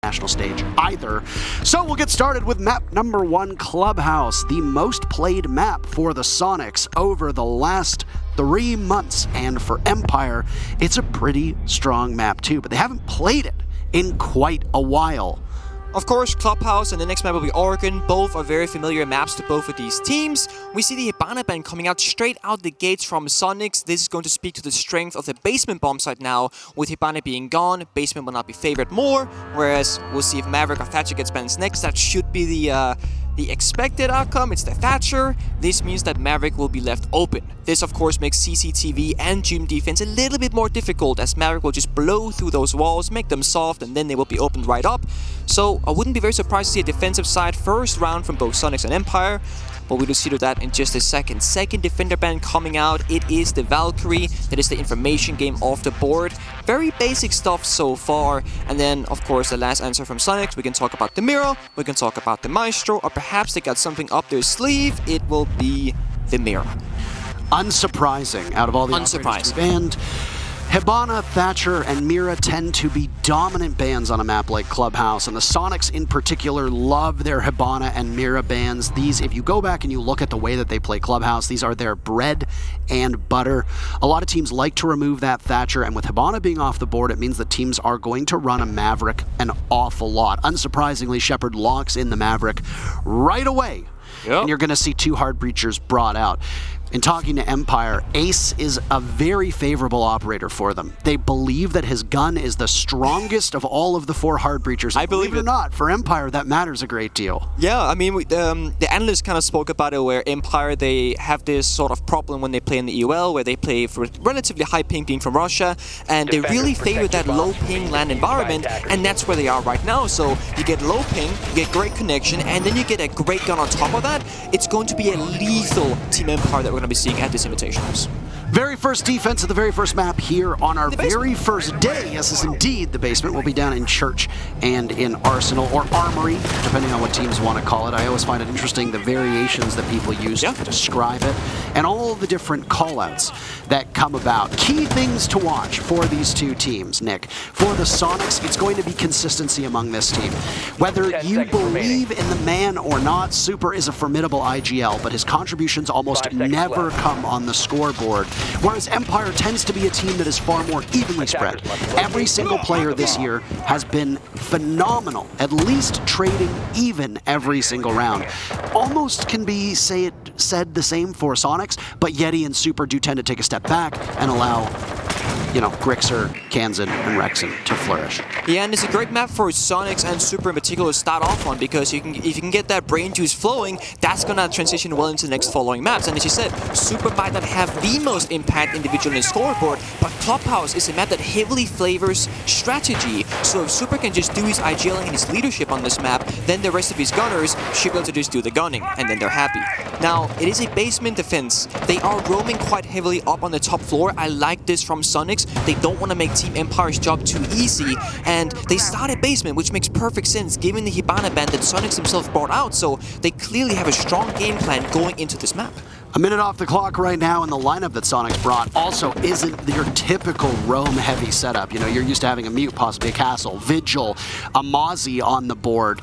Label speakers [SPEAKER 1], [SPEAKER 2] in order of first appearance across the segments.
[SPEAKER 1] national stage either. So we'll get started with map number 1, Clubhouse, the most played map for the Soniqs over the last 3 months. And for Empire, it's a pretty strong map too, but they haven't played it in quite a while.
[SPEAKER 2] Of course, Clubhouse and the next map will be Oregon. Both are very familiar maps to both of these teams. We see the Hibana ban coming out straight out the gates from Soniqs. This is going to speak to the strength of the basement bomb site now. With Hibana being gone, basement will not be favored more. Whereas we'll see if Maverick or Thatcher gets banned next. That should be the expected outcome. It's the Thatcher. This means that Maverick will be left open. This, of course, makes CCTV and Gym defense a little bit more difficult, as Maverick will just blow through those walls, make them soft, and then they will be opened right up. So I wouldn't be very surprised to see a defensive side first round from both Soniqs and Empire. But we will see to that in just a second. Second defender ban coming out. It is the Valkyrie. That is the information game off the board. Very basic stuff so far. And then, of course, the last answer from Soniqs. We can talk about the Mirror. We can talk about the Maestro. Or perhaps they got something up their sleeve. It will be the Mirror.
[SPEAKER 1] Unsurprising. Out of all the operators banned, Hibana, Thatcher, and Mira tend to be dominant bans on a map like Clubhouse, and the Soniqs in particular love their Hibana and Mira bans. These, if you go back and you look at the way that they play Clubhouse, these are their bread and butter. A lot of teams like to remove that Thatcher, and with Hibana being off the board, it means that teams are going to run a Maverick an awful lot. Unsurprisingly, Shepard locks in the Maverick right away, and you're going to see 2 hard breachers brought out. In talking to Empire, Ace is a very favorable operator for them. They believe that his gun is the strongest of all of the 4 hard breachers.
[SPEAKER 2] I believe it
[SPEAKER 1] or not, for Empire, that matters a great deal.
[SPEAKER 2] Yeah, I mean, the analysts kind of spoke about it, where Empire, they have this sort of problem when they play in the EUL, where they play for relatively high ping being from Russia, and they really favor that low ping LAN environment, and that's where they are right now. So you get low ping, you get great connection, and then you get a great gun on top of that. It's going to be a lethal Team Empire that we're going to be seeing at this Invitationals.
[SPEAKER 1] Very first defense of the very first map here on our very first day. Yes, is indeed the basement. Will be down in Church and in Arsenal, or Armory, depending on what teams want to call it. I always find it interesting the variations that people use to describe it, and all the different callouts that come about. Key things to watch for these 2 teams, Nick. For the Soniqs, it's going to be consistency among this team. Whether you believe in the man or not, Super is a formidable IGL, but his contributions almost never come on the scoreboard. Whereas Empire tends to be a team that is far more evenly spread. Every single player this year has been phenomenal, at least trading even every single round. Almost can be said the same for Soniqs, but Yeti and Super do tend to take a step back and allow, you know, Grixer, Kansan, and Rexen to flourish.
[SPEAKER 2] Yeah, and it's a great map for Soniqs and Super in particular to start off on, because if you can get that brain juice flowing, that's gonna transition well into the next following maps. And as you said, Super might not have the most impact individually in the scoreboard, but Clubhouse is a map that heavily flavors strategy. So if Super can just do his IGLing and his leadership on this map, then the rest of his gunners should be able to just do the gunning, and then they're happy. Now, it is a basement defense. They are roaming quite heavily up on the top floor. I like this from Soniqs. They don't want to make Team Empire's job too easy, and they start at basement, which makes perfect sense given the Hibana ban that Soniqs themselves brought out, so they clearly have a strong game plan going into this map.
[SPEAKER 1] A minute off the clock right now, and the lineup that Soniqs brought also isn't your typical roam-heavy setup. You know, you're used to having a Mute, possibly a Castle, Vigil, a Mozzie on the board,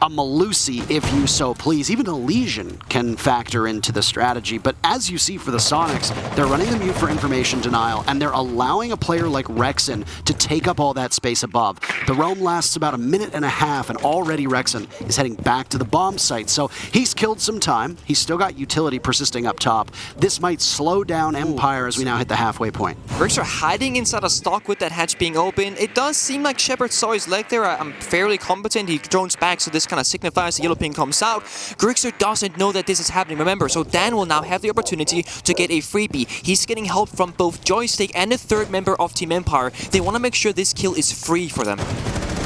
[SPEAKER 1] a Melusi, if you so please. Even a Legion can factor into the strategy. But as you see for the Soniqs, they're running the Mute for information denial, and they're allowing a player like Rexen to take up all that space above. The roam lasts about a minute and a half, and already Rexen is heading back to the bomb site. So he's killed some time. He's still got utility persisting up top. This might slow down Empire as we now hit the halfway point.
[SPEAKER 2] Grixer hiding inside a stock with that hatch being open. It does seem like Shepard saw his leg there. I'm fairly competent. He drones back, so this kind of signifies the yellow ping comes out. Grixer doesn't know that this is happening, remember, so Dan will now have the opportunity to get a freebie. He's getting help from both Joystick and a 3rd member of Team Empire. They want to make sure this kill is free for them.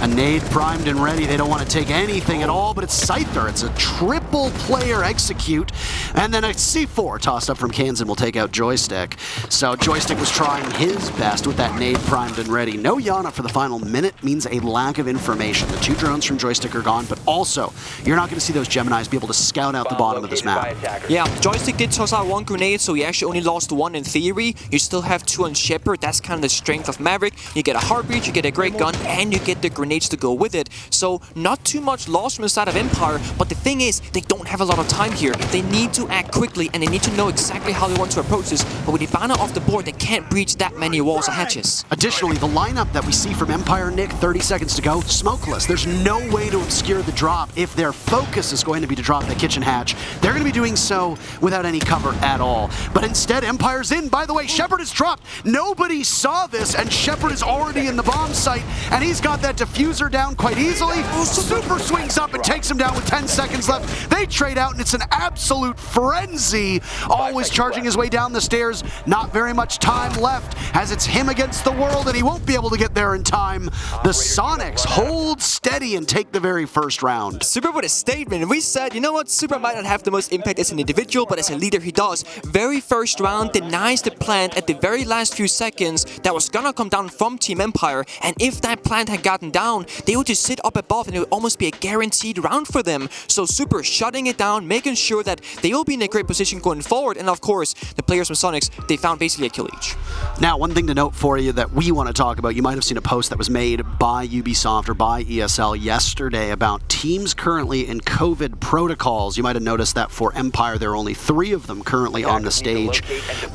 [SPEAKER 1] A nade primed and ready. They don't want to take anything at all, but it's Scyther. It's a triple player execute. And then a C4 tossed up from Kansan will take out Joystick. So Joystick was trying his best with that nade primed and ready. No Yana for the final minute means a lack of information. The 2 drones from Joystick are gone, but also you're not going to see those Geminis be able to scout out the bottom of this map.
[SPEAKER 2] Yeah, Joystick did toss out 1 grenade, so he actually only lost 1 in theory. You still have 2 on Shepard. That's kind of the strength of Maverick. You get a Heartbeat, you get a great gun, and you get the grenade grenades to go with it. So not too much loss from the side of Empire, but the thing is, they don't have a lot of time here. They need to act quickly, and they need to know exactly how they want to approach this. But with Hibana off the board, they can't breach that many walls or hatches.
[SPEAKER 1] Additionally, the lineup that we see from Empire, Nick, 30 seconds to go, smokeless. There's no way to obscure the drop. If their focus is going to be to drop the kitchen hatch, they're going to be doing so without any cover at all. But instead, Empire's in. By the way, Shepard is dropped. Nobody saw this, and Shepard is already in the bomb site, and he's got that diffuser down quite easily. Super swings up and takes him down with 10 seconds left. They trade out, and it's an absolute frenzy. Always charging his way down the stairs. Not very much time left, as it's him against the world, and he won't be able to get there in time. The Soniqs hold steady and take the very first round.
[SPEAKER 2] Super with a statement. We said, you know what, Super might not have the most impact as an individual, but as a leader he does. Very first round, denies the plant at the very last few seconds that was gonna come down from Team Empire, and if that plant had gotten down, they would just sit up above and it would almost be a guaranteed round for them. So Super shutting it down, making sure that they will be in a great position going forward, and of course, the players from Soniqs, they found basically a kill each.
[SPEAKER 1] Now, one thing to note for you that we want to talk about, you might have seen a post that was made by Ubisoft or by ESL yesterday about teams currently in COVID protocols. You might have noticed that for Empire, there are only 3 of them currently on the stage.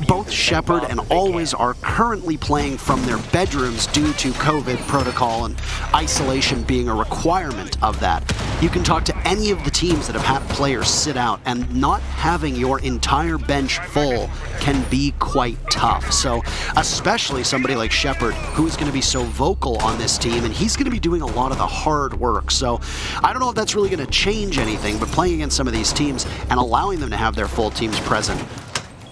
[SPEAKER 1] Both Shepard and Always are currently playing from their bedrooms due to COVID protocol and isolation being a requirement of that. You can talk to any of the teams that have had players sit out, and not having your entire bench full can be quite tough. So especially somebody like Shepard, who is going to be so vocal on this team, and he's going to be doing a lot of the hard work. So I don't know if that's really going to change anything, but playing against some of these teams and allowing them to have their full teams present,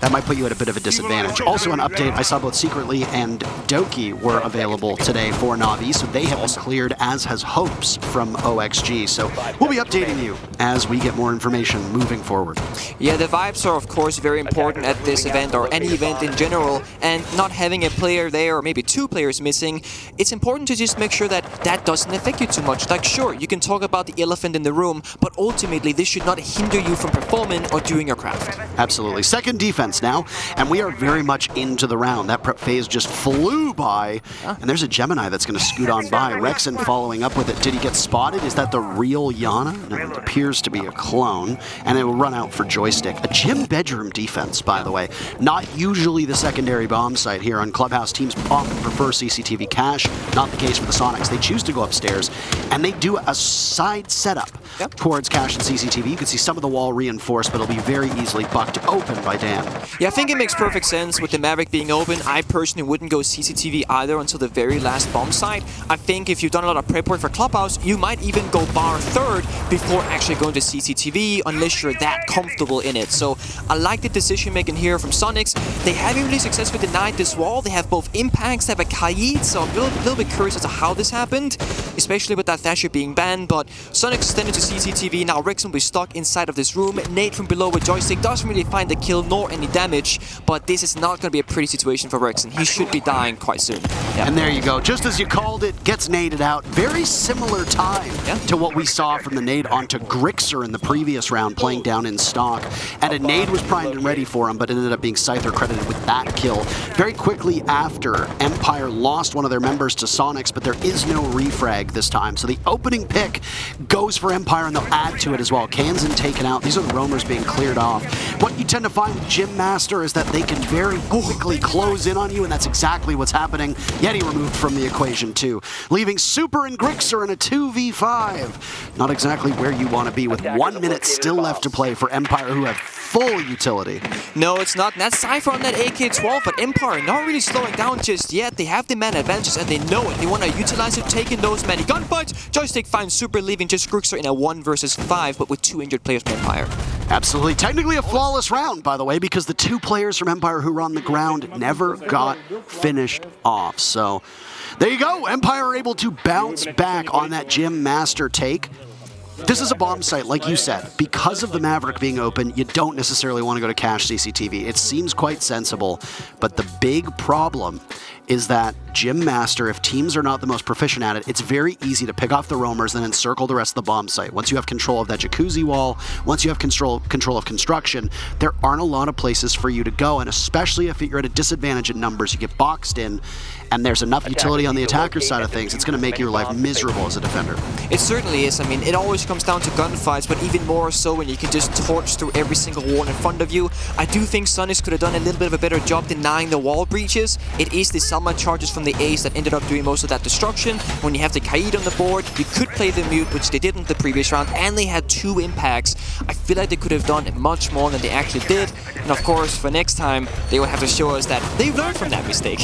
[SPEAKER 1] that might put you at a bit of a disadvantage. Also an update, I saw both Secretly and Doki were available today for Na'Vi, so they have been cleared, as has Hopes from OXG. So we'll be updating you as we get more information moving forward.
[SPEAKER 2] Yeah, the vibes are of course very important at this event, or any event in general, and not having a player there, or maybe 2 players missing, it's important to just make sure that that doesn't affect you too much. Like, sure, you can talk about the elephant in the room, but ultimately this should not hinder you from performing or doing your craft.
[SPEAKER 1] Absolutely. Second defense now, and we are very much into the round. That prep phase just flew by, and there's a Gemini that's going to scoot on by. Rexon following up with it. Did he get spotted? Is that the real Yana? No, it appears to be a clone, and it will run out for Joystick. A gym bedroom defense, by the way. Not usually the secondary bomb site here on Clubhouse. Teams often prefer CCTV cache. Not the case for the Soniqs. They choose to go upstairs, and they do a side setup towards cache and CCTV. You can see some of the wall reinforced, but it'll be very easily bucked open by Dan.
[SPEAKER 2] Yeah, I think it makes perfect sense with the Maverick being open. I personally wouldn't go CCTV either until the very last bomb site. I think if you've done a lot of prep work for Clubhouse, you might even go bar third before actually going to CCTV, unless you're that comfortable in it. So I like the decision making here from Soniqs. They haven't really successfully denied this wall. They have both impacts, they have a Kaid, so I'm a little bit curious as to how this happened, especially with that Thatcher being banned. But Soniqs extended to CCTV. Now Rexon will be stuck inside of this room. Nate from below with Joystick doesn't really find the kill nor any damage, but this is not going to be a pretty situation for Rexon. He should be dying quite soon. Yeah.
[SPEAKER 1] And there you go. Just as you called it, gets naded out. Very similar time to what we saw from the nade onto Grixer in the previous round, playing down in stock. And a nade was primed and ready for him, but it ended up being Scyther credited with that kill. Very quickly after, Empire lost one of their members to Soniqs, but there is no refrag this time. So the opening pick goes for Empire, and they'll add to it as well. Kansan taken out. These are the roamers being cleared off. What you tend to find with Gym Master is that they can very quickly close in on you, and that's exactly what's happening. Yeti removed from the equation too, leaving Super and Grixer in a 2v5. Not exactly where you want to be, with 1 minute still left to play for Empire, who have full utility.
[SPEAKER 2] No, it's not. And that's Cypher on that AK-12, but Empire not really slowing down just yet. They have the man advantages and they know it. They want to utilize it, taking those many gunfights. Joystick finds Super, leaving just Grixer in a 1 versus 5, but with 2 injured players from Empire.
[SPEAKER 1] Absolutely. Technically a flawless round, by the way, because the 2 players from Empire who were on the ground never got finished off. So there you go. Empire are able to bounce back on that Gym Master take. This is a bomb site, like you said. Because of the Maverick being open, you don't necessarily want to go to cache CCTV. It seems quite sensible, but the big problem is that Gym Master, if teams are not the most proficient at it, it's very easy to pick off the roamers and encircle the rest of the bomb site. Once you have control of that jacuzzi wall, once you have control of construction, there aren't a lot of places for you to go, and especially if you're at a disadvantage in numbers, you get boxed in, and there's enough utility on the attacker side of things, it's going to make your life miserable as a defender.
[SPEAKER 2] It certainly is. I mean, it always comes down to gunfights, but even more so when you can just torch through every single wall in front of you. I do think Soniqs could have done a little bit of a better job denying the wall breaches. It is the Selma charges from the Ace that ended up doing most of that destruction. When you have the Kaid on the board, you could play the Mute, which they didn't the previous round, and they had 2 impacts. I feel like they could have done much more than they actually did. And of course, for next time, they will have to show us that they've learned from that mistake.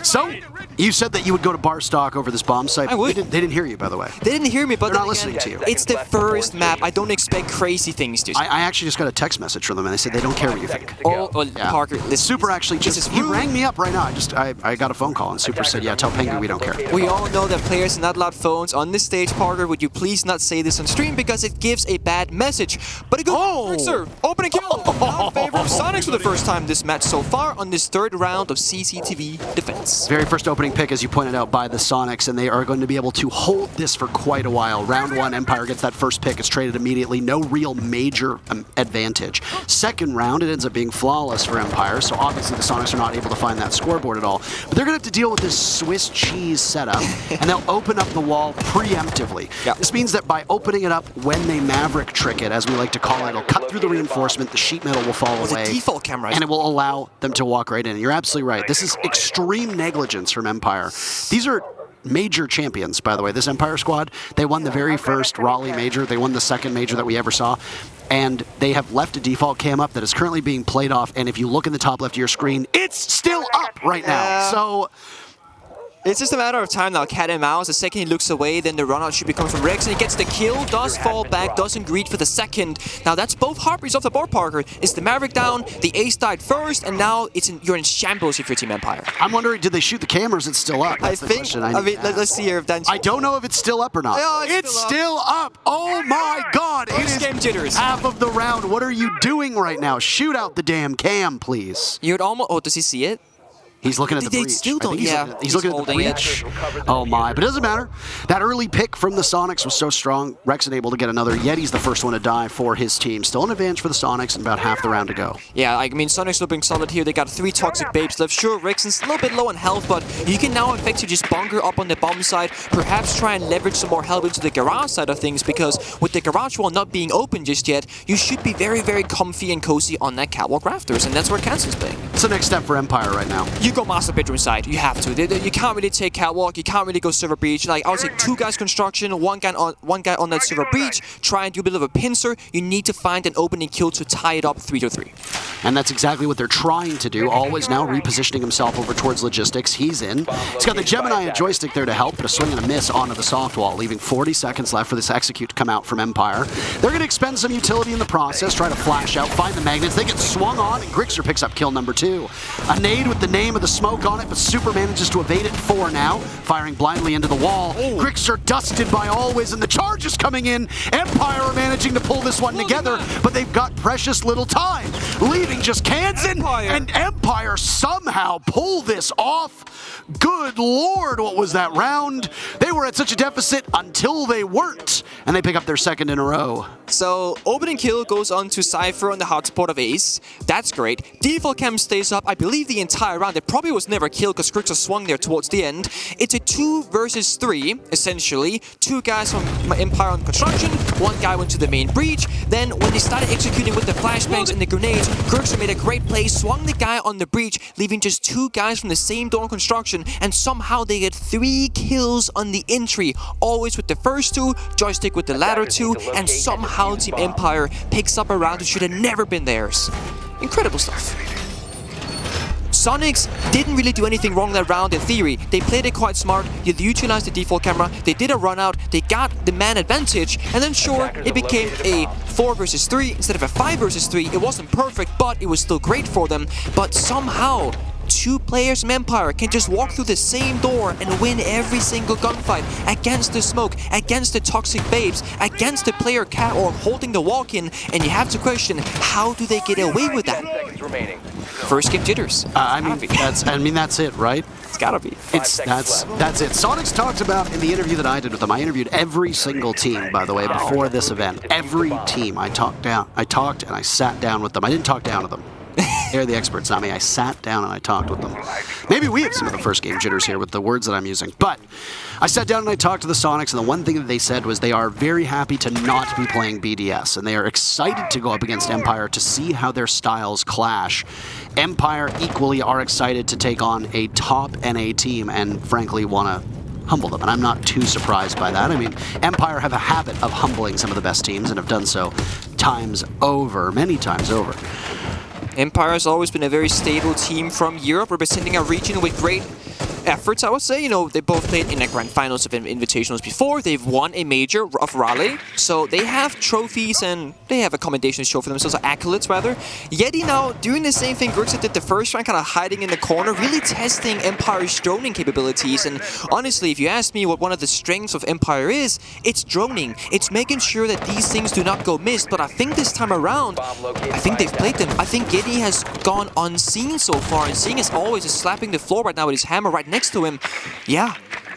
[SPEAKER 1] So, you said that you would go to Barstock over this bomb site.
[SPEAKER 2] I would.
[SPEAKER 1] They didn't hear you, by the way.
[SPEAKER 2] They didn't hear me, but
[SPEAKER 1] they're not listening to you.
[SPEAKER 2] It's the first map. I don't expect crazy things to.
[SPEAKER 1] I actually just got a text message from them, and they said they don't care what you think.
[SPEAKER 2] Yeah. Parker, listen,
[SPEAKER 1] Super actually he rang me up right now. I got a phone call, and Super said, yeah, tell Penguin we don't care.
[SPEAKER 2] We all know that players are not allowed phones on this stage, Parker. Would you please not say this on stream because it gives a bad message. But a good sir. Opening kill. Now in favor of Soniqs for the first time this match so far on this 3rd round of CCTV defense.
[SPEAKER 1] Very first opening pick, as you pointed out, by the Soniqs, and they are going to be able to hold this for quite a while. Round 1, Empire gets that first pick. It's traded immediately. No real major advantage. Second round, it ends up being flawless for Empire, so obviously the Soniqs are not able to find that scoreboard at all. But they're going to have to deal with this Swiss cheese setup, and they'll open up the wall preemptively.
[SPEAKER 2] Yeah.
[SPEAKER 1] This means that by opening it up when they Maverick trick it, as we like to call it, it'll cut through the reinforcement, the sheet metal will fall away.
[SPEAKER 2] The default camera.
[SPEAKER 1] And it will allow them to walk right in. You're absolutely right. This is extreme negligence from Empire. These are major champions, by the way. This Empire squad, they won the very first Raleigh major. They won the second major that we ever saw. And they have left a default cam up that is currently being played off. And if you look in the top left of your screen, it's still up right now. So
[SPEAKER 2] it's just a matter of time now, cat and mouse. The second he looks away, then the run-out should be coming from Rex, and he gets the kill, does fall back, doesn't greet for the second. Now that's both Harpies off the board, Parker. It's the Maverick down, the Ace died first, and now you're in shambles if you're Team Empire.
[SPEAKER 1] I'm wondering, did they shoot the cameras? It's still up. That's the question I mean,
[SPEAKER 2] let's see here if Dan...
[SPEAKER 1] I don't know if it's still up or not.
[SPEAKER 2] Oh,
[SPEAKER 1] it's still up. Oh my God. It is
[SPEAKER 2] game jitters.
[SPEAKER 1] Half of the round. What are you doing right now? Shoot out the damn cam, please.
[SPEAKER 2] You'd almost... Oh, does he see it?
[SPEAKER 1] He's looking at the breach.
[SPEAKER 2] Still don't,
[SPEAKER 1] he's looking at the breach. Oh my, but it doesn't matter. That early pick from the Soniqs was so strong. Rex able to get another. Yeti's the first one to die for his team. Still an advantage for the Soniqs and about half the round to go.
[SPEAKER 2] Yeah, I mean, Soniqs looking solid here. They got 3 toxic babes left. Sure, Rexon's a little bit low on health, but you can now effectively just bunker up on the bomb side, perhaps try and leverage some more help into the garage side of things, because with the garage wall not being open just yet, you should be very, very comfy and cozy on that catwalk rafters, and that's where Cancel's playing.
[SPEAKER 1] It's the next step for Empire right now.
[SPEAKER 2] You go master bedroom side. You have to. You can't really take catwalk. You can't really go server breach. Like, I would say 2 guys construction, one guy on that server breach. Try and do a bit of a pincer. You need to find an opening kill to tie it up 3-3.
[SPEAKER 1] And that's exactly what they're trying to do. Always now repositioning himself over towards logistics. He's in. He's got the Gemini and joystick there to help, but a swing and a miss onto the soft wall, leaving 40 seconds left for this execute to come out from Empire. They're going to expend some utility in the process, try to flash out, find the magnets. They get swung on, and Grixer picks up kill number 2. A nade with the name of the smoke on it, but Super manages to evade it. 4 now, firing blindly into the wall. Grixer dusted by Always, and the charge is coming in. Empire are managing to pull this one together, but they've got precious little time, leaving just Kansan, and Empire somehow pull this off. Good Lord, what was that round? They were at such a deficit until they weren't, and they pick up their second in a row.
[SPEAKER 2] So, opening kill goes on to Cypher on the hotspot of Ace. That's great. Default cam stays up, I believe, the entire round. It probably was never killed because Grixer swung there towards the end. It's a 2 versus 3, essentially. 2 guys from Empire on construction, 1 guy went to the main breach. Then, when they started executing with the flashbangs and the grenades, Grixer made a great play, swung the guy on the breach, leaving just 2 guys from the same door on construction, and somehow they get 3 kills on the entry. Always with the first 2, joystick with the latter 2, and somehow Team Empire picks up a round that should have never been theirs. Incredible stuff. Soniqs didn't really do anything wrong that round in theory. They played it quite smart, they utilized the default camera, they did a run out, they got the man advantage, and then sure, it became a 4 versus 3 instead of a 5 versus 3. It wasn't perfect, but it was still great for them. But somehow, 2 players from Empire can just walk through the same door and win every single gunfight against the smoke, against the toxic babes, against the player cat or holding the walk-in, and you have to question, how do they get away with that? First game jitters.
[SPEAKER 1] That's it, right?
[SPEAKER 2] It's gotta be.
[SPEAKER 1] That's it. Soniqs talked about in the interview that I did with them. I interviewed every single team, by the way, before this event. Every team. I talked and I sat down with them. I didn't talk down to them. They're the experts, not me. I sat down and I talked with them. Maybe we have some of the first game jitters here with the words that I'm using. But I sat down and I talked to the Soniqs, and the one thing that they said was they are very happy to not be playing BDS, and they are excited to go up against Empire to see how their styles clash. Empire equally are excited to take on a top NA team and frankly want to humble them, and I'm not too surprised by that. I mean, Empire have a habit of humbling some of the best teams and have done so many times over.
[SPEAKER 2] Empire has always been a very stable team from Europe, representing a region with great efforts, I would say. You know, they both played in the grand finals of Invitationals before. They've won a major of Raleigh, so they have trophies and they have a commendation to show for themselves, or accolades rather. Yeti now doing the same thing Grixis did the first round, kind of hiding in the corner, really testing Empire's droning capabilities. And honestly, if you ask me what one of the strengths of Empire is, it's droning. It's making sure that these things do not go missed. But I think this time around, I think they've played them. I think Yeti has gone unseen so far, and seeing as always is slapping the floor right now with his hammer right next to him. Yeah,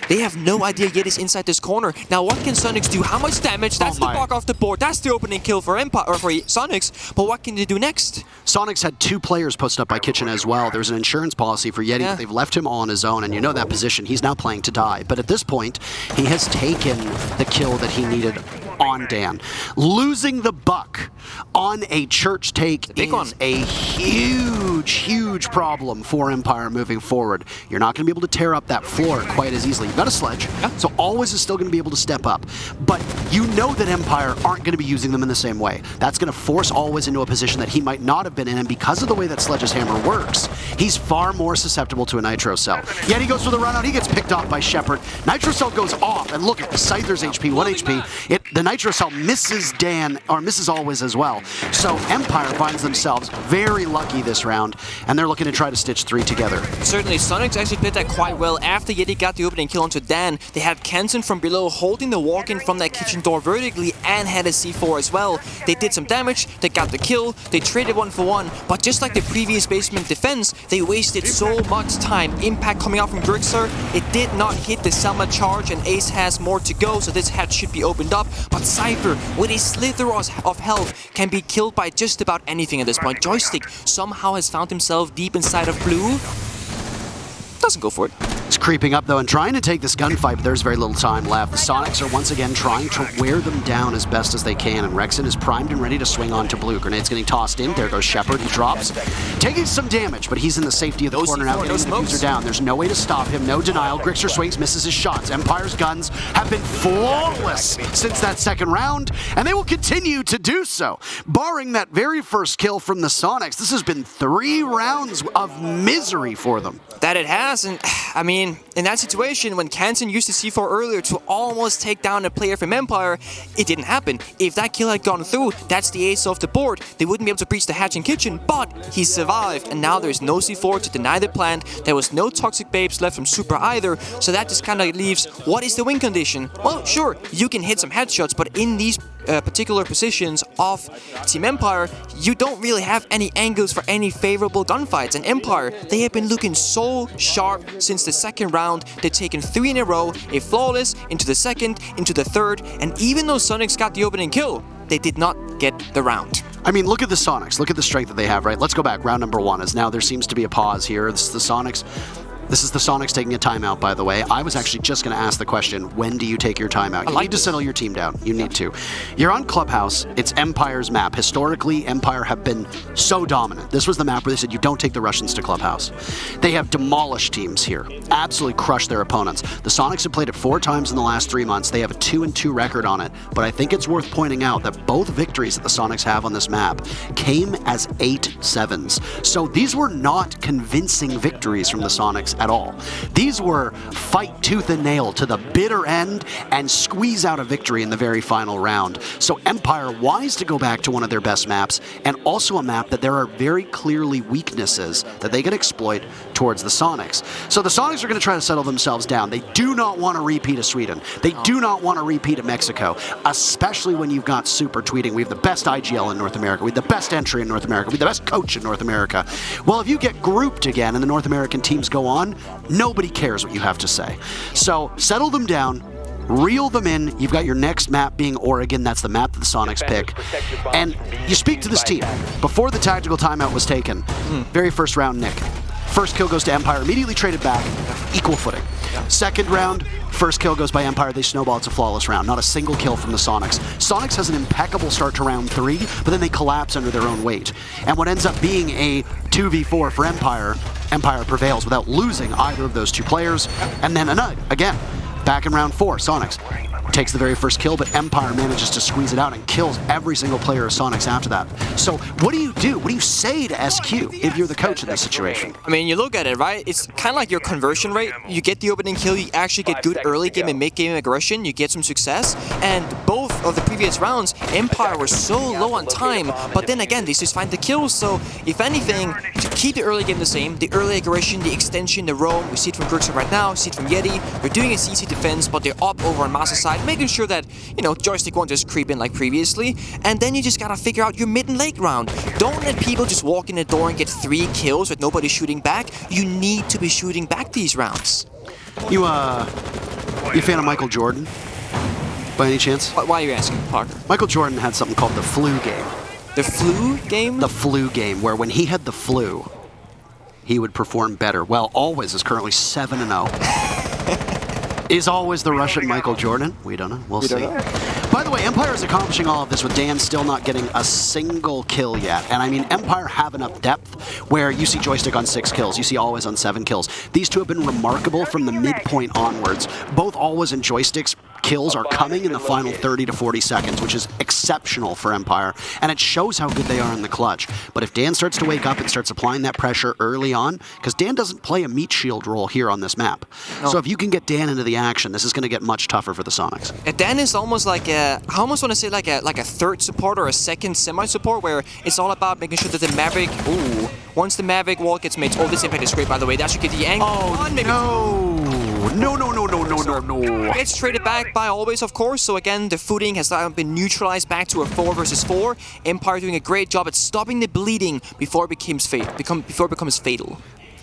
[SPEAKER 2] they have no idea Yeti's inside this corner. Now, what can Soniqs do? How much damage? That's the block off the board. That's the opening kill for Empire or for Soniqs. But what can they do next?
[SPEAKER 1] Soniqs had 2 players posted up by Kitchen as well. There's an insurance policy for Yeti. Yeah. They've left him all on his own, and you know that position. He's now playing to die. But at this point, he has taken the kill that he needed on Dan. Losing the buck on a church take is a huge problem for Empire moving forward. You're not going to be able to tear up that floor quite as easily. You've got a sledge, so Always is still going to be able to step up. But you know that Empire aren't going to be using them in the same way. That's going to force Always into a position that he might not have been in, and because of the way that Sledge's hammer works, he's far more susceptible to a Nitro Cell. Yet he goes for the run out, he gets picked off by Shepard. Nitro Cell goes off, and look at the Scyther's HP, 1 HP. The Nitro Cell misses Dan, or misses Always as well. So Empire finds themselves very lucky this round, and they're looking to try to stitch 3 together.
[SPEAKER 2] Certainly, Soniqs actually played that quite well. After Yeti got the opening kill onto Dan, they had Kenton from below holding the walk-in from that kitchen door vertically and had a C4 as well. They did some damage, they got the kill, they traded 1 for 1, but just like the previous basement defense, they wasted so much time. Impact coming out from Grixis, it did not hit the Selma charge, and Ace has more to go, so this hatch should be opened up. But Cypher, with a slither of health, can be killed by just about anything at this point. Joystick somehow has found himself deep inside of blue. Doesn't go for it.
[SPEAKER 1] It's creeping up though and trying to take this gunfight, but there's very little time left. The Soniqs are once again trying to wear them down as best as they can, and Rexon is primed and ready to swing on to blue. Grenade's getting tossed in. There goes Shepard. He drops, taking some damage, but he's in the safety of the corner now. Getting the diffuser down. There's no way to stop him. No denial. Grixis swings, misses his shots. Empire's guns have been flawless since that second round, and they will continue to do so. Barring that very first kill from the Soniqs, this has been 3 rounds of misery for them.
[SPEAKER 2] That it has, and I mean, in that situation, when Canton used the C4 earlier to almost take down a player from Empire, it didn't happen. If that kill had gone through, that's the ace off the board. They wouldn't be able to breach the hatch and kitchen, but he survived, and now there's no C4 to deny the plant. There was no toxic babes left from Super either, so that just kind of leaves, what is the win condition? Well, sure, you can hit some headshots, but in these particular positions of Team Empire, you don't really have any angles for any favorable gunfights. And Empire, they have been looking so sharp since the second round. They've taken 3 in a row, a flawless, into the second, into the third, and even though Soniqs got the opening kill, they did not get the round.
[SPEAKER 1] I mean, look at the Soniqs. Look at the strength that they have, right? Let's go back. Round number 1 is now there seems to be a pause here. This is the Soniqs. This is the Soniqs taking a timeout, by the way. I was actually just going to ask the question, when do you take your timeout? You need to settle your team down. You need to. You're on Clubhouse. It's Empire's map. Historically, Empire have been so dominant. This was the map where they said you don't take the Russians to Clubhouse. They have demolished teams here. Absolutely crushed their opponents. The Soniqs have played it 4 times in the last 3 months. They have a 2-2 record on it. But I think it's worth pointing out that both victories that the Soniqs have on this map came as 8-7s. So these were not convincing victories from the Soniqs at all. These were fight tooth and nail to the bitter end and squeeze out a victory in the very final round. So Empire wise to go back to one of their best maps, and also a map that there are very clearly weaknesses that they can exploit to towards the Sonics. So the Sonics are going to try to settle themselves down. They do not want to repeat of Sweden. They do not want to repeat of Mexico, especially when you've got Super tweeting, we have the best IGL in North America, we have the best entry in North America, we have the best coach in North America. Well, if you get grouped again and the North American teams go on, nobody cares what you have to say. So settle them down. Reel them in. You've got your next map being Oregon. That's the map that the Sonics pick. And you speak to this team. Before the tactical timeout was taken, very first round, Nick. First kill goes to Empire, immediately traded back, equal footing. Second round, first kill goes by Empire, they snowball, it's a flawless round. Not a single kill from the Sonics. Sonics has an impeccable start to round 3, but then they collapse under their own weight. And what ends up being a 2v4 for Empire, Empire prevails without losing either of those two players. And then again, back in round 4, Sonics takes the very first kill, but Empire manages to squeeze it out and kills every single player of Sonics after that. So what do you do? What do you say to SQ if you're the coach in this situation?
[SPEAKER 2] I mean, you look at it, right? It's kind of like your conversion rate. You get the opening kill, you actually get good early game and mid-game aggression, you get some success, and both of the previous rounds, Empire were so low on time, but then again, they just find the kills. So if anything, to keep the early game the same, the early aggression, the extension, the roam, we see it from Grixer right now, see it from Yeti, they're doing a CC defense, but they're up over on Master side, making sure that, joystick won't just creep in like previously, and then you just gotta figure out your mid and late round. Don't let people just walk in the door and get 3 kills with nobody shooting back. You need to be shooting back these rounds.
[SPEAKER 1] You a fan of Michael Jordan, by any chance?
[SPEAKER 2] Why are you asking, Parker?
[SPEAKER 1] Michael Jordan had something called the flu game.
[SPEAKER 2] The flu game?
[SPEAKER 1] The flu game, where when he had the flu, he would perform better. Well, Always is currently 7-0. Is Always the Russian Michael Jordan? We don't know. We'll see. By the way, Empire is accomplishing all of this with Dan still not getting a single kill yet. And I mean, Empire have enough depth where you see Joystick on 6 kills, you see Always on 7 kills. These two have been remarkable from the midpoint onwards. Both Always and Joystick's kills are coming in the final 30 to 40 seconds, which is exceptional for Empire, and it shows how good they are in the clutch. But if Dan starts to wake up and starts applying that pressure early on, because Dan doesn't play a meat shield role here on this map. No. So if you can get Dan into the action, this is going to get much tougher for the Sonics.
[SPEAKER 2] Dan is almost like I almost want to say like a third support or a second semi-support, where it's all about making sure that the Maverick, once the Maverick wall gets made, this impact is great, by the way, that should get the angle on. No. It's traded back by Always, of course, so again, the footing has now been neutralized back to a 4 versus 4. Empire doing a great job at stopping the bleeding before it becomes fatal.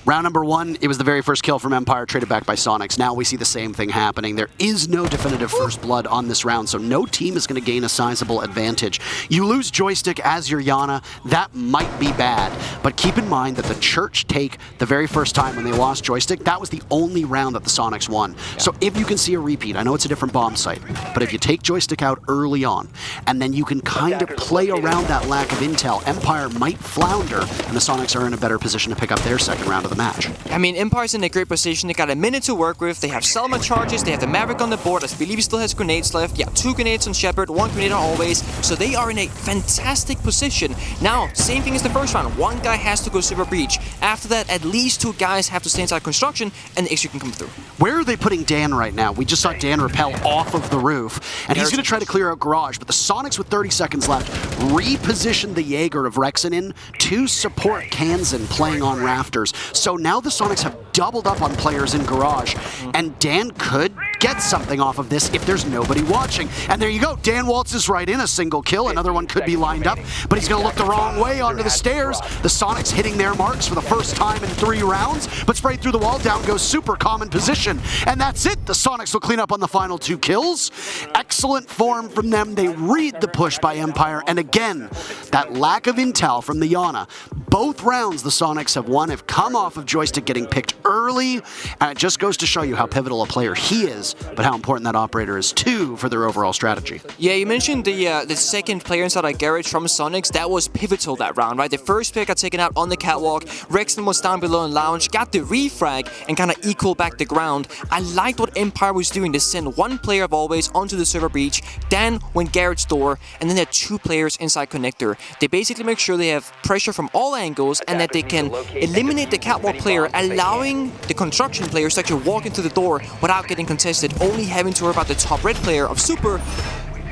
[SPEAKER 1] Round number 1, it was the very first kill from Empire, traded back by Sonics. Now we see the same thing happening. There is no definitive first blood on this round, so no team is going to gain a sizable advantage. You lose Joystick as your Yana, that might be bad, but keep in mind that the Church take the very first time when they lost Joystick, that was the only round that the Sonics won. Yeah. So if you can see a repeat, I know it's a different bomb site, but if you take Joystick out early on, and then you can kind of play around that lack of intel, Empire might flounder, and the Sonics are in a better position to pick up their second round of the match.
[SPEAKER 2] I mean, Empire's in a great position. They got a minute to work with. They have Selma charges. They have the Maverick on the board. I believe he still has grenades left. Yeah, 2 grenades on Shepard, 1 grenade on Always. So they are in a fantastic position. Now, same thing as the first round. 1 guy has to go Silver Breach. After that, at least 2 guys have to stay inside construction, and the extra can come through.
[SPEAKER 1] Where are they putting Dan right now? We just saw Dan rappel off of the roof, and he's going to try to clear out Garage, but the Sonics with 30 seconds left repositioned the Jaeger of Rexinen to support Kansan playing on rafters. So now the Sonics have doubled up on players in Garage, and Dan could get something off of this if there's nobody watching. And there you go, Dan waltzes right in, a single kill, another one could be lined up, but he's going to look the wrong way onto the stairs. The Sonics hitting their marks for the first time in 3 rounds, but sprayed through the wall, down goes Super, common position, and that's it. The Sonics will clean up on the final 2 kills. Excellent form from them. They read the push by Empire, and again, that lack of intel from the Yana. Both rounds the Sonics have won have come off of Joystick getting picked early, and it just goes to show you how pivotal a player he is, but how important that operator is too for their overall strategy.
[SPEAKER 2] Yeah, you mentioned the second player inside our garage from Sonics. That was pivotal that round, right? The first pick got taken out on the catwalk. Rexton was down below in lounge, got the refrag, and kind of equal back the ground. I liked what Empire was doing. They sent 1 player of Always onto the server breach, then went garage door, and then they had 2 players inside connector. They basically make sure they have pressure from all angles and that they can eliminate the catwalk player, allowing the construction players to actually walk into the door without getting contested, only having to worry about the top red player of Super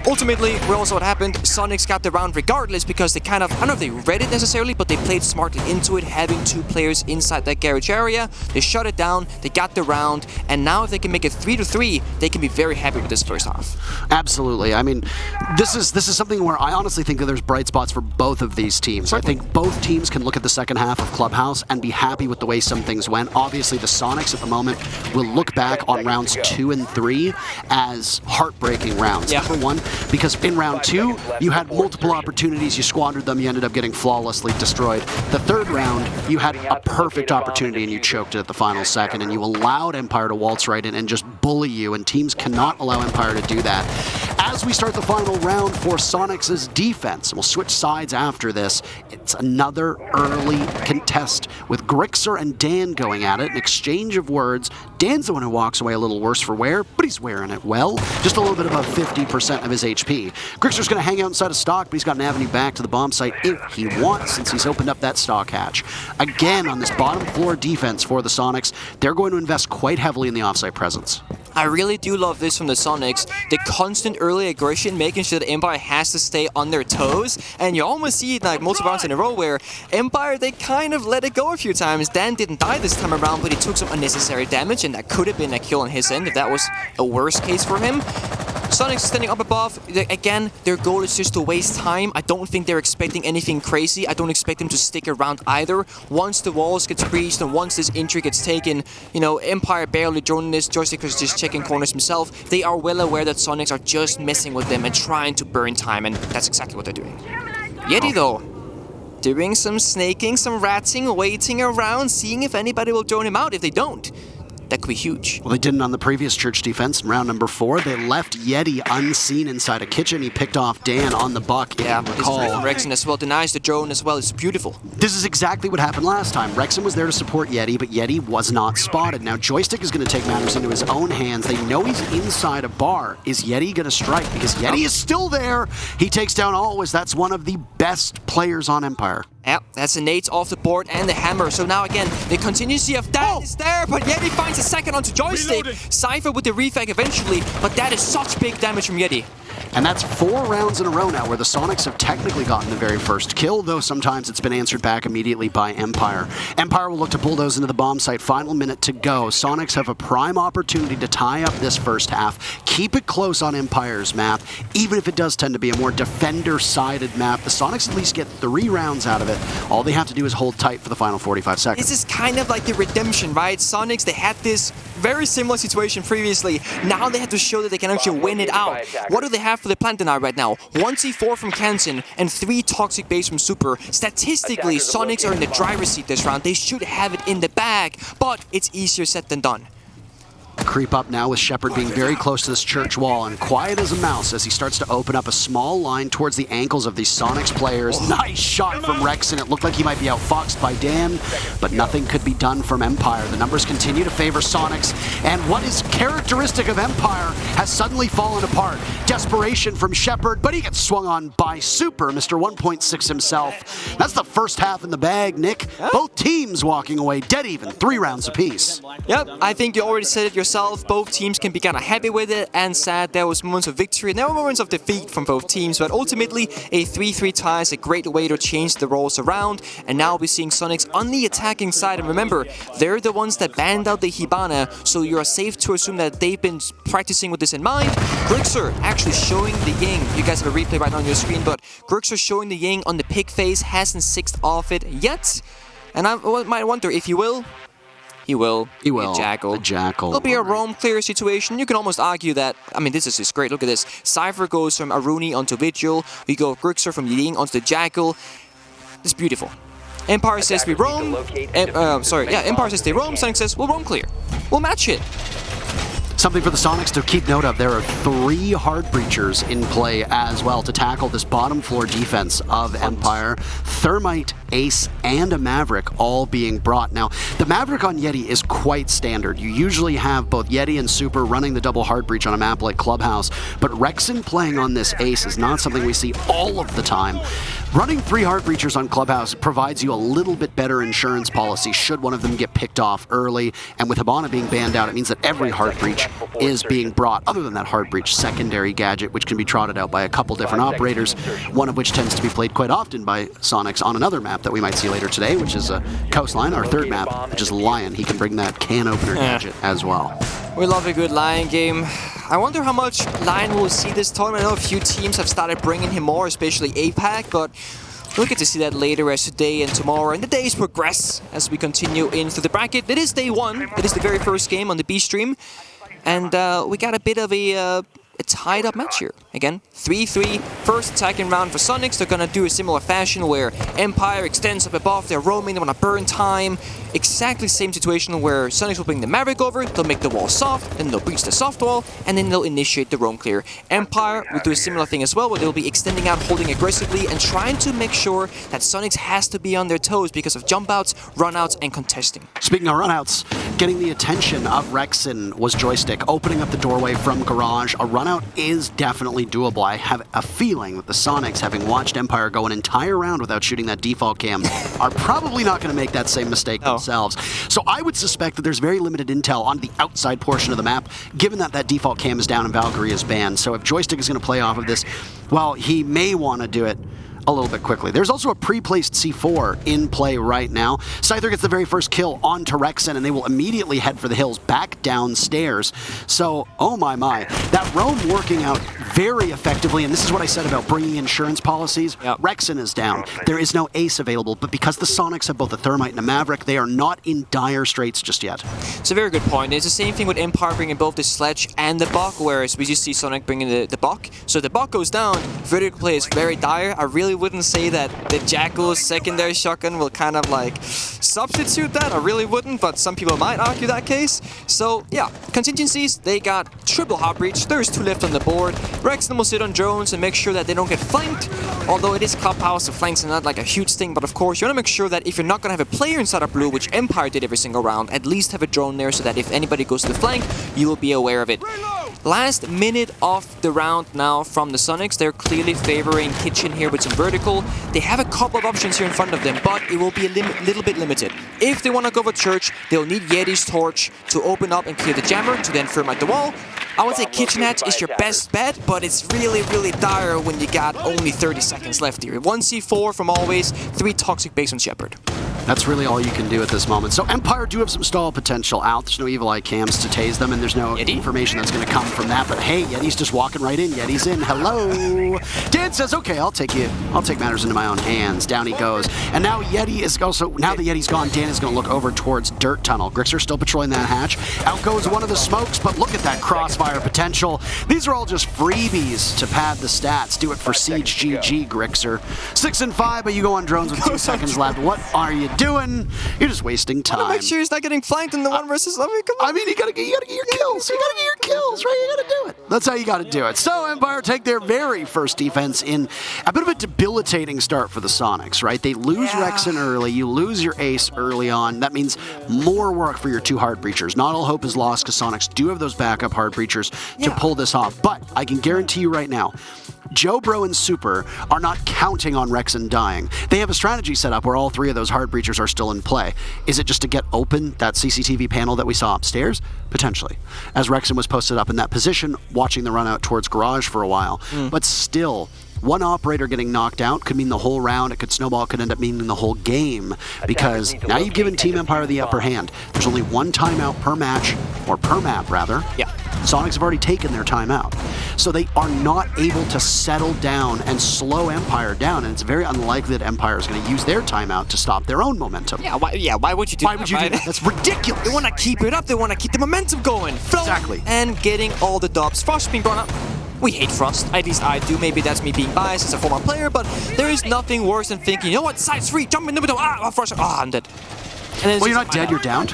[SPEAKER 2] Ultimately, we also what happened, Soniqs got the round regardless because they kind of, I don't know if they read it necessarily, but they played smartly into it, having 2 players inside that garage area. They shut it down, they got the round, and now if they can make it 3-3, they can be very happy with this first half.
[SPEAKER 1] Absolutely. I mean, this is something where I honestly think that there's bright spots for both of these teams.
[SPEAKER 2] Certainly.
[SPEAKER 1] I think both teams can look at the second half of Clubhouse and be happy with the way some things went. Obviously, the Soniqs at the moment will look back on rounds 2 and 3 as heartbreaking rounds.
[SPEAKER 2] Yeah.
[SPEAKER 1] Number one, because in round 2, you had multiple opportunities, you squandered them, you ended up getting flawlessly destroyed. The third round, you had a perfect opportunity and you choked it at the final second, and you allowed Empire to waltz right in and just bully you, and teams cannot allow Empire to do that. As we start the final round for Soniqs' defense, and we'll switch sides after this, it's another early contest with Grixer and Dan going at it, an exchange of words. Dan's the one who walks away a little worse for wear, but he's wearing it well, just a little bit above 50% of his HP. Grixer's going to hang out inside a stock, but he's got an avenue back to the bomb site if he wants, since he's opened up that stock hatch. Again, on this bottom floor defense for the Soniqs, they're going to invest quite heavily in the offsite presence.
[SPEAKER 2] I really do love this from the Soniqs. The constant early aggression, making sure that Empire has to stay on their toes. And you almost see it like multiple rounds in a row where Empire, they kind of let it go a few times. Dan didn't die this time around, but he took some unnecessary damage, and that could have been a kill on his end if that was a worst case for him. Soniqs standing up above. Again, their goal is just to waste time. I don't think they're expecting anything crazy. I don't expect them to stick around either. Once the walls gets breached and once this entry gets taken, you know, Empire barely joining this. Joystick is just checking corners himself. They are well aware that Soniqs are just messing with them and trying to burn time, and that's exactly what they're doing. Yeti, though, doing some snaking, some ratting, waiting around, seeing if anybody will join him out. If they don't, that could be huge.
[SPEAKER 1] Well, they didn't on the previous church defense in round number 4. They left Yeti unseen inside a kitchen. He picked off Dan on the buck.
[SPEAKER 2] Yeah,
[SPEAKER 1] recall.
[SPEAKER 2] Rexon as well denies the drone as well. It's beautiful.
[SPEAKER 1] This is exactly what happened last time. Rexon was there to support Yeti, but Yeti was not spotted. Now, Joystick is going to take matters into his own hands. They know he's inside a bar. Is Yeti going to strike? Because Yeti is still there. He takes down Always. That's one of the best players on Empire.
[SPEAKER 2] Yep, that's a nade off the board and the hammer. So now again, they continue to see if that is there, but Yeti finds a second onto Joystick. Cypher with the refag eventually, but that is such big damage from Yeti.
[SPEAKER 1] And that's 4 rounds in a row now where the Soniqs have technically gotten the very first kill, though sometimes it's been answered back immediately by Empire. Empire will look to bulldoze into the bomb site. Final minute to go. Soniqs have a prime opportunity to tie up this first half. Keep it close on Empire's map, even if it does tend to be a more defender-sided map. The Soniqs at least get 3 rounds out of it. All they have to do is hold tight for the final 45 seconds.
[SPEAKER 2] This is kind of like the redemption, right? Soniqs, they had this very similar situation previously. Now they have to show that they can actually win it out. What do they have for the plan tonight right now? 1 C4 from Kansen and 3 toxic base from Super. Statistically, Soniqs are in the driver's seat this round. They should have it in the bag, but it's easier said than done.
[SPEAKER 1] Creep up now with Shepard being very close to this church wall and quiet as a mouse as he starts to open up a small line towards the ankles of these Soniqs players. Nice shot from Rexon. It looked like he might be outfoxed by Dan, but nothing could be done from Empire. The numbers continue to favor Soniqs, and what is characteristic of Empire has suddenly fallen apart. Desperation from Shepard, but he gets swung on by Super, Mr. 1.6 himself. That's the first half in the bag, Nick. Both teams walking away dead even, 3 rounds apiece.
[SPEAKER 2] Yep, I think you already said it yourself. Both teams can be kind of happy with it and sad. There was moments of victory and there were moments of defeat from both teams, but ultimately a 3-3 tie is a great way to change the roles around, and now we're seeing Soniqs on the attacking side. And remember, they're the ones that banned out the Hibana, so you are safe to assume that they've been practicing with this in mind. Grixer actually showing the Ying. You guys have a replay right now on your screen, but Grixer showing the Ying on the pick phase, hasn't 6'd off it yet. And I might wonder if he will. He will.
[SPEAKER 1] He will.
[SPEAKER 2] A Jackal.
[SPEAKER 1] A Jackal.
[SPEAKER 2] It'll be a roam clear situation. You can almost argue that, I mean, this is just great. Look at this. Cypher goes from Aruni onto Vigil. We go Grixer from Ying onto the Jackal. It's beautiful. Empire says we roam. Empire says they roam. Sonic says we'll roam clear. We'll match it.
[SPEAKER 1] Something for the Soniqs to keep note of. There are 3 hard breachers in play as well to tackle this bottom floor defense of Empire. Thermite, Ace, and a Maverick all being brought. Now, the Maverick on Yeti is quite standard. You usually have both Yeti and Super running the double hard breach on a map like Clubhouse, but Rexon playing on this Ace is not something we see all of the time. Running 3 hard breachers on Clubhouse provides you a little bit better insurance policy should one of them get picked off early, and with Hibana being banned out, it means that every hard breach is being brought, other than that hard breach secondary gadget, which can be trotted out by a couple different operators, one of which tends to be played quite often by Soniqs on another map that we might see later today, which is Coastline, our third map, which is Lion. He can bring that can opener gadget as well.
[SPEAKER 2] We love a good Lion game. I wonder how much Lion will see this tournament. I know a few teams have started bringing him more, especially APAC, but we'll get to see that later as today and tomorrow, and the days progress as we continue into the bracket. It is day one. It is the very first game on the B stream, and we got a bit of a tied-up match here. Again, 3-3, first attacking round for Soniqs. They're gonna do a similar fashion where Empire extends up above, they're roaming, they wanna burn time. Exactly same situation where Soniqs will bring the Maverick over, they'll make the wall soft, then they'll breach the soft wall, and then they'll initiate the roam clear. Empire will do a similar thing as well, where they'll be extending out, holding aggressively, and trying to make sure that Soniqs has to be on their toes because of jump outs, run outs, and contesting.
[SPEAKER 1] Speaking of run outs, getting the attention of Rexon was Joystick, opening up the doorway from Garage. A run out is definitely doable. I have a feeling that the Soniqs, having watched Empire go an entire round without shooting that default cam, are probably not going to make that same mistake themselves. So I would suspect that there's very limited intel on the outside portion of the map, given that that default cam is down and Valkyrie is banned. So if Joystick is going to play off of this, well, he may want to do it a little bit quickly. There's also a pre-placed C4 in play right now. Scyther gets the very first kill onto Rexon, and they will immediately head for the hills back downstairs. So, oh my. That roam working out very effectively, and this is what I said about bringing insurance policies.
[SPEAKER 2] Yep.
[SPEAKER 1] Rexon is down. There is no ace available, but because the Soniqs have both a Thermite and a Maverick, they are not in dire straits just yet.
[SPEAKER 2] It's a very good point. It's the same thing with Empire bringing both the Sledge and the Buck, whereas we just see Sonic bringing the Buck. So if the Buck goes down, vertical play is very dire. I really wouldn't say that the Jackal's secondary shotgun will kind of like substitute that. I really wouldn't, but some people might argue that case. So yeah, contingencies, they got triple hot breach. There's 2 left on the board. Rexon will sit on drones and make sure that they don't get flanked. Although it is Clubhouse, the flanks are not like a huge thing, but of course you want to make sure that if you're not going to have a player inside of blue, which Empire did every single round, at least have a drone there so that if anybody goes to the flank, you will be aware of it. Last minute of the round now from the Soniqs. They're clearly favoring Kitchen here with some vertical. They have a couple of options here in front of them, but it will be a little bit limited. If they want to go for Church, they'll need Yeti's Torch to open up and clear the jammer to then thermite the wall. I would say Kitchen Hatch is your best bet, but it's really, really dire when you got only 30 seconds left here. 1 C4 from Always, 3 Toxic Base on Shepherd.
[SPEAKER 1] That's really all you can do at this moment. So Empire do have some stall potential out. There's no Evil Eye cams to tase them, and there's no information that's going to come from that. But hey, Yeti's just walking right in. Yeti's in. Hello. Dan says, okay, I'll take matters into my own hands. Down he goes. And now Yeti is also, now that Yeti's gone, Dan is going to look over towards Dirt Tunnel. Grixer still patrolling that hatch. Out goes one of the smokes, but look at that crossfire potential. These are all just freebies to pad the stats. Do it for Siege GG, Grixer. 6 and 5, but you go on drones with 2 seconds left. What are you doing? You're just wasting time.
[SPEAKER 2] Make sure he's not getting flanked in the 1 versus. I mean, come on.
[SPEAKER 1] I mean, you gotta get your kills. You gotta get your kills, right? You gotta do it. That's how you gotta do it. So Empire take their very first defense in a bit of a debilitating start for the Soniqs, right? They lose Rexon early. You lose your ace early on. That means more work for your 2 hard breachers. Not all hope is lost because Soniqs do have those backup hard breachers to pull this off. But I can guarantee you right now, Joe, Bro, and Super are not counting on Rexon dying. They have a strategy set up where all 3 of those hard breachers are still in play. Is it just to get open that CCTV panel that we saw upstairs? Potentially. As Rexon was posted up in that position, watching the run out towards Garage for a while. But still, one operator getting knocked out could mean the whole round. It could snowball. It could end up meaning the whole game. Because now you've given Team Empire the upper hand. There's only 1 timeout per match, or per map, rather.
[SPEAKER 2] Yeah.
[SPEAKER 1] Soniqs have already taken their timeout. So they are not able to settle down and slow Empire down, and it's very unlikely that Empire is going to use their timeout to stop their own momentum.
[SPEAKER 2] Yeah, why would you do that?
[SPEAKER 1] Why would you do that? That's ridiculous.
[SPEAKER 2] They want to keep it up. They want to keep the momentum going.
[SPEAKER 1] Exactly.
[SPEAKER 2] And getting all the dubs. Frost being brought up. We hate Frost. At least I do. Maybe that's me being biased as a former player, but there is nothing worse than thinking, you know what, side's free, jump in the middle, Frost, I'm dead. And
[SPEAKER 1] well, you're not dead, you're downed.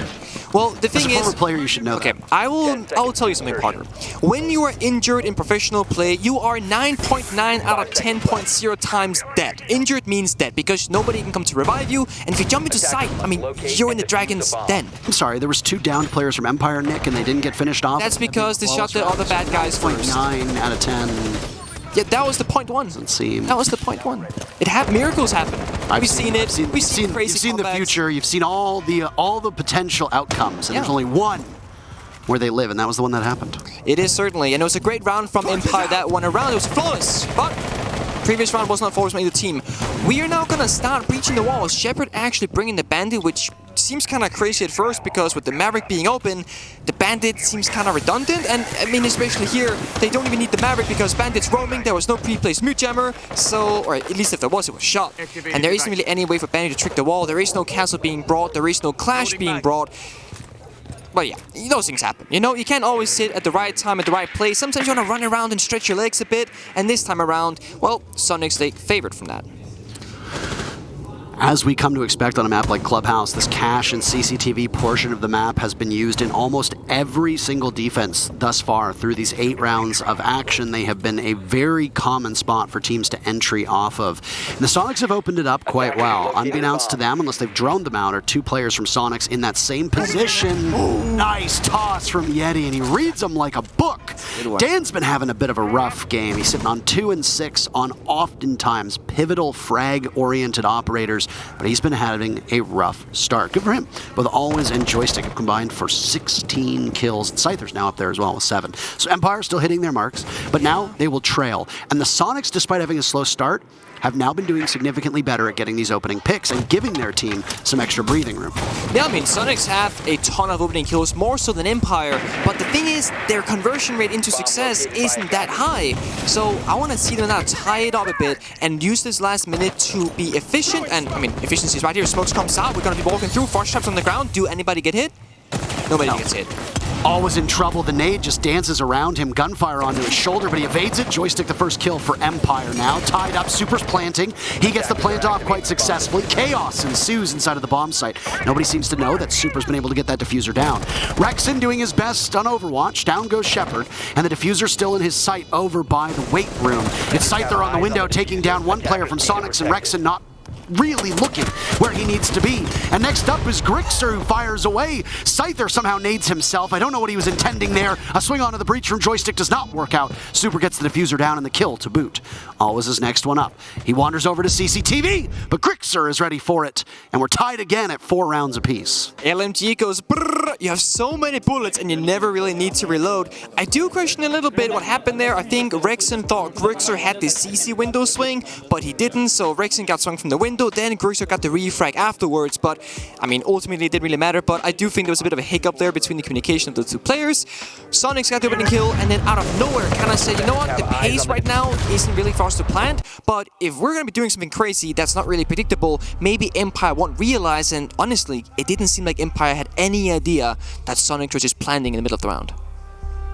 [SPEAKER 2] Well, the thing is,
[SPEAKER 1] as a former player, you should know that.
[SPEAKER 2] I will tell you something, Parker. When you are injured in professional play, you are 9.9 out of 10.0 times dead. Injured means dead because nobody can come to revive you, and if you jump into sight, I mean, you're in the Dragon's Den.
[SPEAKER 1] I'm sorry, there was 2 downed players from Empire, Nick, and they didn't get finished off.
[SPEAKER 2] That's because they shot the other bad guys first.
[SPEAKER 1] 9 out of 10.
[SPEAKER 2] Yeah, that was the point 1.
[SPEAKER 1] Doesn't seem.
[SPEAKER 2] That was the point 1. Miracles happen. We've seen it. We've seen crazy.
[SPEAKER 1] You've seen the future. You've seen all the potential outcomes, and there's only one where they live, and that was the one that happened.
[SPEAKER 2] It is certainly, and it was a great round from Empire that one around. It was flawless, but previous round was not flawless from either team. We are now gonna start breaching the walls. Shepard actually bringing the Bandit, which seems kind of crazy at first because with the Maverick being open, the Bandit seems kind of redundant, and I mean especially here, they don't even need the Maverick because Bandit's roaming, there was no pre-placed mute jammer, so, or at least if there was, it was shot. And there isn't really any way for Bandit to trick the wall, there is no castle being brought, there is no clash being brought. But yeah, those things happen. You know, you can't always sit at the right time, at the right place. Sometimes you want to run around and stretch your legs a bit. And this time around, well, Soniqs, they favored from that.
[SPEAKER 1] As we come to expect on a map like Clubhouse, this cache and CCTV portion of the map has been used in almost every single defense thus far. Through these 8 rounds of action, they have been a very common spot for teams to entry off of. And the Soniqs have opened it up quite well. Unbeknownst to them, unless they've droned them out, are 2 players from Soniqs in that same position. Ooh, nice toss from Yeti, and he reads them like a book. Dan's been having a bit of a rough game. He's sitting on 2 and 6 on oftentimes pivotal frag-oriented operators, but he's been having a rough start. Good for him. Both Always and Joystick have combined for 16 kills. And Scyther's now up there as well with 7. So Empire still hitting their marks, but now they will trail. And the Soniqs, despite having a slow start, have now been doing significantly better at getting these opening picks and giving their team some extra breathing room.
[SPEAKER 2] Yeah, I mean, Soniqs have a ton of opening kills, more so than Empire, but the thing is, their conversion rate into success isn't that high. So I want to see them now tie it up a bit and use this last minute to be efficient. And I mean, efficiency is right here. Smokes comes out. We're going to be walking through. Frost traps on the ground. Do anybody get hit? Nobody gets hit.
[SPEAKER 1] Always in trouble. The nade just dances around him. Gunfire onto his shoulder, but he evades it. Joystick the first kill for Empire now. Tied up. Super's planting. He gets the plant off quite successfully. Chaos ensues inside of the bomb site. Nobody seems to know that Super's been able to get that diffuser down. Rexon doing his best on Overwatch. Down goes Shepard, and the diffuser still in his sight over by the weight room. It's Scyther on the window taking down one player from Soniqs, and Rexon not really looking where he needs to be. And next up is Grixer, who fires away. Scyther somehow nades himself. I don't know what he was intending there. A swing onto the breach from Joystick does not work out. Super gets the diffuser down and the kill to boot. Always his next one up. He wanders over to CCTV, but Grixer is ready for it. And we're tied again at 4 rounds apiece.
[SPEAKER 2] LMG goes brrr. You have so many bullets and you never really need to reload. I do question a little bit what happened there. I think Rexon thought Grixer had the CC window swing, but he didn't, so Rexon got swung from the window. Then Grixer got the refrag afterwards, but I mean, ultimately it didn't really matter. But I do think there was a bit of a hiccup there between the communication of the 2 players. Soniqs got the opening kill, and then out of nowhere, kind of said, you know what, the pace right now isn't really for us to plant, but if we're going to be doing something crazy that's not really predictable, maybe Empire won't realize, and honestly, it didn't seem like Empire had any idea that Soniqs was just planting in the middle of the round.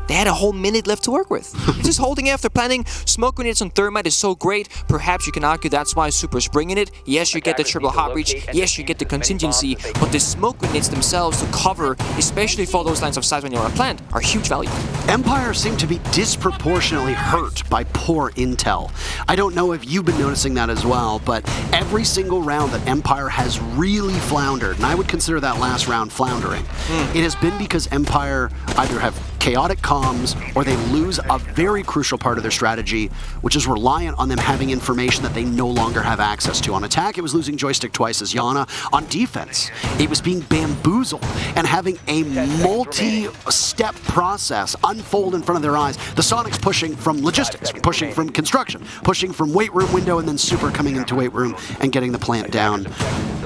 [SPEAKER 2] They had a whole minute left to work with. Just holding after planning. Smoke grenades on Thermite is so great. Perhaps you can argue that's why Super's bringing it. Yes, you get the triple hot breach. Yes, you get the contingency. But the smoke grenades themselves to cover, especially for those lines of sight when you're on a plant, are huge value.
[SPEAKER 1] Empire seem to be disproportionately hurt by poor intel. I don't know if you've been noticing that as well, but every single round that Empire has really floundered, and I would consider that last round floundering, it has been because Empire either have chaotic comms, or they lose a very crucial part of their strategy, which is reliant on them having information that they no longer have access to. On attack, it was losing Joystick twice as Yana. On defense, it was being bamboozled and having a multi-step process unfold in front of their eyes. The Soniqs pushing from logistics, pushing from construction, pushing from weight room window, and then Super coming into weight room and getting the plant down.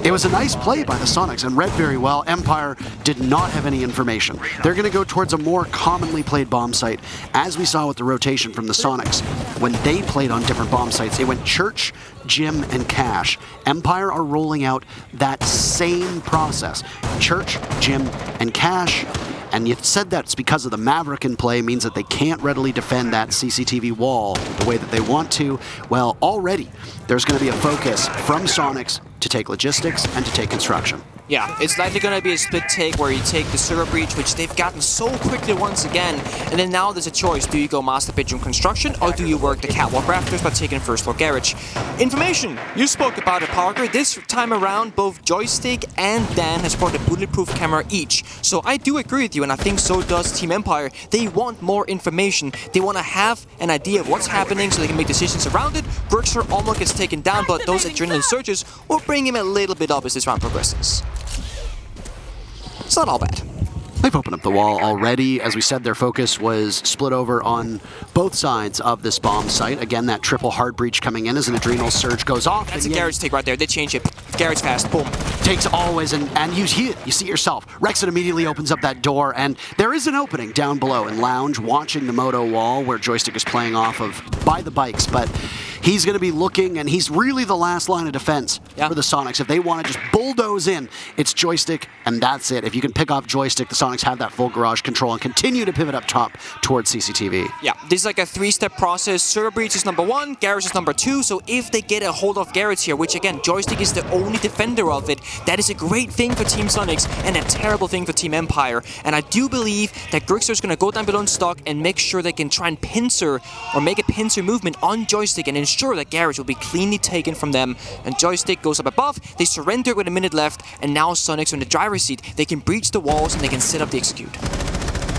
[SPEAKER 1] It was a nice play by the Soniqs and read very well. Empire did not have any information. They're going to go towards a more commonly played bomb site, as we saw with the rotation from the Soniqs. When they played on different bomb sites, it went church, gym, and cache. Empire are rolling out that same process. Church, gym, and cache. And you said that's because of the Maverick in play, means that they can't readily defend that CCTV wall the way that they want to. Well, already there's going to be a focus from Soniqs to take logistics and to take construction.
[SPEAKER 2] Yeah, it's likely going to be a split take where you take the server breach, which they've gotten so quickly once again, and then now there's a choice. Do you go master bedroom construction, or do you work the catwalk rafters by taking first floor garage? Information! You spoke about it, Parker. This time around, both Joystick and Dan has brought a bulletproof camera each. So I do agree with you, and I think so does Team Empire. They want more information. They want to have an idea of what's happening so they can make decisions around it. Grixer almost gets taken down, but those adrenaline surges will bring him a little bit up as this round progresses. It's not all bad.
[SPEAKER 1] They've opened up the wall already. As we said, their focus was split over on both sides of this bomb site. Again, that triple hard breach coming in as an adrenal surge goes off.
[SPEAKER 2] That's a Garrett's take right there. They change it. Garrett's fast. Boom.
[SPEAKER 1] Takes always, and you see it. You see it yourself. Rexon immediately opens up that door, and there is an opening down below in Lounge, watching the Moto wall where Joystick is playing off of by the bikes, but he's going to be looking, and he's really the last line of defense for the Soniqs. If they want to just bulldoze in, it's Joystick, and that's it. If you can pick off Joystick, the Soniqs have that full garage control and continue to pivot up top towards CCTV.
[SPEAKER 2] Yeah, this is like a three-step process. Server Breach is number 1, Garage is number 2, so if they get a hold of Garrett's here, which again, Joystick is the only defender of it, that is a great thing for Team Soniqs and a terrible thing for Team Empire. And I do believe that Grixer is going to go down below in stock and make sure they can try and pincer or make a pincer movement on Joystick and ensure that Garage will be cleanly taken from them. And Joystick goes up above, they surrender with a minute left, and now Soniqs are in the driver's seat. They can breach the walls and they can set up the execute.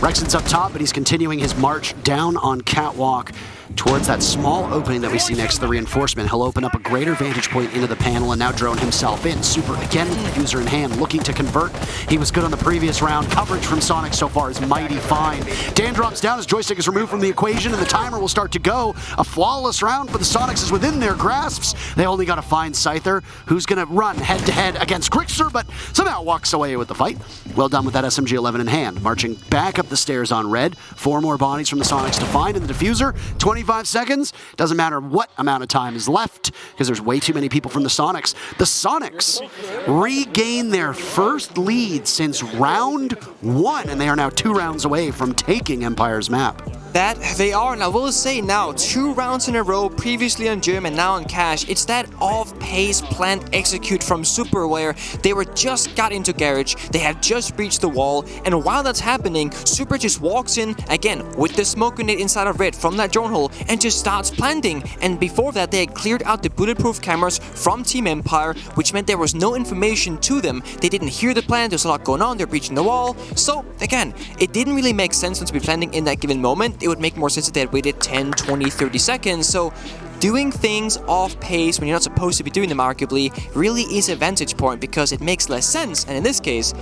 [SPEAKER 1] Rexon's up top, but he's continuing his march down on Catwalk towards that small opening that we see next to the reinforcement. He'll open up a greater vantage point into the panel and now drone himself in. Super again with the diffuser in hand, looking to convert. He was good on the previous round. Coverage from Sonic so far is mighty fine. Dan drops down as Joystick is removed from the equation and the timer will start to go. A flawless round for the Soniqs is within their grasps. They only got to find Scyther, who's going to run head-to-head against Grixer, but somehow walks away with the fight. Well done with that SMG-11 in hand. Marching back up the stairs on red. 4 more bodies from the Soniqs to find in the diffuser. 25 seconds. Doesn't matter what amount of time is left because there's way too many people from the Soniqs. The Soniqs regain their first lead since round 1, and they are now 2 rounds away from taking Empire's map.
[SPEAKER 2] That they are, and I will say now, 2 rounds in a row, previously on Germ and now on Cash. It's that off-pace planned execute from Super where they were just got into Garage, they have just breached the wall, and while that's happening, Super just walks in, again, with the smoke grenade inside of Red from that drone hole, and just starts planting. And before that, they had cleared out the bulletproof cameras from Team Empire, which meant there was no information to them. They didn't hear the plan, there's a lot going on, they're breaching the wall. So, again, it didn't really make sense to be planting in that given moment. It would make more sense if they had waited 10, 20, 30 seconds. So doing things off pace when you're not supposed to be doing them arguably really is a vantage point because it makes less sense. And in this case,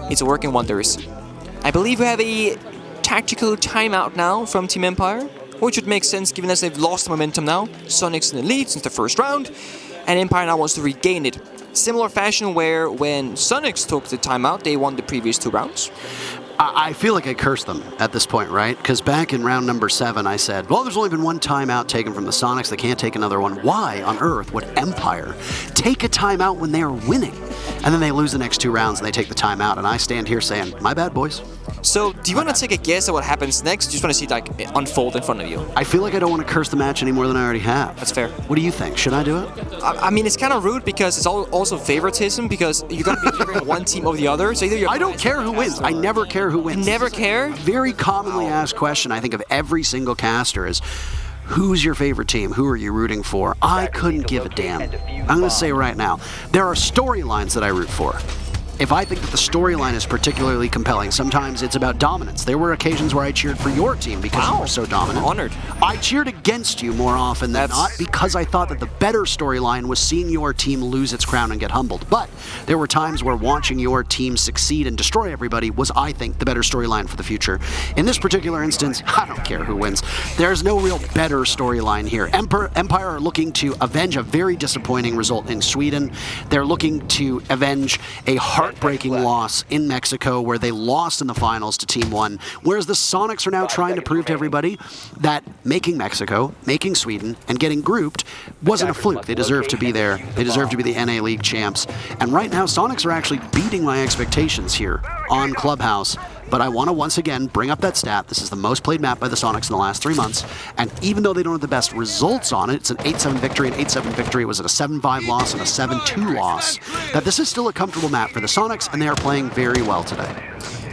[SPEAKER 2] it's working wonders. I believe we have a tactical timeout now from Team Empire, which would make sense given that they've lost momentum now. Soniqs in the lead since the first round, and Empire now wants to regain it. Similar fashion where when Soniqs took the timeout, they won the previous 2 rounds.
[SPEAKER 1] I feel like I cursed them at this point, right? Because back in round number 7, I said, well, there's only been 1 timeout taken from the Soniqs. They can't take another one. Why on earth would Empire take a timeout when they're winning? And then they lose the next 2 rounds and they take the timeout. And I stand here saying, my bad, boys.
[SPEAKER 2] So, do you want to take a guess at what happens next? You just want to see it unfold in front of you?
[SPEAKER 1] I feel like I don't want to curse the match any more than I already have.
[SPEAKER 2] That's fair.
[SPEAKER 1] What do you think? Should I do it?
[SPEAKER 2] I mean, it's kind of rude because it's also favoritism because you're going to be favoring one team over the other. So either
[SPEAKER 1] I don't care who wins. I never care who wins.
[SPEAKER 2] You never care?
[SPEAKER 1] Very commonly asked question, I think, of every single caster is, who's your favorite team? Who are you rooting for? I couldn't give a damn. I'm going to say right now, there are storylines that I root for. If I think that the storyline is particularly compelling, sometimes it's about dominance. There were occasions where I cheered for your team because you were so dominant.
[SPEAKER 2] Honored.
[SPEAKER 1] I cheered against you more often than not because I thought that the better storyline was seeing your team lose its crown and get humbled. But there were times where watching your team succeed and destroy everybody was, I think, the better storyline for the future. In this particular instance, I don't care who wins. There's no real better storyline here. Empire are looking to avenge a very disappointing result in Sweden. They're looking to avenge a heartbreaking loss in Mexico where they lost in the finals to Team 1, whereas the Soniqs are now trying to prove to everybody that making Mexico, making Sweden, and getting grouped wasn't a fluke. They deserve to be there. They deserve to be the NA League champs. And right now, Soniqs are actually beating my expectations here on Clubhouse. But I want to once again bring up that stat. This is the most played map by the Soniqs in the last 3 months. And even though they don't have the best results on it, it's an 8-7 victory, an 8-7 victory. It was a 7-5 loss and a 7-2 loss. That this is still a comfortable map for the Soniqs, and they are playing very well today.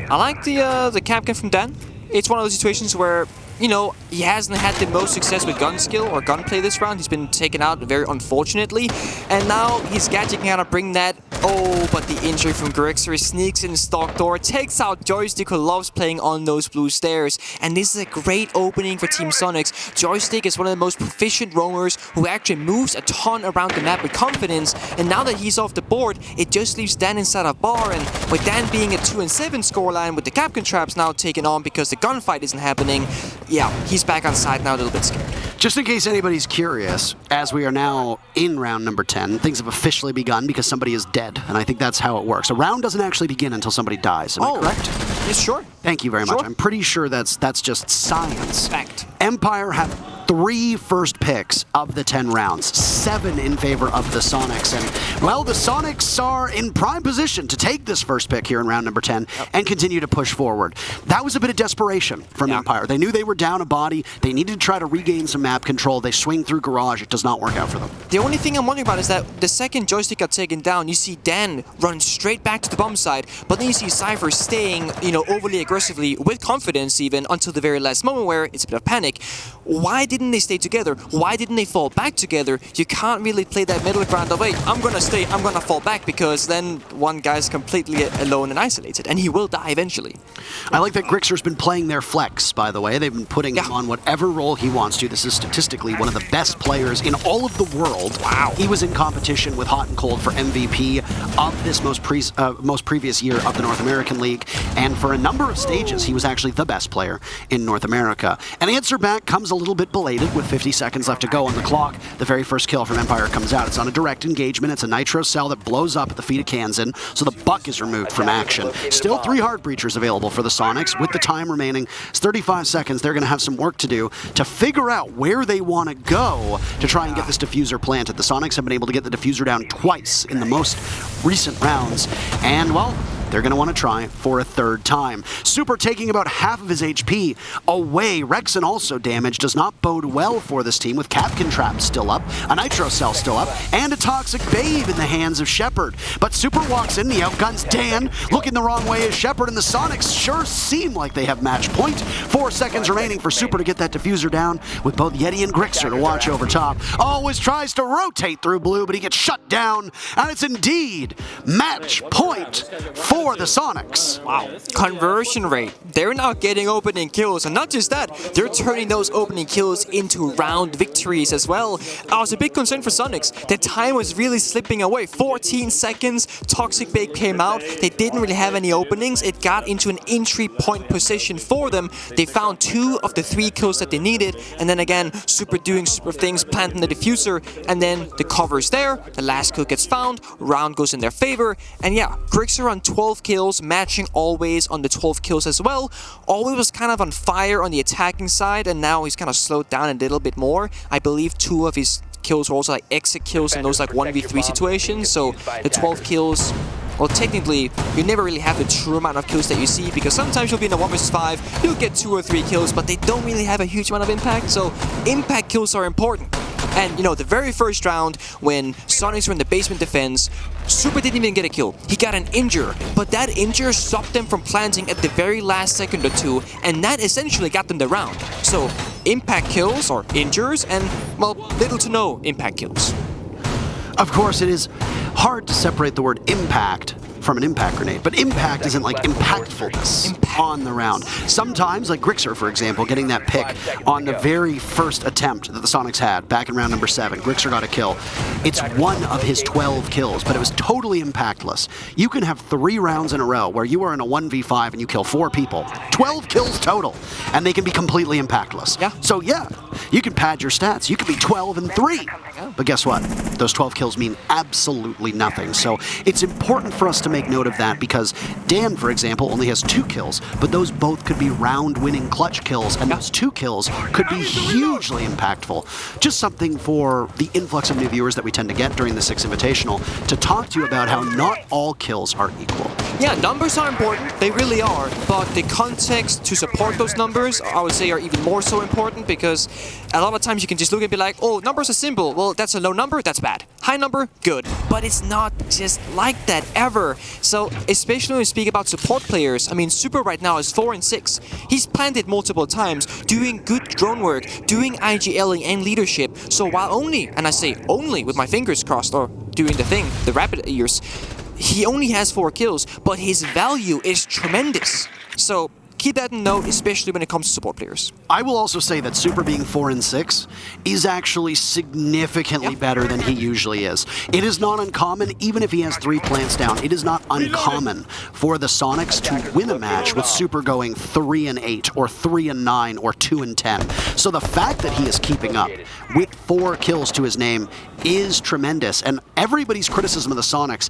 [SPEAKER 2] I like the captain from Dan. It's one of those situations where you know, he hasn't had the most success with gun skill or gunplay this round. He's been taken out very unfortunately. And now he's gadgeting out to bring that. Oh, but the injury from Grixer sneaks in stock door, takes out Joystick, who loves playing on those blue stairs. And this is a great opening for Team Soniqs. Joystick is one of the most proficient roamers who actually moves a ton around the map with confidence. And now that he's off the board, it just leaves Dan inside a bar. And with Dan being a 2-7 scoreline with the Capcan traps now taken on because the gunfight isn't happening, yeah, he's back on side now a little bit scared.
[SPEAKER 1] Just in case anybody's curious, as we are now in round number 10, things have officially begun because somebody is dead, and I think that's how it works. A round doesn't actually begin until somebody dies. Am I correct?
[SPEAKER 2] Yes, sure.
[SPEAKER 1] Thank you very much. I'm pretty sure that's just science.
[SPEAKER 2] Fact.
[SPEAKER 1] Empire have 3 first picks of the 10 rounds, 7 in favor of the Soniqs. And, well, the Soniqs are in prime position to take this first pick here in round number 10 and continue to push forward. That was a bit of desperation from Empire. They knew they were down a body. They needed to try to regain some map control. They swing through Garage. It does not work out for them.
[SPEAKER 2] The only thing I'm wondering about is that the second Joystick got taken down, you see Dan run straight back to the bomb side, but then you see Cypher staying, you know, overly aggressively, with confidence even, until the very last moment where it's a bit of panic. Why didn't they stay together? Why didn't they fall back together? You can't really play that middle ground of, wait, I'm gonna stay, I'm gonna fall back, because then one guy's completely alone and isolated, and he will die eventually.
[SPEAKER 1] I like that Grixer's been playing their flex, by the way. They've been putting him on whatever role he wants to. This is statistically one of the best players in all of the world.
[SPEAKER 2] Wow.
[SPEAKER 1] He was in competition with Hot and Cold for MVP of this most previous year of the North American League, and for a number of stages, he was actually the best player in North America. An answer back comes a little bit belated with 50 seconds left to go on the clock. The very first kill from Empire comes out. It's on a direct engagement. It's a nitro cell that blows up at the feet of Kansan, so the buck is removed from action. Still 3 hard breachers available for the Soniqs. With the time remaining, it's 35 seconds. They're going to have some work to do to figure out where they want to go to try and get this diffuser planted. The Soniqs have been able to get the diffuser down twice in the most recent rounds, and, well, they're going to want to try for a 3rd time. Super taking about half of his HP away. Rexon also damaged. Does not bode well for this team with Capcan Trap still up, a Nitro Cell still up, and a Toxic Babe in the hands of Shepard. But Super walks in, he outguns Dan, looking the wrong way as Shepard, and the Soniqs sure seem like they have match point. 4 seconds remaining for Super to get that diffuser down, with both Yeti and Grixer to watch over top. Always tries to rotate through blue, but he gets shut down, and it's indeed match point for the Soniqs.
[SPEAKER 2] Wow. Conversion rate. They're now getting opening kills, and not just that, they're turning those opening kills into round victories as well. I was a big concern for Soniqs. The time was really slipping away. 14 seconds, Toxic Bake came out. They didn't really have any openings. It got into an entry point position for them. They found 2 of the 3 kills that they needed, and then again, Super doing super things, planting the diffuser, and then the cover's there. The last kill gets found, round goes in their favor, and yeah, Grixer on 12 kills, matching Always on the 12 kills as well. Always was kind of on fire on the attacking side, and now he's kind of slowed down a little bit more. I believe 2 of his kills were also like exit kills in those like 1v3 situations, so the 12 kills, well, technically, you never really have the true amount of kills that you see, because sometimes you'll be in a 1 vs 5, you'll get 2 or 3 kills, but they don't really have a huge amount of impact, so impact kills are important. And, you know, the very first round, when Soniqs were in the basement defense, Super didn't even get a kill. He got an injure, but that injure stopped them from planting at the very last second or 2, and that essentially got them the round. So, impact kills, or injures, and, well, little to no impact kills.
[SPEAKER 1] Of course, it is hard to separate the word impact from an impact grenade, but impact isn't like impactfulness on the round. Sometimes, like Grixer, for example, getting that pick on the very first attempt that the Soniqs had back in round number 7. Grixer got a kill. It's 1 of his 12 kills, but it was totally impactless. You can have 3 rounds in a row where you are in a 1v5 and you kill 4 people. 12 kills total, and they can be completely impactless.
[SPEAKER 2] Yeah.
[SPEAKER 1] So yeah, you can pad your stats. You could be 12-3. But guess what? Those 12 kills mean absolutely nothing. So it's important for us to make note of that, because Dan, for example, only has 2 kills, but those both could be round-winning clutch kills, and those 2 kills could be hugely impactful. Just something for the influx of new viewers that we tend to get during the Six Invitational to talk to you about how not all kills are equal.
[SPEAKER 2] Yeah, numbers are important, they really are, but the context to support those numbers, I would say, are even more so important, because a lot of times you can just look and be like, oh, numbers are simple, well, that's a low number, that's bad. High number, good. But it's not just like that ever. So, especially when we speak about support players, I mean, Super right now is 4-6. He's planted multiple times. doing good drone work, doing IGLing and leadership. So while only, and I say only with my fingers crossed or doing the thing, the rabbit ears, he only has 4 kills, but his value is tremendous. So keep that in note, especially when it comes to support players.
[SPEAKER 1] I will also say that Super being 4 and 6 is actually significantly better than he usually is. It is not uncommon, even if he has 3 plants down, it is not uncommon for the Soniqs to win a match with Super going 3 and 8 or 3 and 9 or 2 and 10. So the fact that he is keeping up with 4 kills to his name is tremendous, and everybody's criticism of the Soniqs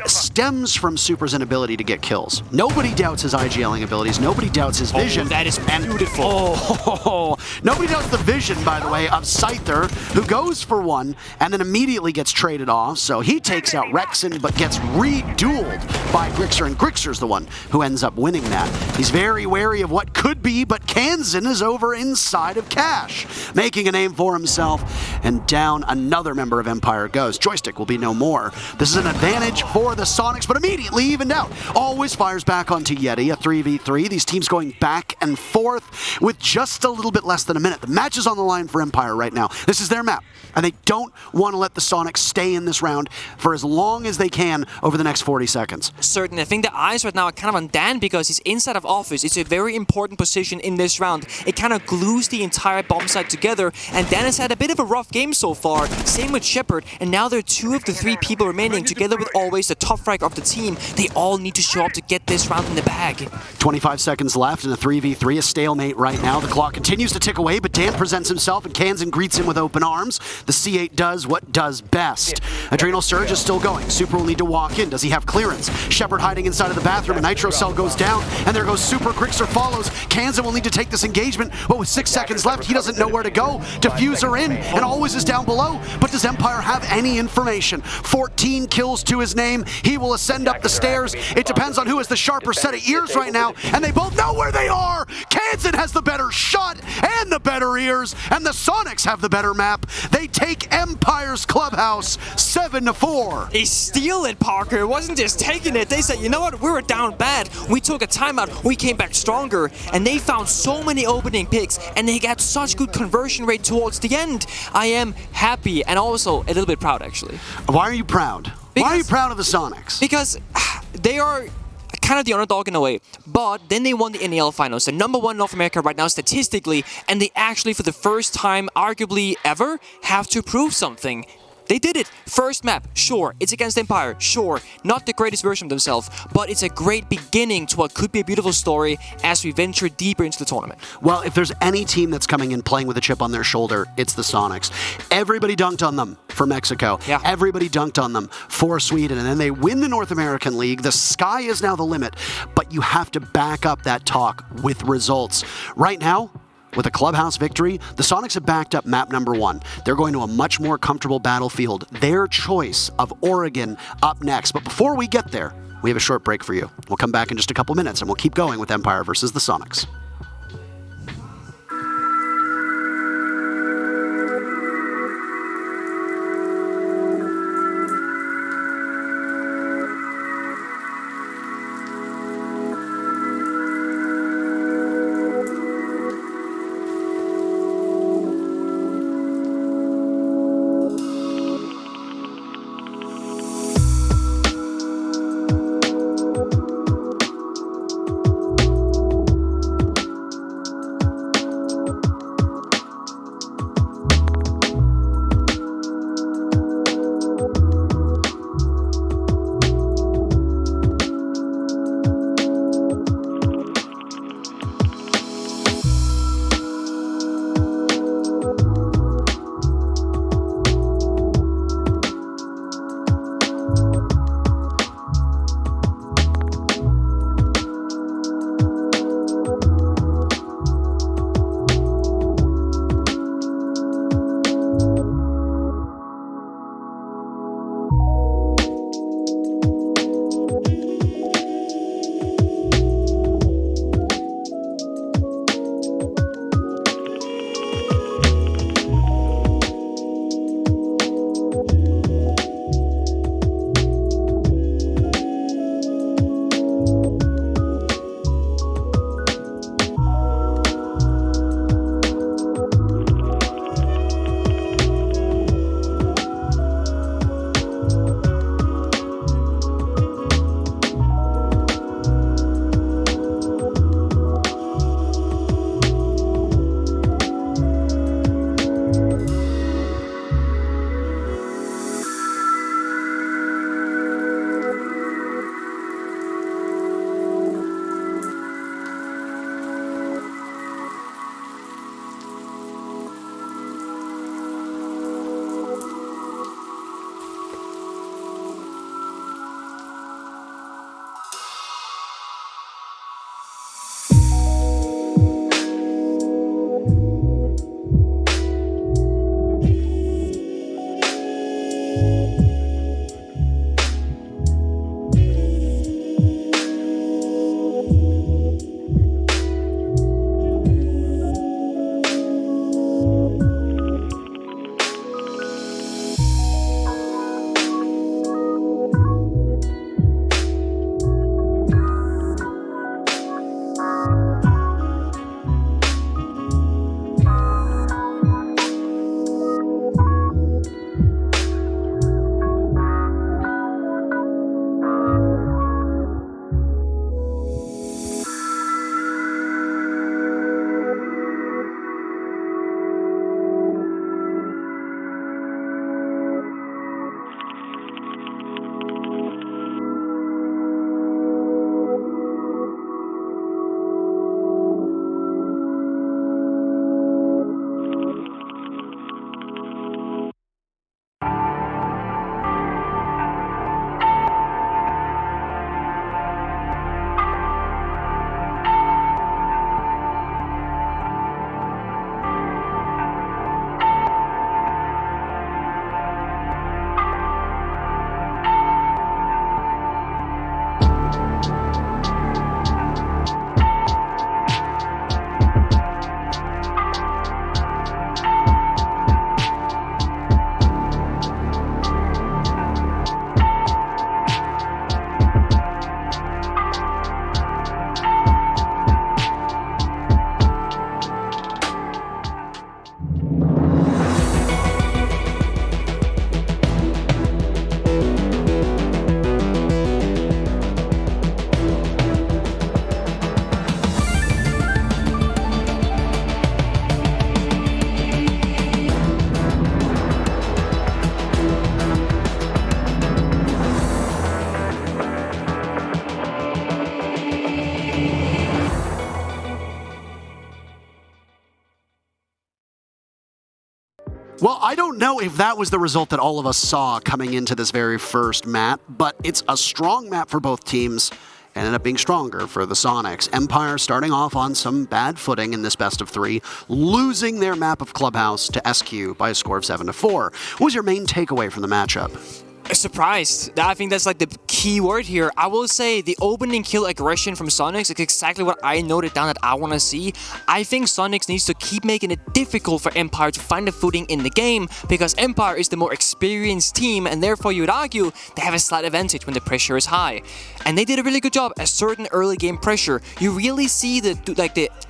[SPEAKER 1] stems from Super's inability to get kills. Nobody doubts his IGLing abilities, nobody doubts his vision.
[SPEAKER 2] Oh, that is beautiful.
[SPEAKER 1] Nobody doubts the vision, by the way, of Scyther, who goes for 1 and then immediately gets traded off. So he takes out Rexon, but gets re-dueled by Grixer, and Grixer's the one who ends up winning that. He's very wary of what could be, but Kansan is over inside of Cash, making a name for himself, and down another member of Empire goes. Joystick will be no more. This is an advantage for the Soniqs, but immediately evened out. Always fires back onto Yeti, a 3v3. These teams going back and forth with just a little bit less than a minute. The match is on the line for Empire right now. This is their map, and they don't want to let the Soniqs stay in this round for as long as they can over the next 40 seconds.
[SPEAKER 2] Certain. I think the eyes right now are kind of on Dan because he's inside of office. It's a very important position in this round. It kind of glues the entire bomb site together, and Dan has had a bit of a rough game so far. Same with Shepard, and now there are 2 of the 3 people remaining, together with always the top frag of the team. They all need to show up to get this round in the bag.
[SPEAKER 1] 25 seconds left in a 3v3, a stalemate right now. The clock continues to tick away, but Dan presents himself and Kansan greets him with open arms. The C8 does what does best. Adrenal Surge is still going. Super will need to walk in. Does he have clearance? Shepard hiding inside of the bathroom. A Nitro Cell goes down, and there goes Super. Grixer follows. Kansan will need to take this engagement, but with 6 seconds left, he doesn't know where to go. Diffuser in, and always is down below. But does Empire have any information? 14 kills to his name. He will ascend up the stairs. It depends on who has the sharper set of ears right now, and they both know where they are. Kansan has the better shot and the better ears, and the Soniqs have the better map. They take Empire's Clubhouse 7-4.
[SPEAKER 2] They steal it, Parker. It wasn't just taking it. They said, you know what, we were down bad. We took a timeout. We came back stronger, and they found so many opening picks, and they got such good conversion rate towards the end. I am happy and also a little bit proud, actually.
[SPEAKER 1] Why are you proud? Why are you proud of the Soniqs?
[SPEAKER 2] Because they are kind of the underdog in a way, but then they won the NAL finals, the #1 in North America right now statistically, and they actually for the first time, arguably ever, have to prove something. They did it. First map, sure. It's against Empire, sure. Not the greatest version of themselves, but it's a great beginning to what could be a beautiful story as we venture deeper into the tournament.
[SPEAKER 1] Well, if there's any team that's coming in playing with a chip on their shoulder, it's the Soniqs. Everybody dunked on them for Mexico.
[SPEAKER 2] Yeah.
[SPEAKER 1] Everybody dunked on them for Sweden. And then they win the North American League. The sky is now the limit, but you have to back up that talk with results. Right now, with a Clubhouse victory, the Soniqs have backed up map #1. They're going to a much more comfortable battlefield. Their choice of Oregon up next. But before we get there, we have a short break for you. We'll come back in just a couple minutes and we'll keep going with Empire versus the Soniqs. Well, I don't know if that was the result that all of us saw coming into this very first map, but it's a strong map for both teams. Ended up being stronger for the Soniqs. Empire starting off on some bad footing in this best of 3, losing their map of Clubhouse to SQ by a score of 7-4. What was your main takeaway from the matchup?
[SPEAKER 2] Surprised. I think that's like the key word here. I will say the opening kill aggression from Soniqs is exactly what I noted down that I want to see. I think Soniqs needs to keep making it difficult for Empire to find a footing in the game because Empire is the more experienced team and therefore you would argue they have a slight advantage when the pressure is high. And they did a really good job at certain early game pressure. You really see the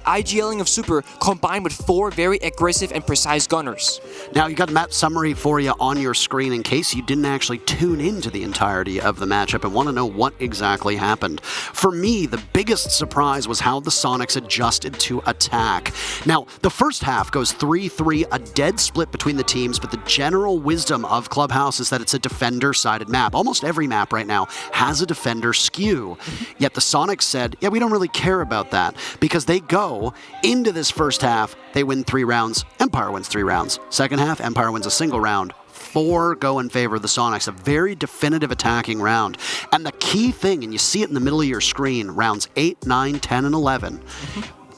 [SPEAKER 2] IGLing of Super combined with 4 very aggressive and precise gunners.
[SPEAKER 1] Now you got the map summary for you on your screen in case you didn't actually tune into the entirety of the matchup and want to know what exactly happened. For me, the biggest surprise was how the Soniqs adjusted to attack. Now, the first half goes 3-3, a dead split between the teams, but the general wisdom of Clubhouse is that it's a defender-sided map. Almost every map right now has a defender skew. Yet the Soniqs said, yeah, we don't really care about that because they go into this first half, they win 3 rounds, Empire wins 3 rounds. Second half, Empire wins a single round. 4 go in favor of the Soniqs, a very definitive attacking round. And the key thing, and you see it in the middle of your screen, rounds 8, 9, 10, and 11,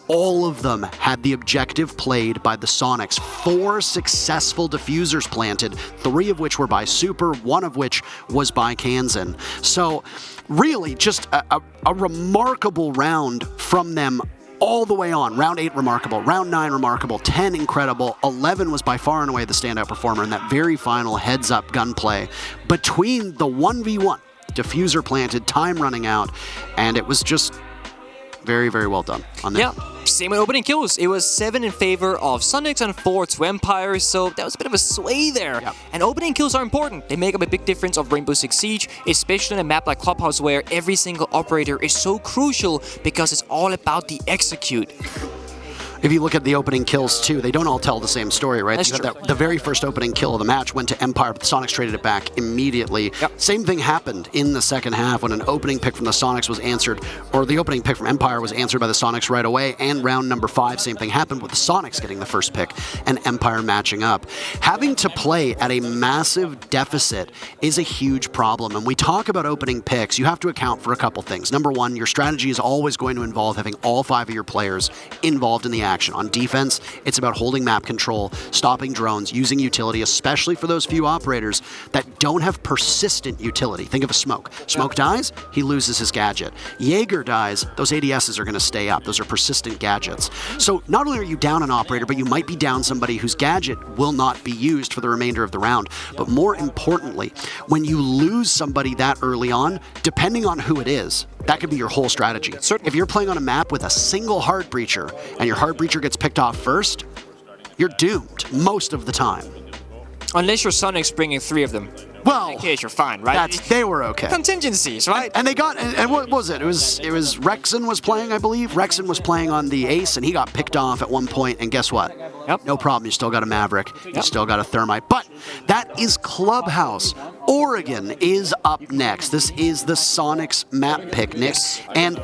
[SPEAKER 1] all of them had the objective played by the Soniqs. 4 successful diffusers planted, 3 of which were by Super, 1 of which was by Kansan. So really just a remarkable round from them all the way on. Round 8, remarkable. Round 9, remarkable. 10, incredible. 11 was by far and away the standout performer in that very final heads-up gunplay between the 1v1, diffuser planted, time running out, and it was just very, very well done on that.
[SPEAKER 2] Yeah, same with opening kills. It was 7 in favor of Soniqs and 4 to Empire, so that was a bit of a sway there. Yep. And opening kills are important. They make up a big difference of Rainbow Six Siege, especially in a map like Clubhouse where every single operator is so crucial because it's all about the execute.
[SPEAKER 1] If you look at the opening kills too, they don't all tell the same story, right?
[SPEAKER 2] That's true.
[SPEAKER 1] The very first opening kill of the match went to Empire, but the Soniqs traded it back immediately. Yep. Same thing happened in the second half when an opening pick from the Soniqs was answered, or the opening pick from Empire was answered by the Soniqs right away, and round number 5, same thing happened with the Soniqs getting the first pick and Empire matching up. Having to play at a massive deficit is a huge problem, and we talk about opening picks, you have to account for a couple things. Number 1, your strategy is always going to involve having all 5 of your players involved in the action. On defense, it's about holding map control, stopping drones, using utility, especially for those few operators that don't have persistent utility. Think of a Smoke. Smoke dies, he loses his gadget. Jaeger dies, those ADSs are going to stay up. Those are persistent gadgets. So not only are you down an operator, but you might be down somebody whose gadget will not be used for the remainder of the round. But more importantly, when you lose somebody that early on, depending on who it is, that could be your whole strategy.
[SPEAKER 2] Certainly.
[SPEAKER 1] If you're playing on a map with a single hard breacher and your hard breacher gets picked off first, you're doomed most of the time.
[SPEAKER 2] Unless your Soniqs bringing 3 of them.
[SPEAKER 1] Well,
[SPEAKER 2] in case you're fine, right?
[SPEAKER 1] They were okay.
[SPEAKER 2] Contingencies, right?
[SPEAKER 1] And they got, and what was it? It was Rexon was playing, I believe. Rexon was playing on the Ace, and he got picked off at one point, and guess what?
[SPEAKER 2] Yep.
[SPEAKER 1] No problem, you still got a Maverick, you still got a Thermite. But that is Clubhouse. Oregon is up next. This is the Soniqs map pick, Nick. And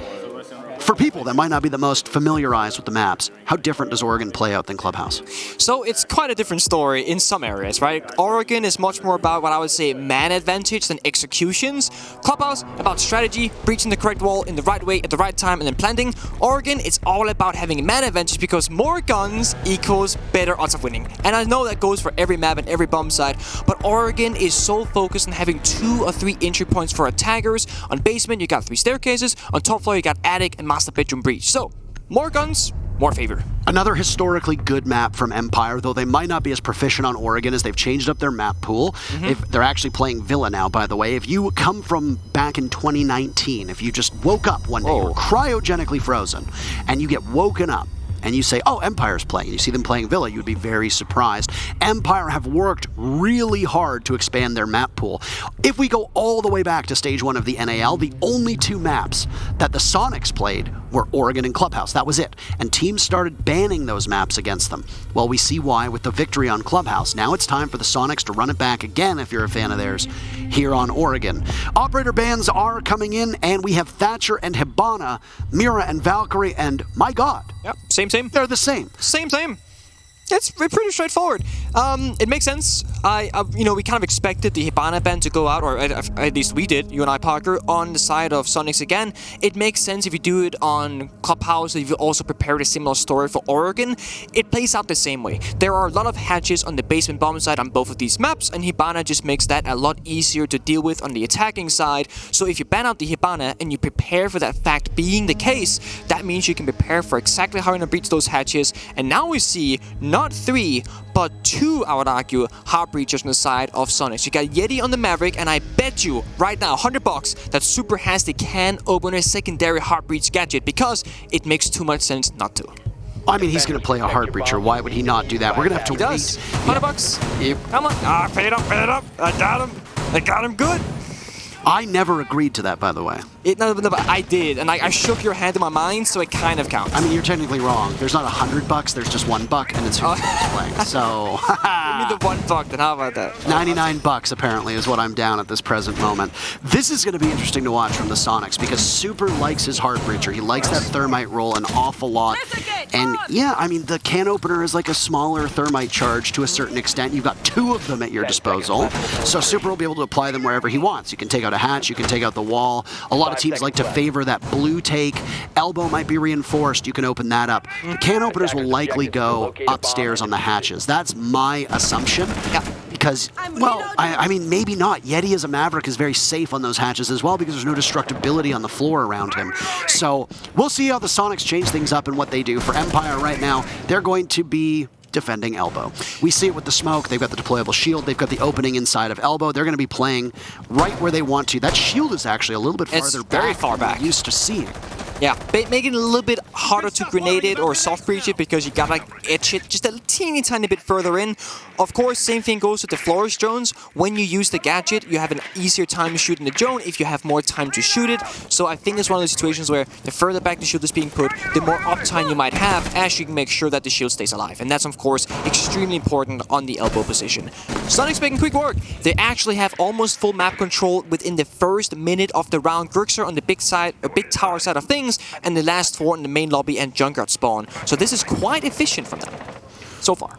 [SPEAKER 1] for people that might not be the most familiarized with the maps, how different does Oregon play out than Clubhouse?
[SPEAKER 2] So it's quite a different story in some areas, right? Oregon is much more about what I would say man advantage than executions. Clubhouse, about strategy, breaching the correct wall in the right way at the right time and then planting. Oregon, it's all about having man advantage because more guns equals better odds of winning. And I know that goes for every map and every bomb site, but Oregon is so focused on having 2 or 3 entry points for attackers. On basement, you got 3 staircases. On top floor, you got attic and master bedroom breach. So, more guns, more favor.
[SPEAKER 1] Another historically good map from Empire, though they might not be as proficient on Oregon as they've changed up their map pool. If they're actually playing Villa now, by the way. If you come from back in 2019, if you just woke up one day, you're cryogenically frozen, and you get woken up, and you say, oh, Empire's playing, and you see them playing Villa, you would be very surprised. Empire have worked really hard to expand their map pool. If we go all the way back to Stage 1 of the NAL, the only 2 maps that the Soniqs played were Oregon and Clubhouse. That was it. And teams started banning those maps against them. Well, we see why with the victory on Clubhouse. Now it's time for the Soniqs to run it back again, if you're a fan of theirs, here on Oregon. Operator bans are coming in, and we have Thatcher and Hibana, Mira and Valkyrie, and my God.
[SPEAKER 2] Yep, same team.
[SPEAKER 1] They're the same.
[SPEAKER 2] Same team. It's pretty straightforward. It makes sense. We kind of expected the Hibana ban to go out, or at least we did, you and I, Parker, on the side of Soniqs again. It makes sense if you do it on Clubhouse, if you also prepared a similar story for Oregon. It plays out the same way. There are a lot of hatches on the basement bomb side on both of these maps, and Hibana just makes that a lot easier to deal with on the attacking side. So if you ban out the Hibana and you prepare for that fact being the case, that means you can prepare for exactly how you're going to breach those hatches. And now we see not 3, but 2, I would argue, heart breachers on the side of Soniqs. You got Yeti on the Maverick, and I bet you right now, $100, that Super has the can opener secondary heart breach gadget, because it makes too much sense not to.
[SPEAKER 1] I mean, he's going to play a heart breacher. Why would he not do that? We're going to have to wait.
[SPEAKER 2] $100.
[SPEAKER 1] Yep.
[SPEAKER 2] Come on. Pay it up. I got him good.
[SPEAKER 1] I never agreed to that, by the way.
[SPEAKER 2] No, but I did, and I shook your hand in my mind, so it kind of counts.
[SPEAKER 1] I mean, you're technically wrong. There's not $100, there's just $1, and it's who's playing. So,
[SPEAKER 2] give me the $1, then how about that?
[SPEAKER 1] $99 apparently is what I'm down at this present moment. This is going to be interesting to watch from the Soniqs because Super likes his heart breacher. He likes that thermite roll an awful lot. And yeah, I mean, the can opener is like a smaller thermite charge to a certain extent. You've got 2 of them at your disposal, so Super will be able to apply them wherever he wants. You can take out a hatch, you can take out the wall. A lot of teams like to favor that blue take. Elbow might be reinforced. You can open that up. The can openers will likely go upstairs on the hatches. That's my assumption.
[SPEAKER 2] Yeah.
[SPEAKER 1] Because, well, I mean, maybe not. Yeti as a Maverick is very safe on those hatches as well because there's no destructibility on the floor around him. So we'll see how the Soniqs change things up and what they do. For Empire right now, they're going to be defending Elbow. We see it with the smoke. They've got the deployable shield. They've got the opening inside of Elbow. They're going to be playing right where they want to. That shield is actually a little bit farther back.
[SPEAKER 2] Very far back.
[SPEAKER 1] Than we're used to seeing.
[SPEAKER 2] Yeah, make it a little bit harder to grenade it or soft breach it because you gotta etch it just a teeny tiny bit further in. Of course, same thing goes with the Flourish drones. When you use the gadget, you have an easier time shooting the drone if you have more time to shoot it. So I think it's one of those situations where the further back the shield is being put, the more uptime you might have as you can make sure that the shield stays alive. And that's, of course, extremely important on the Elbow position. Soniqs making quick work. They actually have almost full map control within the first minute of the round. Grixer on the big tower side of things, and the last 4 in the main lobby and Junkyard spawn. So this is quite efficient from them so far.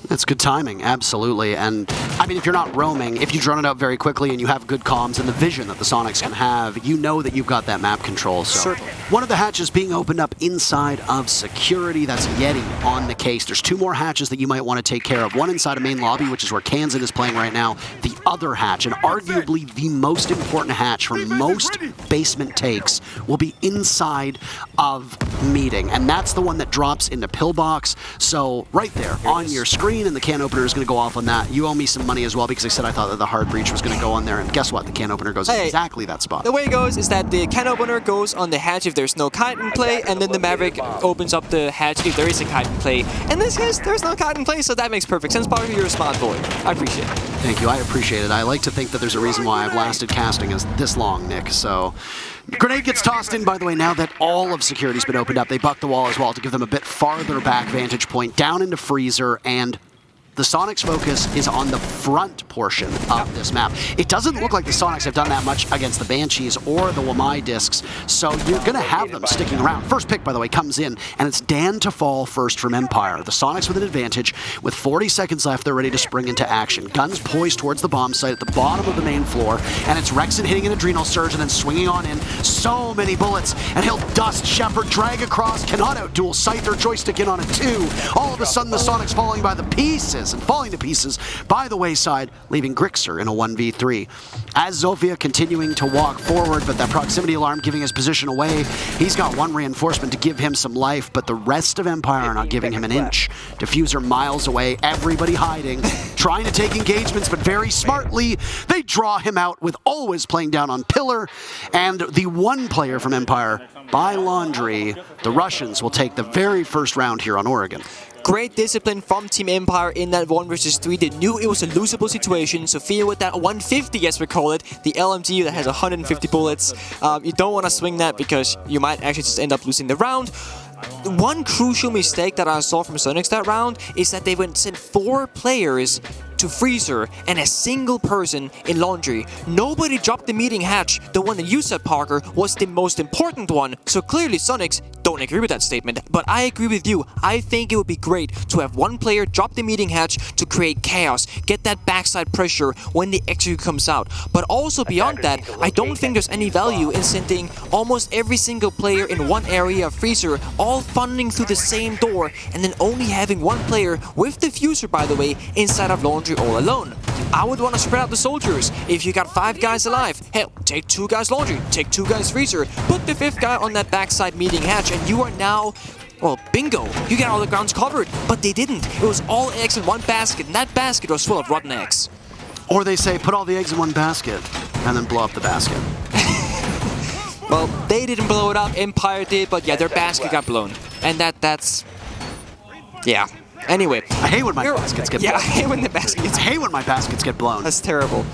[SPEAKER 1] That's good timing, absolutely. And I mean, if you're not roaming, if you drone it out very quickly and you have good comms and the vision that the Soniqs can have, you know that you've got that map control. So
[SPEAKER 2] certainly.
[SPEAKER 1] One of the hatches being opened up inside of security, that's Yeti on the case. There's 2 more hatches that you might want to take care of. One inside of main lobby, which is where Kansan is playing right now. The other hatch, and arguably the most important hatch for most basement takes, will be inside of meeting. And that's the one that drops into Pillbox. So right there on your screen, and the can opener is going to go off on that. You owe me some money as well because I said I thought that the hard breach was going to go on there, and guess what? The can opener goes in exactly that spot.
[SPEAKER 2] The way it goes is that the can opener goes on the hatch if there's no kite in play, and then the Maverick opens up the hatch if there is a kite in play. In this case, there's no kite in play, so that makes perfect sense. Parker, you're a smart boy. I appreciate it.
[SPEAKER 1] Thank you. I appreciate it. I like to think that there's a reason why I've lasted casting as this long, Nick. So, grenade gets tossed in, by the way, now that all of security's been opened up. They buck the wall as well to give them a bit farther back vantage point down into Freezer, and the Soniqs focus is on the front portion of this map. It doesn't look like the Soniqs have done that much against the Banshees or the Wamai discs, so you're going to have them sticking around. First pick, by the way, comes in, and it's Dan to fall first from Empire. The Soniqs with an advantage. With 40 seconds left, they're ready to spring into action. Guns poised towards the bomb site at the bottom of the main floor, and it's Rexon hitting an Adrenal Surge and then swinging on in. So many bullets, and he'll dust Shepard, drag across, cannot outduel Scyther, joystick in on it too. All of a sudden, the Soniqs falling by the pieces and falling to pieces by the wayside, leaving Grixer in a 1v3. As Zofia continuing to walk forward, but that proximity alarm giving his position away. He's got 1 reinforcement to give him some life, but the rest of Empire are not giving him an inch. Diffuser miles away, everybody hiding, trying to take engagements, but very smartly, they draw him out with always playing down on Pillar, and the one player from Empire, by Laundry, the Russians will take the very first round here on Oregon.
[SPEAKER 2] Great discipline from Team Empire in that 1 versus 3. They knew it was a losable situation. Sophia with that 150, as we call it, the LMG that has 150 bullets. You don't want to swing that because you might actually just end up losing the round. One crucial mistake that I saw from Soniqs that round is that they sent 4 players to Freezer and a single person in Laundry. Nobody dropped the meeting hatch. The one that you said, Parker, was the most important one. So clearly Soniqs don't don't agree with that statement, but I agree with you. I think it would be great to have one player drop the meeting hatch to create chaos, get that backside pressure when the execute comes out. But also beyond that, I don't think there's any value in sending almost every single player in one area of Freezer, all funneling through the same door, and then only having one player, with diffuser by the way, inside of Laundry all alone. I would want to spread out the soldiers. If you got 5 guys alive, hell, take 2 guys Laundry, take 2 guys Freezer, put the 5th guy on that backside meeting hatch, and you are now, well, bingo, you got all the grounds covered. But they didn't. It was all eggs in one basket, and that basket was full of rotten eggs.
[SPEAKER 1] Or they say, put all the eggs in one basket, and then blow up the basket.
[SPEAKER 2] Well, they didn't blow it up, Empire did, but yeah, their basket got blown. And that's... yeah. Anyway.
[SPEAKER 1] I hate when my baskets get blown.
[SPEAKER 2] Yeah, I hate when the baskets get blown.
[SPEAKER 1] I hate when my baskets get blown.
[SPEAKER 2] That's terrible.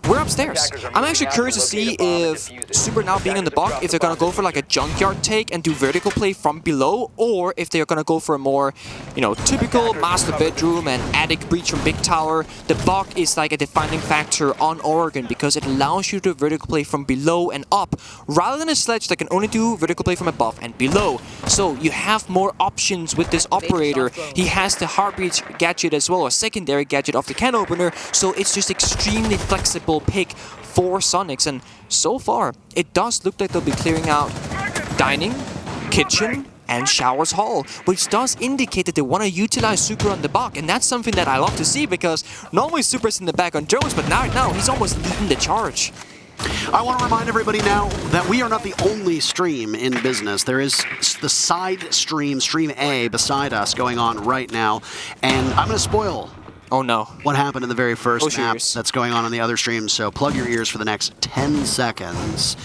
[SPEAKER 2] We're upstairs. I'm actually curious to see if Super now being in the box, if they're going to go for like a junkyard take and do vertical play from below, or if they're going to go for a more, you know, typical master bedroom and attic breach from big tower. The box is like a defining factor on Oregon because it allows you to vertical play from below and up, rather than a sledge that can only do vertical play from above and below. So you have more options with this operator. He has the heartbeat gadget as well, a secondary gadget of the can opener, so it's just extremely flexible pick for Soniqs, and so far it does look like they'll be clearing out dining, kitchen, and showers hall, which does indicate that they want to utilize Super on the box, and that's something that I love to see because normally Super's in the back on Jones, but now he's almost leading the charge.
[SPEAKER 1] I want to remind everybody now that we are not the only stream in business. There is the side stream, Stream A, beside us going on right now, and I'm going to spoil
[SPEAKER 2] oh no.
[SPEAKER 1] what happened in the very first map
[SPEAKER 2] ears.
[SPEAKER 1] that's going on the other streams, so plug your ears for the next 10 seconds.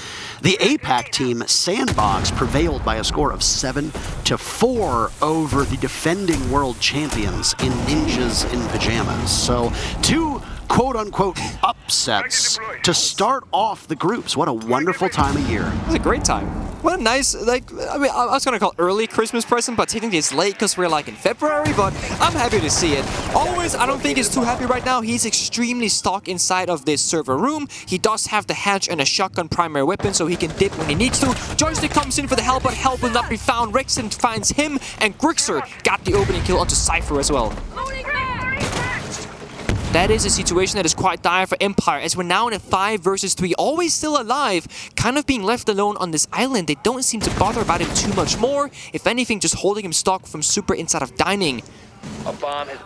[SPEAKER 1] The APAC team, Sandbox, prevailed by a score of 7-4 over the defending world champions in Ninjas in Pajamas. So 2 quote-unquote upsets to start off the groups. What a wonderful time of year.
[SPEAKER 2] It was a great time. What a nice, like, I mean, I was going to call it early Christmas present, but technically it's late because we're like in February, but I'm happy to see it. Always, I don't think he's too happy right now. He's extremely stuck inside of this server room. He does have the hatch and a shotgun primary weapon, so he can dip when he needs to. Joystick comes in for the help, but help will not be found. Rexon finds him, and Grixer got the opening kill onto Cypher as well. That is a situation that is quite dire for Empire, as we're now in a 5 versus 3, always still alive, kind of being left alone on this island. They don't seem to bother about him too much more, if anything, just holding him stuck from Super inside of dining.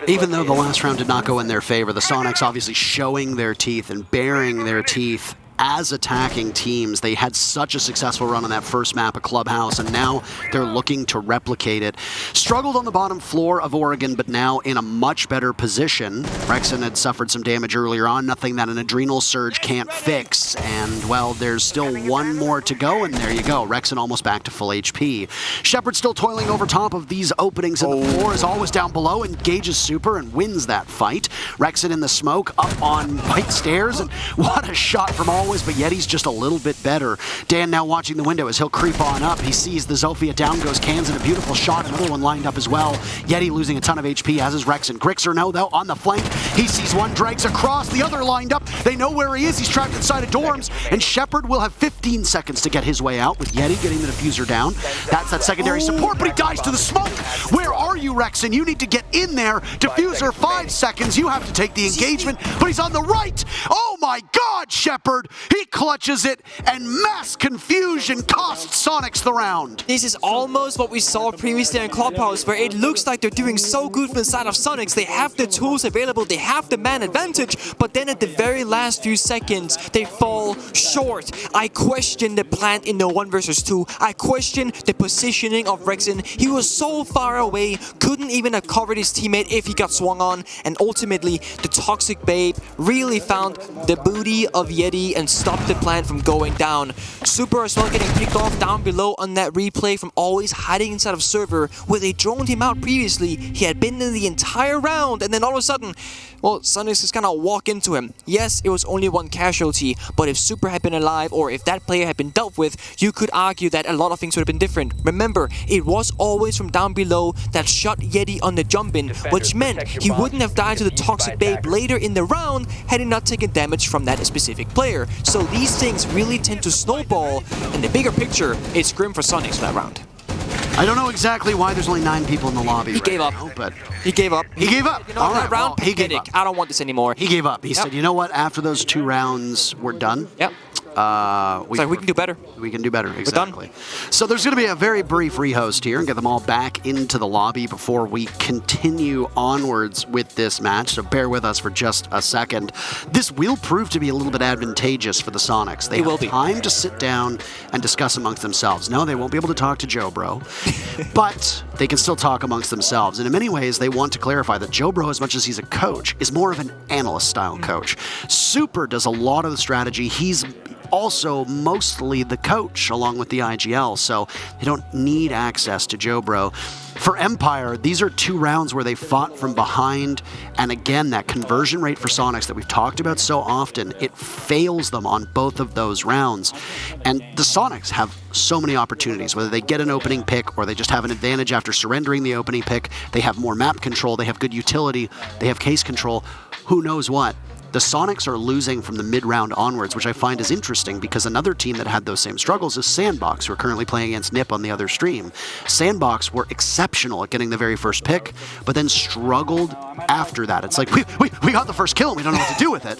[SPEAKER 1] Even though the last round did not go in their favor, the Soniqs obviously showing their teeth and baring their teeth as attacking teams. They had such a successful run on that first map of Clubhouse, and now they're looking to replicate it. Struggled on the bottom floor of Oregon, but now in a much better position. Rexon had suffered some damage earlier on, nothing that an adrenal surge can't fix, and well, there's still 1 more to go, and there you go. Rexon almost back to full HP. Shepard still toiling over top of these openings, and the floor is always down below, engages Super and wins that fight. Rexon in the smoke, up on white stairs, and what a shot from always, but Yeti's just a little bit better. Dan now watching the window as he'll creep on up. He sees the Zofia down goes cans and a beautiful shot. Another one lined up as well. Yeti losing a ton of HP, as is Rexon. Grixer now, though, on the flank. He sees one, drags across, the other lined up. They know where he is. He's trapped inside of dorms, and Shepard will have 15 seconds to get his way out, with Yeti getting the diffuser down. That's that secondary support, but he dies to the smoke. Where are you, Rexon? You need to get in there. Diffuser, 5 seconds. You have to take the engagement, but he's on the right. Oh my God, Shepard! He clutches it, and mass confusion costs Soniqs the round.
[SPEAKER 2] This is almost what we saw previously in Clubhouse, where it looks like they're doing so good from the side of Soniqs. They have the tools available, they have the man advantage, but then at the very last few seconds, they fall short. I question the plant in the 1 versus 2. I question the positioning of Rexon. He was so far away, couldn't even have covered his teammate if he got swung on, and ultimately, the Toxic Babe really found the booty of Yeti and stopped the plant from going down. Super as well getting picked off down below on that replay from always hiding inside of server, where they droned him out previously. He had been in the entire round, and then all of a sudden, well, Soniqs just kind of walk into him. Yes, it was only 1 casualty, but if Super had been alive, or if that player had been dealt with, you could argue that a lot of things would have been different. Remember, it was always from down below that shot Yeti on the jump in, which meant he wouldn't have died to the Toxic Babe later in the round had he not taken damage from that specific player. So these things really tend to snowball, and the bigger picture is grim for Soniqs that round.
[SPEAKER 1] I don't know exactly why there's only 9 people in the lobby.
[SPEAKER 2] He gave up.
[SPEAKER 1] Now, but
[SPEAKER 2] he gave up.
[SPEAKER 1] He gave up.
[SPEAKER 2] You know,
[SPEAKER 1] All
[SPEAKER 2] that
[SPEAKER 1] right,
[SPEAKER 2] round,
[SPEAKER 1] well, he gave up.
[SPEAKER 2] I don't want this anymore.
[SPEAKER 1] He gave up. He said, you know what? After those 2 rounds were done,
[SPEAKER 2] Yep. We can do better.
[SPEAKER 1] We can do better, exactly. So there's going to be a very brief rehost here and get them all back into the lobby before we continue onwards with this match. So bear with us for just a second. This will prove to be a little bit advantageous for the Soniqs. They have time to sit down and discuss amongst themselves. No, they won't be able to talk to Joe Bro, but they can still talk amongst themselves. And in many ways, they want to clarify that Joe Bro, as much as he's a coach, is more of an analyst-style coach. Super does a lot of the strategy. He's also mostly the coach along with the IGL, so they don't need access to Joe Bro. For Empire, these are 2 rounds where they fought from behind, and again, that conversion rate for Soniqs that we've talked about so often, it fails them on both of those rounds. And the Soniqs have so many opportunities, whether they get an opening pick or they just have an advantage after surrendering the opening pick. They have more map control, they have good utility, they have case control, who knows what. The Soniqs are losing from the mid-round onwards, which I find is interesting because another team that had those same struggles is Sandbox, who are currently playing against Nip on the other stream. Sandbox were exceptional at getting the very first pick, but then struggled after that. It's like, we got the first kill and we don't know what to do with it.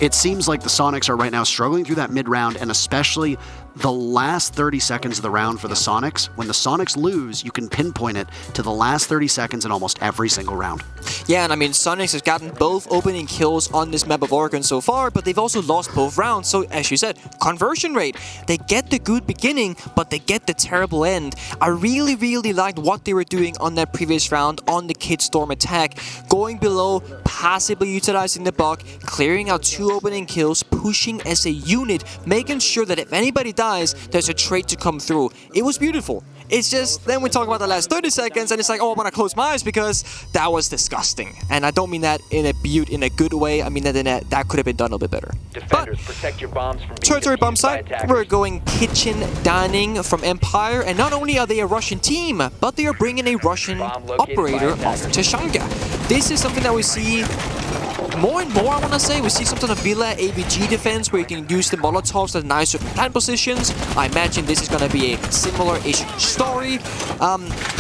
[SPEAKER 1] It seems like the Soniqs are right now struggling through that mid-round, and especially the last 30 seconds of the round for the Soniqs. When the Soniqs lose, you can pinpoint it to the last 30 seconds in almost every single round.
[SPEAKER 2] Yeah, and I mean, Soniqs has gotten both opening kills on this map of Oregon so far, but they've also lost both rounds. So, as you said, conversion rate. They get the good beginning, but they get the terrible end. I really, really liked what they were doing on that previous round on the Kid Storm attack. Going below, passively utilizing the bug, clearing out 2 opening kills, pushing as a unit, making sure that if anybody dies, there's a trade to come through. It was beautiful. It's just, then we talk about the last 30 seconds, and it's like, oh, I want to close my eyes because that was disgusting. And I don't mean that in a good way. I mean that that could have been done a little bit better.
[SPEAKER 3] Defenders, protect your bombs from being
[SPEAKER 2] territory bomb
[SPEAKER 3] defused by
[SPEAKER 2] site,
[SPEAKER 3] attackers.
[SPEAKER 2] we're going kitchen dining from Empire, and not only are they a Russian team, but they are bringing a Russian operator of Tashanga. This is something that we see more and more, I want to say. We see some sort of Villa AVG defense where you can use the Molotovs at nice plant positions. I imagine this is going to be a similar-ish story,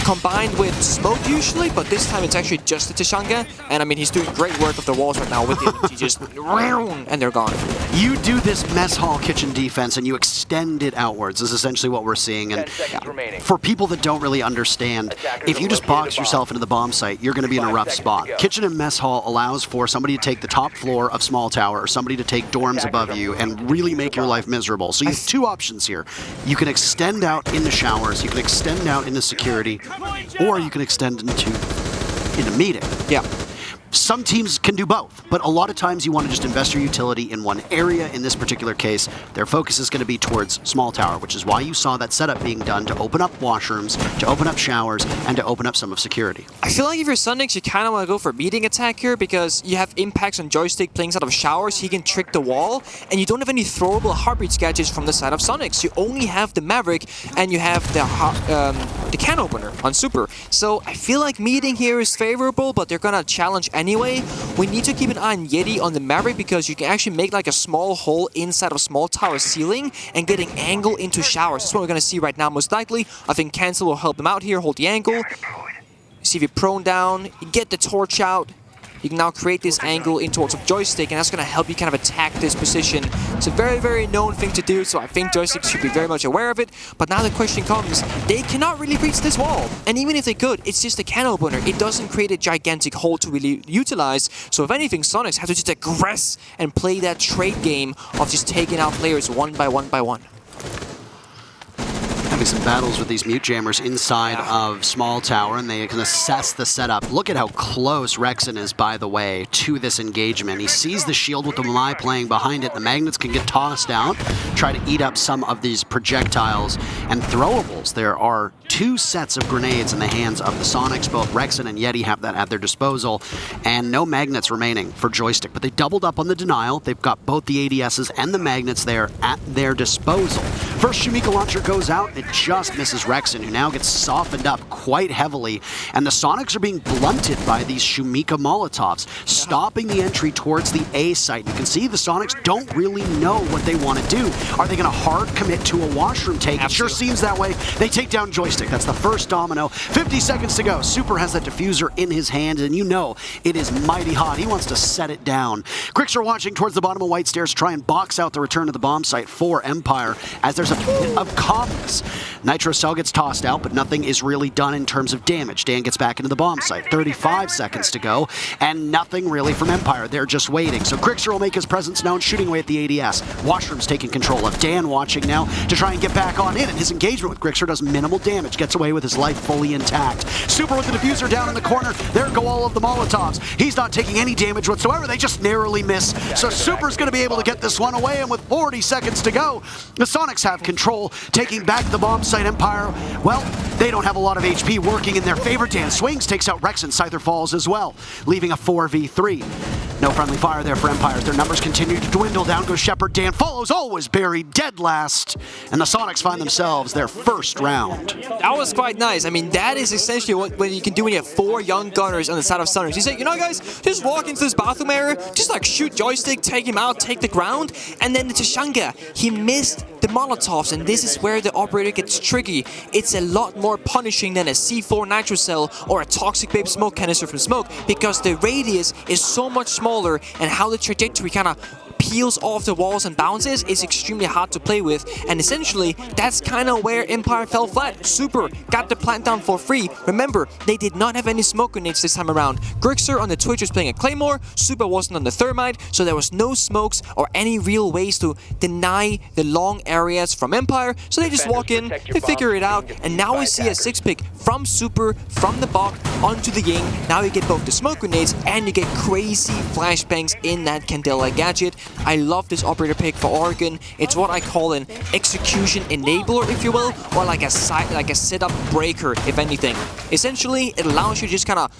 [SPEAKER 2] combined with smoke usually, but this time it's actually just the Tashanga. And I mean, he's doing great work of the walls right now with the AVG just and they're gone.
[SPEAKER 1] You do this mess hall kitchen defense and you extend it outwards is essentially what we're seeing. And for people that don't really understand, if you just box yourself into the bomb site, you're going to be in a rough spot. Kitchen and mess hall allows for somebody to take the top floor of small tower or somebody to take dorms above you and really make your life miserable. So you have 2 options here. You can extend out into showers, you can extend out into security, or you can extend into meeting.
[SPEAKER 2] Yeah.
[SPEAKER 1] Some teams can do both, but a lot of times you want to just invest your utility in one area. In this particular case, their focus is going to be towards small tower, which is why you saw that setup being done to open up washrooms, to open up showers, and to open up some of security.
[SPEAKER 2] I feel like if you're Soniqs, you kind of want to go for a meeting attack here because you have impacts on joystick playing out of showers. He can trick the wall, and you don't have any throwable heartbeat gadgets from the side of Soniqs. You only have the Maverick, and you have the can opener on Super. So I feel like meeting here is favorable, but they're going to challenge anyway. We need to keep an eye on Yeti on the Maverick because you can actually make like a small hole inside of small tower ceiling and get an angle into showers. That's what we're going to see right now most likely. I think Cancel will help him out here, hold the angle. See if you're prone down, you get the torch out. You can now create this angle in towards a joystick, and that's going to help you kind of attack this position. It's a very, very known thing to do, so I think joysticks should be very much aware of it. But now the question comes, they cannot really reach this wall. And even if they could, it's just a can opener. It doesn't create a gigantic hole to really utilize. So if anything, Soniqs have to just aggress and play that trade game of just taking out players one by one by one.
[SPEAKER 1] Having some battles with these mute jammers inside of small tower, and they can assess the setup. Look at how close Rexon is, by the way, to this engagement. He sees the shield with the Malai playing behind it. The magnets can get tossed out, try to eat up some of these projectiles and throwables. There are 2 sets of grenades in the hands of the Soniqs. Both Rexon and Yeti have that at their disposal, and no magnets remaining for joystick. But they doubled up on the denial. They've got both the ADSs and the magnets there at their disposal. First Shumika launcher goes out. It just misses Rexon, who now gets softened up quite heavily. And the Soniqs are being blunted by these Shumika Molotovs, stopping the entry towards the A site. You can see the Soniqs don't really know what they want to do. Are they going to hard commit to a washroom take? It sure seems that way. They take down Joystick. That's the first domino. 50 seconds to go. Super has that diffuser in his hand, and you know it is mighty hot. He wants to set it down. Grix are watching towards the bottom of White Stairs to try and box out the return to the bomb site for Empire, as there's a bit of calmness. Nitro Cell gets tossed out, but nothing is really done in terms of damage. Dan gets back into the bomb site. 35 seconds to go, and nothing really from Empire. They're just waiting. So Grixer will make his presence known, shooting away at the ADS. Washroom's taking control of. Dan watching now to try and get back on in, and his engagement with Grixer does minimal damage, gets away with his life fully intact. Super with the diffuser down in the corner. There go all of the Molotovs. He's not taking any damage whatsoever. They just narrowly miss. So Super's going to be able to get this one away, and with 40 seconds to go, the Soniqs have control, taking back the bomb site. Empire, well, they don't have a lot of HP working in their favor. Dan swings, takes out Rex, and Scyther falls as well, leaving a 4v3. No friendly fire there for Empire. Their numbers continue to dwindle. Down goes Shepard. Dan follows, always buried, dead last. And the Soniqs find themselves their first round.
[SPEAKER 2] That was quite nice. I mean, that is essentially what you can do when you have 4 young gunners on the side of Soniqs. You say, you know guys, just walk into this bathroom area, just like shoot Joystick, take him out, take the ground, and then the Tashanga, he missed the Molotovs, and this is where the operator gets tricky. It's a lot more punishing than a C4 Nitro Cell or a Toxic Babe smoke canister from Smoke, because the radius is so much smaller, and how the trajectory kind of peels off the walls and bounces is extremely hard to play with, and essentially that's kind of where Empire fell flat. Super got the plant down for free. Remember, they did not have any smoke grenades this time around. Grixer on the Twitch was playing a Claymore, Super wasn't on the Thermite, so there was no smokes or any real ways to deny the long areas from Empire, so they just walk in, they figure it out, and now we see a 6-pick from Super, from the Bok onto the Ying. Now you get both the smoke grenades and you get crazy flashbangs in that Candela gadget. I love this operator pick for Oregon. It's what I call an execution enabler, if you will, or like a setup breaker, if anything. Essentially, it allows you to just kind of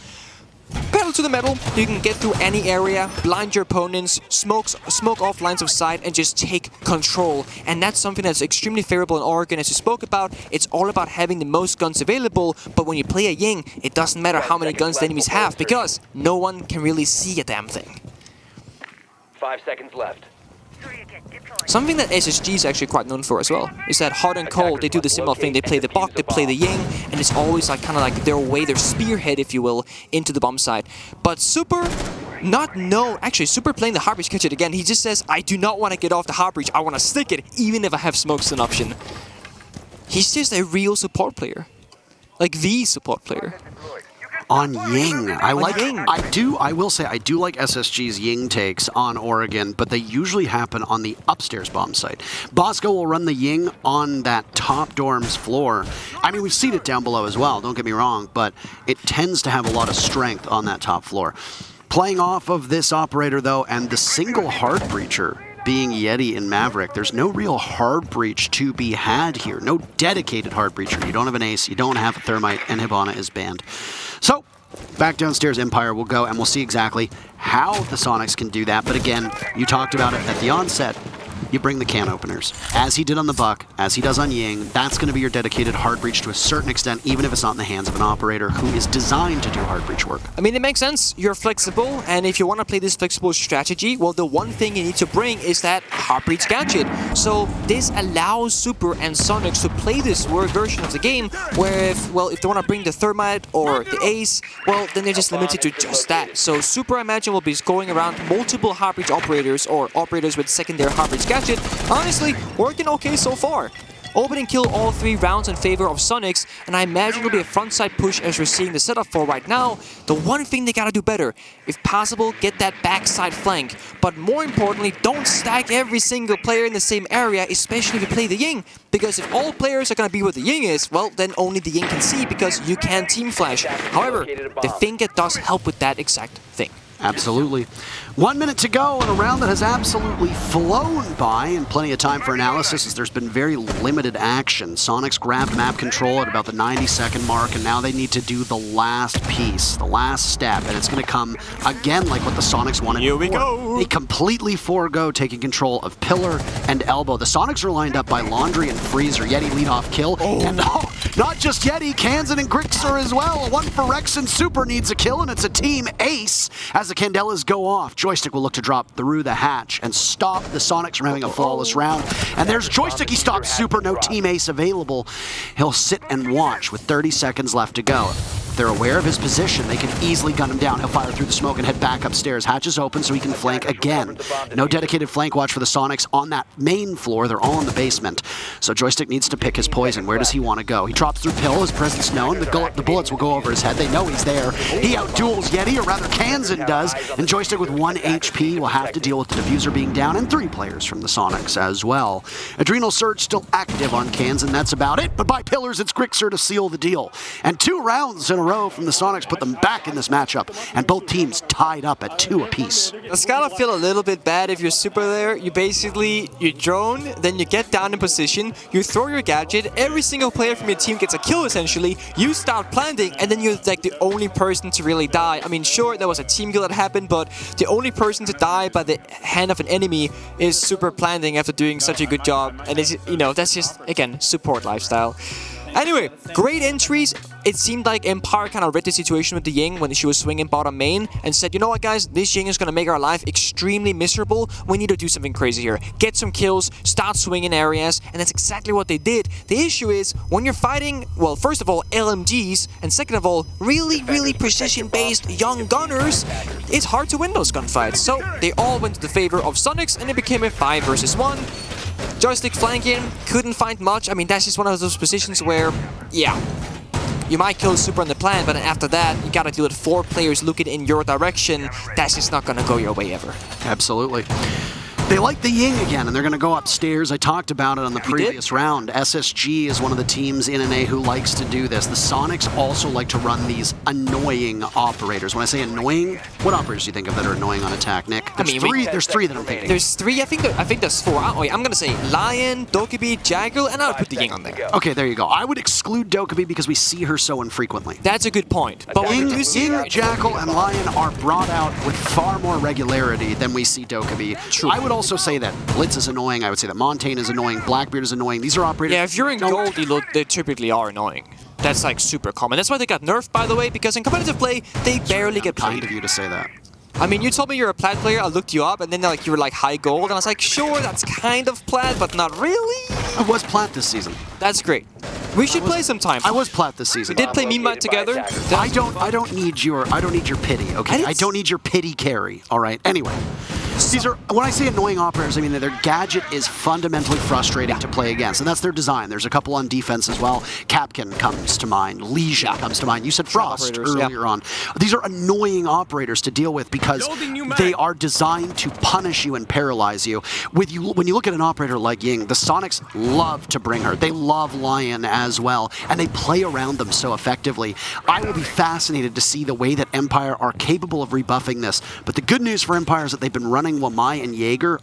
[SPEAKER 2] pedal to the metal. You can get through any area, blind your opponents, smoke off lines of sight, and just take control. And that's something that's extremely favorable in Oregon, as you spoke about. It's all about having the most guns available, but when you play a Ying, it doesn't matter how many guns the enemies have, because no one can really see a damn thing.
[SPEAKER 3] 5 seconds left.
[SPEAKER 2] Something that SSG is actually quite known for as well is that hot and cold, they do the similar thing. They play the Bok, they play the Ying, and it's always like kind of like their spearhead, if you will, into the bomb site. But Super, actually Super playing the Heart Breach gadget again. He just says, I do not want to get off the Heart Breach. I want to stick it, even if I have smokes as an option. He's just a real support player, like the support player.
[SPEAKER 1] On Ying. I will say I do like SSG's Ying takes on Oregon, but they usually happen on the upstairs bomb site. Bosco will run the Ying on that top dorm's floor. I mean, we've seen it down below as well, don't get me wrong, but it tends to have a lot of strength on that top floor. Playing off of this operator, though, and the single hard breacher being Yeti and Maverick, there's no real hard breach to be had here. No dedicated hard breacher. You don't have an ace, you don't have a Thermite, and Hibana is banned. So, back downstairs, Empire will go, and we'll see exactly how the Soniqs can do that. But again, you talked about it at the onset. You bring the can openers. As he did on the Buck, as he does on Ying, that's going to be your dedicated hard breach to a certain extent, even if it's not in the hands of an operator who is designed to do hard breach work.
[SPEAKER 2] I mean, it makes sense. You're flexible, and if you want to play this flexible strategy, well, the one thing you need to bring is that hard breach gadget. So this allows Super and Soniqs to play this version of the game, where if they want to bring the Thermite or the Ace, well, then they're just limited to just that. So Super, I imagine, will be going around multiple hard breach operators or operators with secondary hard breach gadget. Honestly, working okay so far. Opening kill all 3 rounds in favor of Soniqs, and I imagine it'll be a frontside push as we're seeing the setup for right now. The one thing they gotta do better, if possible, get that backside flank. But more importantly, don't stack every single player in the same area, especially if you play the Ying. Because if all players are gonna be where the Ying is, well, then only the Ying can see, because you can't team flash. However, the Finger does help with that exact thing.
[SPEAKER 1] Absolutely. 1 minute to go in a round that has absolutely flown by, and plenty of time for analysis as there's been very limited action. Soniqs grabbed map control at about the 90-second mark, and now they need to do the last piece, the last step, and it's going to come again like what the Soniqs wanted
[SPEAKER 2] Here we
[SPEAKER 1] before.
[SPEAKER 2] go.
[SPEAKER 1] They completely forego taking control of Pillar and Elbow. The Soniqs are lined up by Laundry and Freezer. Yeti lead off kill, and not just Yeti, Kansan and Grixer as well. One for Rex and Super needs a kill, and it's a team ace as the Candelas go off. Joystick will look to drop through the hatch and stop the Soniqs from having a flawless round. And there's Joystick, he stops Super, no team ace available. He'll sit and watch with 30 seconds left to go. If they're aware of his position, they can easily gun him down. He'll fire through the smoke and head back upstairs. Hatch is open so he can flank again. No dedicated flank watch for the Soniqs on that main floor. They're all in the basement. So Joystick needs to pick his poison. Where does he want to go? He drops through Pill, his presence known. The bullets will go over his head. They know he's there. He outduels Yeti, or rather Kansan does. And Joystick with 1 HP will have to deal with the diffuser being down and 3 players from the Soniqs as well. Adrenal Surge still active on Kansan. That's about it. But by Pillars, it's Grixer to seal the deal. And 2 rounds in a row from the Soniqs put them back in this matchup, and both teams tied up at 2 apiece.
[SPEAKER 2] It's gotta feel a little bit bad if you're Super there. You drone, then you get down in position, you throw your gadget, every single player from your team gets a kill essentially, you start planting, and then you're like the only person to really die. I mean, sure, there was a team kill that happened, but the only person to die by the hand of an enemy is Super planting after doing such a good job, and it's, you know, that's just, again, support lifestyle. Anyway, great entries. It seemed like Empire kind of read the situation with the Ying when she was swinging bottom main and said, you know what guys, this Ying is going to make our life extremely miserable. We need to do something crazy here. Get some kills, start swinging areas, and that's exactly what they did. The issue is, when you're fighting, well, first of all, LMGs, and second of all, really precision-based young gunners, it's hard to win those gunfights. So they all went to the favor of Soniqs, and it became a 5 versus 1. Joystick flanking, couldn't find much. I mean, that's just one of those positions where, yeah, you might kill Super on the plan, but after that, you gotta deal with 4 players looking in your direction. That's just not gonna go your way ever.
[SPEAKER 1] Absolutely. They like the Ying again, and they're going to go upstairs. I talked about it on the previous round. SSG is one of the teams in NA who likes to do this. The Soniqs also like to run these annoying operators. When I say annoying, what operators do you think of that are annoying on attack, Nick? There's three that I'm thinking.
[SPEAKER 2] There's 3. I think there's 4. I'm going to say Lion, Dokkaebi, Jaggle, and I would put the Ying on there.
[SPEAKER 1] Okay, there you go. I would exclude Dokkaebi because we see her so infrequently.
[SPEAKER 2] That's a good point. But
[SPEAKER 1] Ying, Jackal, and Lion are brought out with far more regularity than we see Dokkaebi.
[SPEAKER 2] True.
[SPEAKER 1] I would also say that Blitz is annoying. I would say that Montaigne is annoying. Blackbeard is annoying. These are operators.
[SPEAKER 2] Yeah, if you're in gold, they typically are annoying. That's like super common. That's why they got nerfed, by the way, because in competitive play, they barely get played.
[SPEAKER 1] Kind of you to say that.
[SPEAKER 2] I mean, you told me you're a plat player, I looked you up, and then like you were like high gold, and I was like, sure, that's kind of plat, but not really.
[SPEAKER 1] I was plat this season.
[SPEAKER 2] That's great. We should play sometime.
[SPEAKER 1] I was plat this season.
[SPEAKER 2] We did play Meme together.
[SPEAKER 1] I don't need your pity, okay? I don't need your pity carry, all right? Anyway. These are, when I say annoying operators, I mean that their gadget is fundamentally frustrating to play against, and that's their design. There's a couple on defense as well. Capkin comes to mind. Legion comes to mind. You said Frost earlier on. These are annoying operators to deal with because they are designed to punish you and paralyze you. When you look at an operator like Ying, the Soniqs love to bring her. They love Lion as well, and they play around them so effectively. I will be fascinated to see the way that Empire are capable of rebuffing this, but the good news for Empire is that they've been running Wamai and Jaeger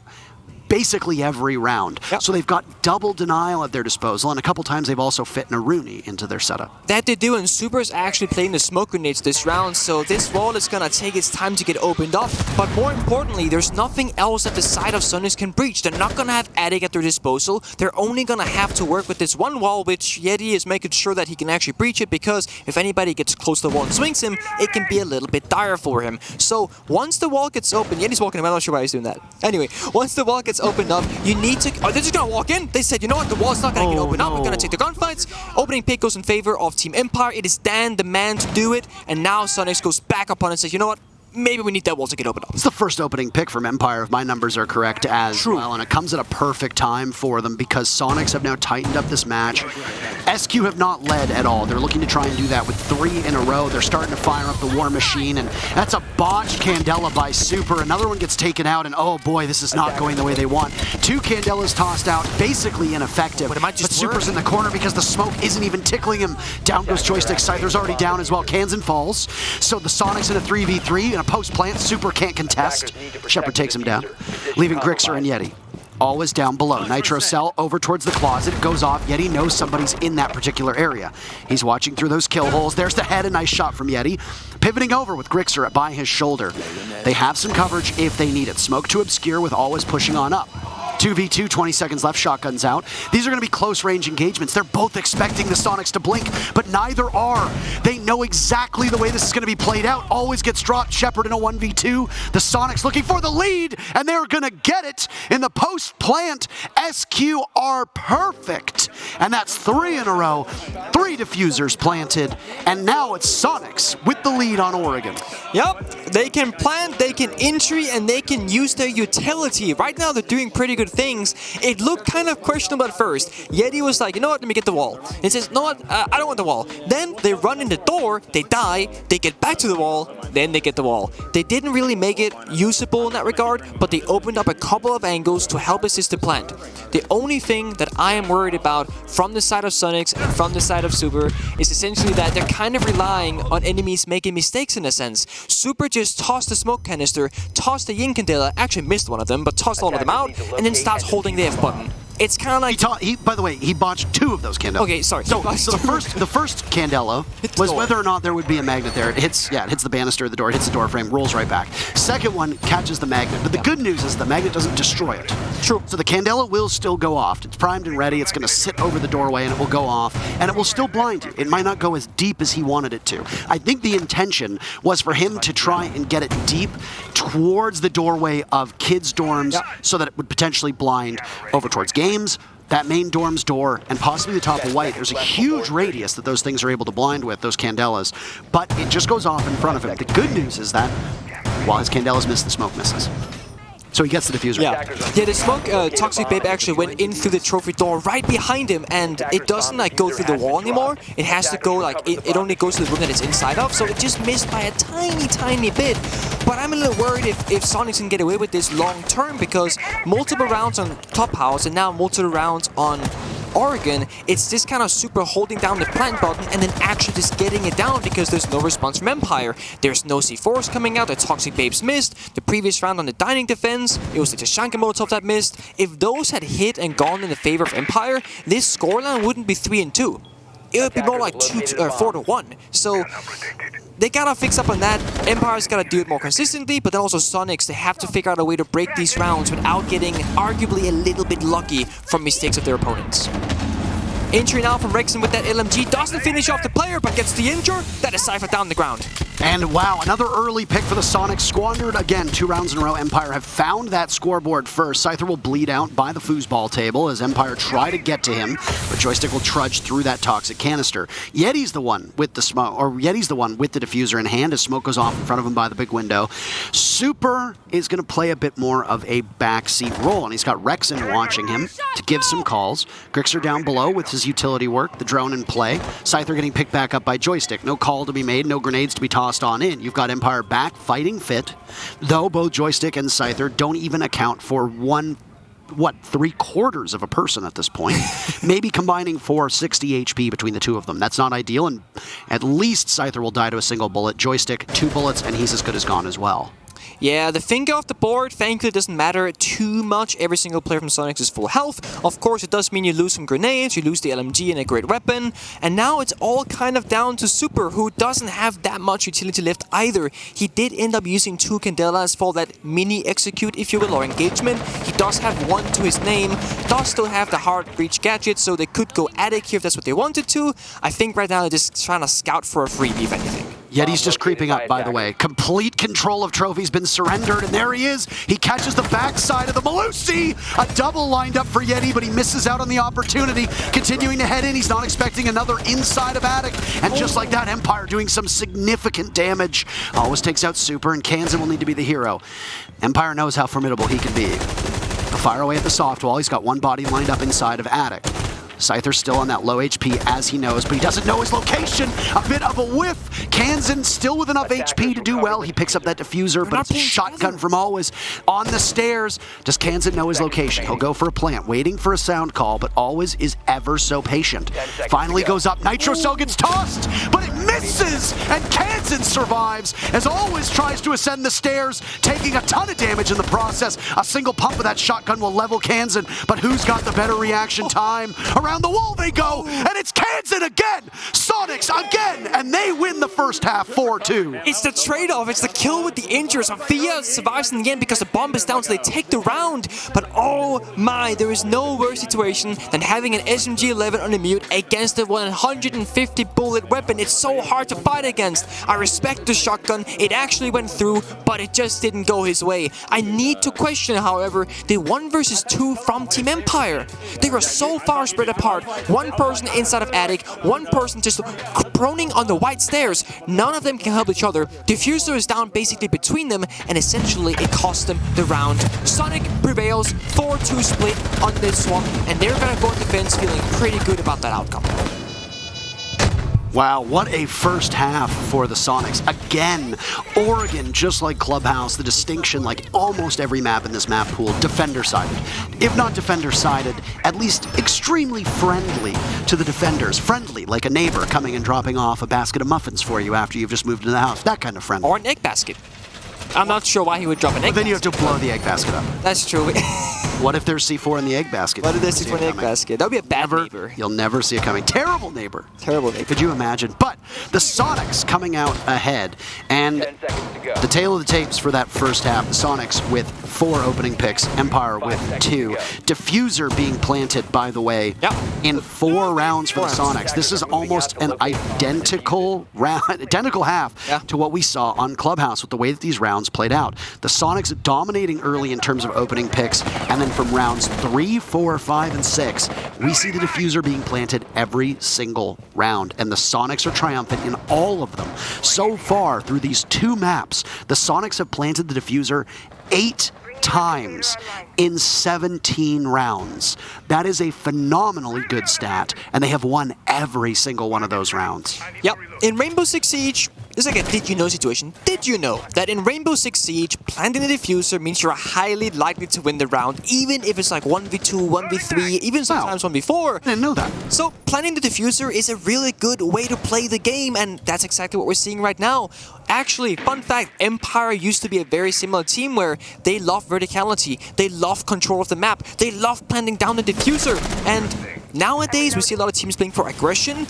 [SPEAKER 1] basically every round. Yep. So they've got double denial at their disposal, and a couple times they've also fit Naruni into their setup.
[SPEAKER 2] That they do, and Super's actually playing the smoke grenades this round, so this wall is gonna take its time to get opened up, but more importantly, there's nothing else that the side of Soniqs can breach. They're not gonna have Attic at their disposal. They're only gonna have to work with this one wall, which Yeti is making sure that he can actually breach it, because if anybody gets close to the wall and swings him, it can be a little bit dire for him. So once the wall gets open, Yeti's walking around, I'm not sure why he's doing that. Anyway, once the wall gets opened up, you need to... Oh, they're just gonna walk in. They said, you know what, the wall's not gonna get opened up. We're gonna take the gunfights. Opening pick goes in favor of Team Empire. It is Dan, the man, to do it. And now Soniqs goes back up on it and says, you know what, maybe we need that wall to get opened up.
[SPEAKER 1] It's the first opening pick from Empire, if my numbers are correct, as well, and it comes at a perfect time for them because Soniqs have now tightened up this match. SQ have not led at all. They're looking to try and do that with 3 in a row. They're starting to fire up the War Machine, and that's a botched Candela by Super. Another one gets taken out, and oh boy, this is not going the way they want. 2 Candelas tossed out, basically ineffective. But Super's in the corner because the smoke isn't even tickling him. Down goes Joystick. Scyther's already down as well. Kansan falls. So the Soniqs in a 3v3. in a post plant. Super can't contest. Shepard takes him down, leaving Grixer and Yeti. Always down below. Nitro cell over towards the closet. It goes off. Yeti knows somebody's in that particular area. He's watching through those kill holes. There's the head. A nice shot from Yeti. Pivoting over with Grixer by his shoulder. They have some coverage if they need it. Smoke to obscure with Always pushing on up. 2v2, 20 seconds left, shotguns out. These are going to be close-range engagements. They're both expecting the Soniqs to blink, but neither are. They know exactly the way this is going to be played out. Always gets dropped. Shepard in a 1v2. The Soniqs looking for the lead, and they're going to get it in the post-plant. SQ are perfect, and that's 3 in a row. 3 diffusers planted, and now it's Soniqs with the lead on Oregon.
[SPEAKER 2] Yep, they can plant, they can entry, and they can use their utility. Right now, they're doing pretty good things. It looked kind of questionable at first. Yeti was like, you know what, let me get the wall. It says, no what, I don't want the wall. Then they run in the door, they die, they get back to the wall, then they get the wall. They didn't really make it usable in that regard, but they opened up a couple of angles to help assist the plant. The only thing that I am worried about from the side of Soniqs and from the side of Super is essentially that they're kind of relying on enemies making mistakes in a sense. Super just tossed the smoke canister, tossed the Yin Candela, actually missed one of them, but tossed all of them out, and then starts holding the F button. It's kind of like...
[SPEAKER 1] By the way, he botched 2 of those Candelas.
[SPEAKER 2] Okay, sorry.
[SPEAKER 1] So the first Candela was whether or not there would be a magnet there. It hits the banister of the door, it hits the door frame, rolls right back. Second one catches the magnet, but the good news is the magnet doesn't destroy it.
[SPEAKER 2] True.
[SPEAKER 1] So the Candela will still go off. It's primed and ready. It's going to sit over the doorway and it will go off, and it will still blind you. It might not go as deep as he wanted it to. I think the intention was for him to try and get it deep towards the doorway of kids' dorms so that it would potentially blind over towards games, that main dorm's door, and possibly the top of white. There's a huge radius that those things are able to blind with, those Candelas, but it just goes off in front of him. The good news is that while his Candelas miss, the smoke misses. So he gets the diffuser.
[SPEAKER 2] Yeah, the smoke Toxic Babe actually went in through the trophy door right behind him, and it doesn't like go through the wall anymore. It has to go like, it only goes to the room that it's inside of, so it just missed by a tiny bit. But I'm a little worried if Soniqs can get away with this long term, because multiple rounds on Top House and now multiple rounds on Oregon, it's this kind of Super holding down the plant button and then actually just getting it down because there's no response from Empire. There's no C4s coming out, the Toxic Babes missed. The previous round on the dining defense, it was the Tashanka Molotov that missed. If those had hit and gone in the favor of Empire, this scoreline wouldn't be 3-2. It would be more like 4-1. So they gotta fix up on that. Empire's gotta do it more consistently, but then also Soniqs, they have to figure out a way to break these rounds without getting arguably a little bit lucky from mistakes of their opponents. Entry now from Rexon with that LMG, doesn't finish off the player, but gets the injure. That is Cypher down the ground.
[SPEAKER 1] And wow, another early pick for the Soniqs, squandered again 2 rounds in a row. Empire have found that scoreboard first. Scyther will bleed out by the foosball table as Empire try to get to him, but Joystick will trudge through that toxic canister. Yeti's the one with the smoke, or Yeti's the one with the diffuser in hand as smoke goes off in front of him by the big window. Super is going to play a bit more of a backseat role, and he's got Rexon watching him to give some calls. Grixer down below with his utility work, the drone in play. Scyther getting picked back up by Joystick. No call to be made, no grenades to be tossed on in. You've got Empire back fighting fit, though both Joystick and Scyther don't even account for 3/4 of a person at this point. Maybe combining for 60 HP between the two of them. That's not ideal, and at least Scyther will die to a single bullet. Joystick, 2 bullets, and he's as good as gone as well.
[SPEAKER 2] Yeah, the finger off the board, thankfully, doesn't matter too much. Every single player from Soniqs is full health. Of course, it does mean you lose some grenades, you lose the LMG and a great weapon. And now it's all kind of down to Super, who doesn't have that much utility left either. He did end up using 2 Candelas for that mini execute, if you will, or engagement. He does have 1 to his name, does still have the hard breach gadget, so they could go attic here if that's what they wanted to. I think right now they're just trying to scout for a freebie, if anything.
[SPEAKER 1] Yeti's just creeping up, by the way. Complete control of trophy's been surrendered, and there he is. He catches the backside of the Malusi. A double lined up for Yeti, but he misses out on the opportunity. Continuing to head in, he's not expecting another inside of attic. And just like that, Empire doing some significant damage. Always takes out Super, and Kansan will need to be the hero. Empire knows how formidable he can be. He'll fire away at the soft wall. He's got 1 body lined up inside of attic. Scyther's still on that low HP as he knows, but he doesn't know his location. A bit of a whiff. Kansan still with enough HP to do well. He picks up that diffuser, but it's a shotgun from Always on the stairs. Does Kansan know his location? He'll go for a plant, waiting for a sound call, but Always is ever so patient. Finally goes up. Nitro Cell gets tossed, but it misses, and Kansan survives, as Always tries to ascend the stairs, taking a ton of damage in the process. A single pump of that shotgun will level Kansan, but who's got the better reaction time? Around the wall they go, and it's Kansan again! Soniqs again, and they win the first half 4-2.
[SPEAKER 2] It's the trade-off, it's the kill with the injuries. Sophia survives in the end because the bomb is down, so they take the round. But oh my, there is no worse situation than having an SMG-11 on the mute against a 150 bullet weapon. It's so hard to fight against. I respect the shotgun, it actually went through, but it just didn't go his way. I need to question, however, the 1 versus 2 from Team Empire. They were so far spread apart. One person inside of attic, one person just proning on the white stairs. None of them can help each other. Diffuser is down basically between them, and essentially it cost them the round. Sonic prevails, 4-2 split on this one, and they're gonna go on defense feeling pretty good about that outcome.
[SPEAKER 1] Wow, what a first half for the Soniqs. Again, Oregon, just like Clubhouse, the distinction, like almost every map in this map pool, defender-sided. If not defender-sided, at least extremely friendly to the defenders. Friendly, like a neighbor coming and dropping off a basket of muffins for you after you've just moved into the house. That kind of friendly.
[SPEAKER 2] Or an egg basket. I'm not sure why he would drop an egg
[SPEAKER 1] Then you
[SPEAKER 2] basket.
[SPEAKER 1] have to blow the egg basket up.
[SPEAKER 2] That's true.
[SPEAKER 1] What if there's C4 in the egg basket?
[SPEAKER 2] What if there's
[SPEAKER 1] See
[SPEAKER 2] C4 in
[SPEAKER 1] it
[SPEAKER 2] the egg
[SPEAKER 1] coming.
[SPEAKER 2] basket? That would be a bad neighbor.
[SPEAKER 1] You'll never see it coming. Terrible neighbor.
[SPEAKER 2] Terrible neighbor.
[SPEAKER 1] Could you imagine? But the Soniqs coming out ahead, and
[SPEAKER 3] 10 seconds to go.
[SPEAKER 1] the tale of the tapes for that first half, the Soniqs with 4 opening picks, Empire with 2. Diffuser being planted, by the way, in 4 rounds for the Soniqs. This is almost an identical round, identical half to what we saw on Clubhouse with the way that these rounds played out. The Soniqs dominating early in terms of opening picks, and then from rounds 3, 4, 5, and 6, we see the Diffuser being planted every single round, and the Soniqs are triumphant in all of them. So far, through these 2 maps, the Soniqs have planted the Diffuser 8 times in 17 rounds. That is a phenomenally good stat, and they have won every single one of those rounds.
[SPEAKER 2] Yep. In Rainbow Six Siege, it's like a did you know situation. Did you know that in Rainbow Six Siege, planting the diffuser means you're highly likely to win the round, even if it's like 1v2, 1v3, even sometimes 1v4.
[SPEAKER 1] I didn't know that.
[SPEAKER 2] So planting the diffuser is a really good way to play the game, and that's exactly what we're seeing right now. Actually, fun fact, Empire used to be a very similar team where they love verticality, they love control of the map, they love planting down the diffuser, and nowadays we see a lot of teams playing for aggression.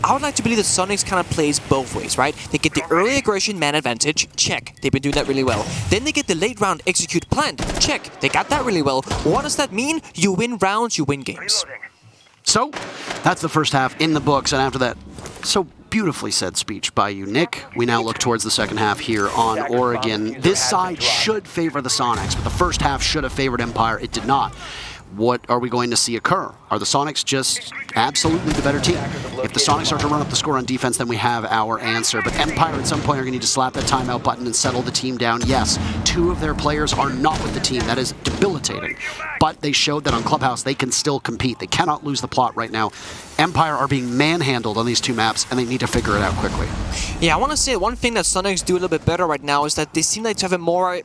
[SPEAKER 2] I would like to believe that Soniqs kind of plays both ways, right? They get the early aggression man advantage, check, they've been doing that really well. Then they get the late round execute plant, check, they got that really well. What does that mean? You win rounds, you win games.
[SPEAKER 1] So, that's the first half in the books, and after that, so beautifully said speech by you, Nick. We now look towards the second half here on Oregon. This side should favor the Soniqs, but the first half should have favored Empire. It did not. What are we going to see occur? Are the Soniqs just absolutely the better team? If the Soniqs start to run up the score on defense, then we have our answer. But Empire at some point are going to need to slap that timeout button and settle the team down. Yes, 2 of their players are not with the team. That is debilitating. But they showed that on Clubhouse they can still compete. They cannot lose the plot right now. Empire are being manhandled on these 2 maps, and they need to figure it out quickly.
[SPEAKER 2] Yeah, I want to say one thing that Soniqs do a little bit better right now is that they seem like to have a more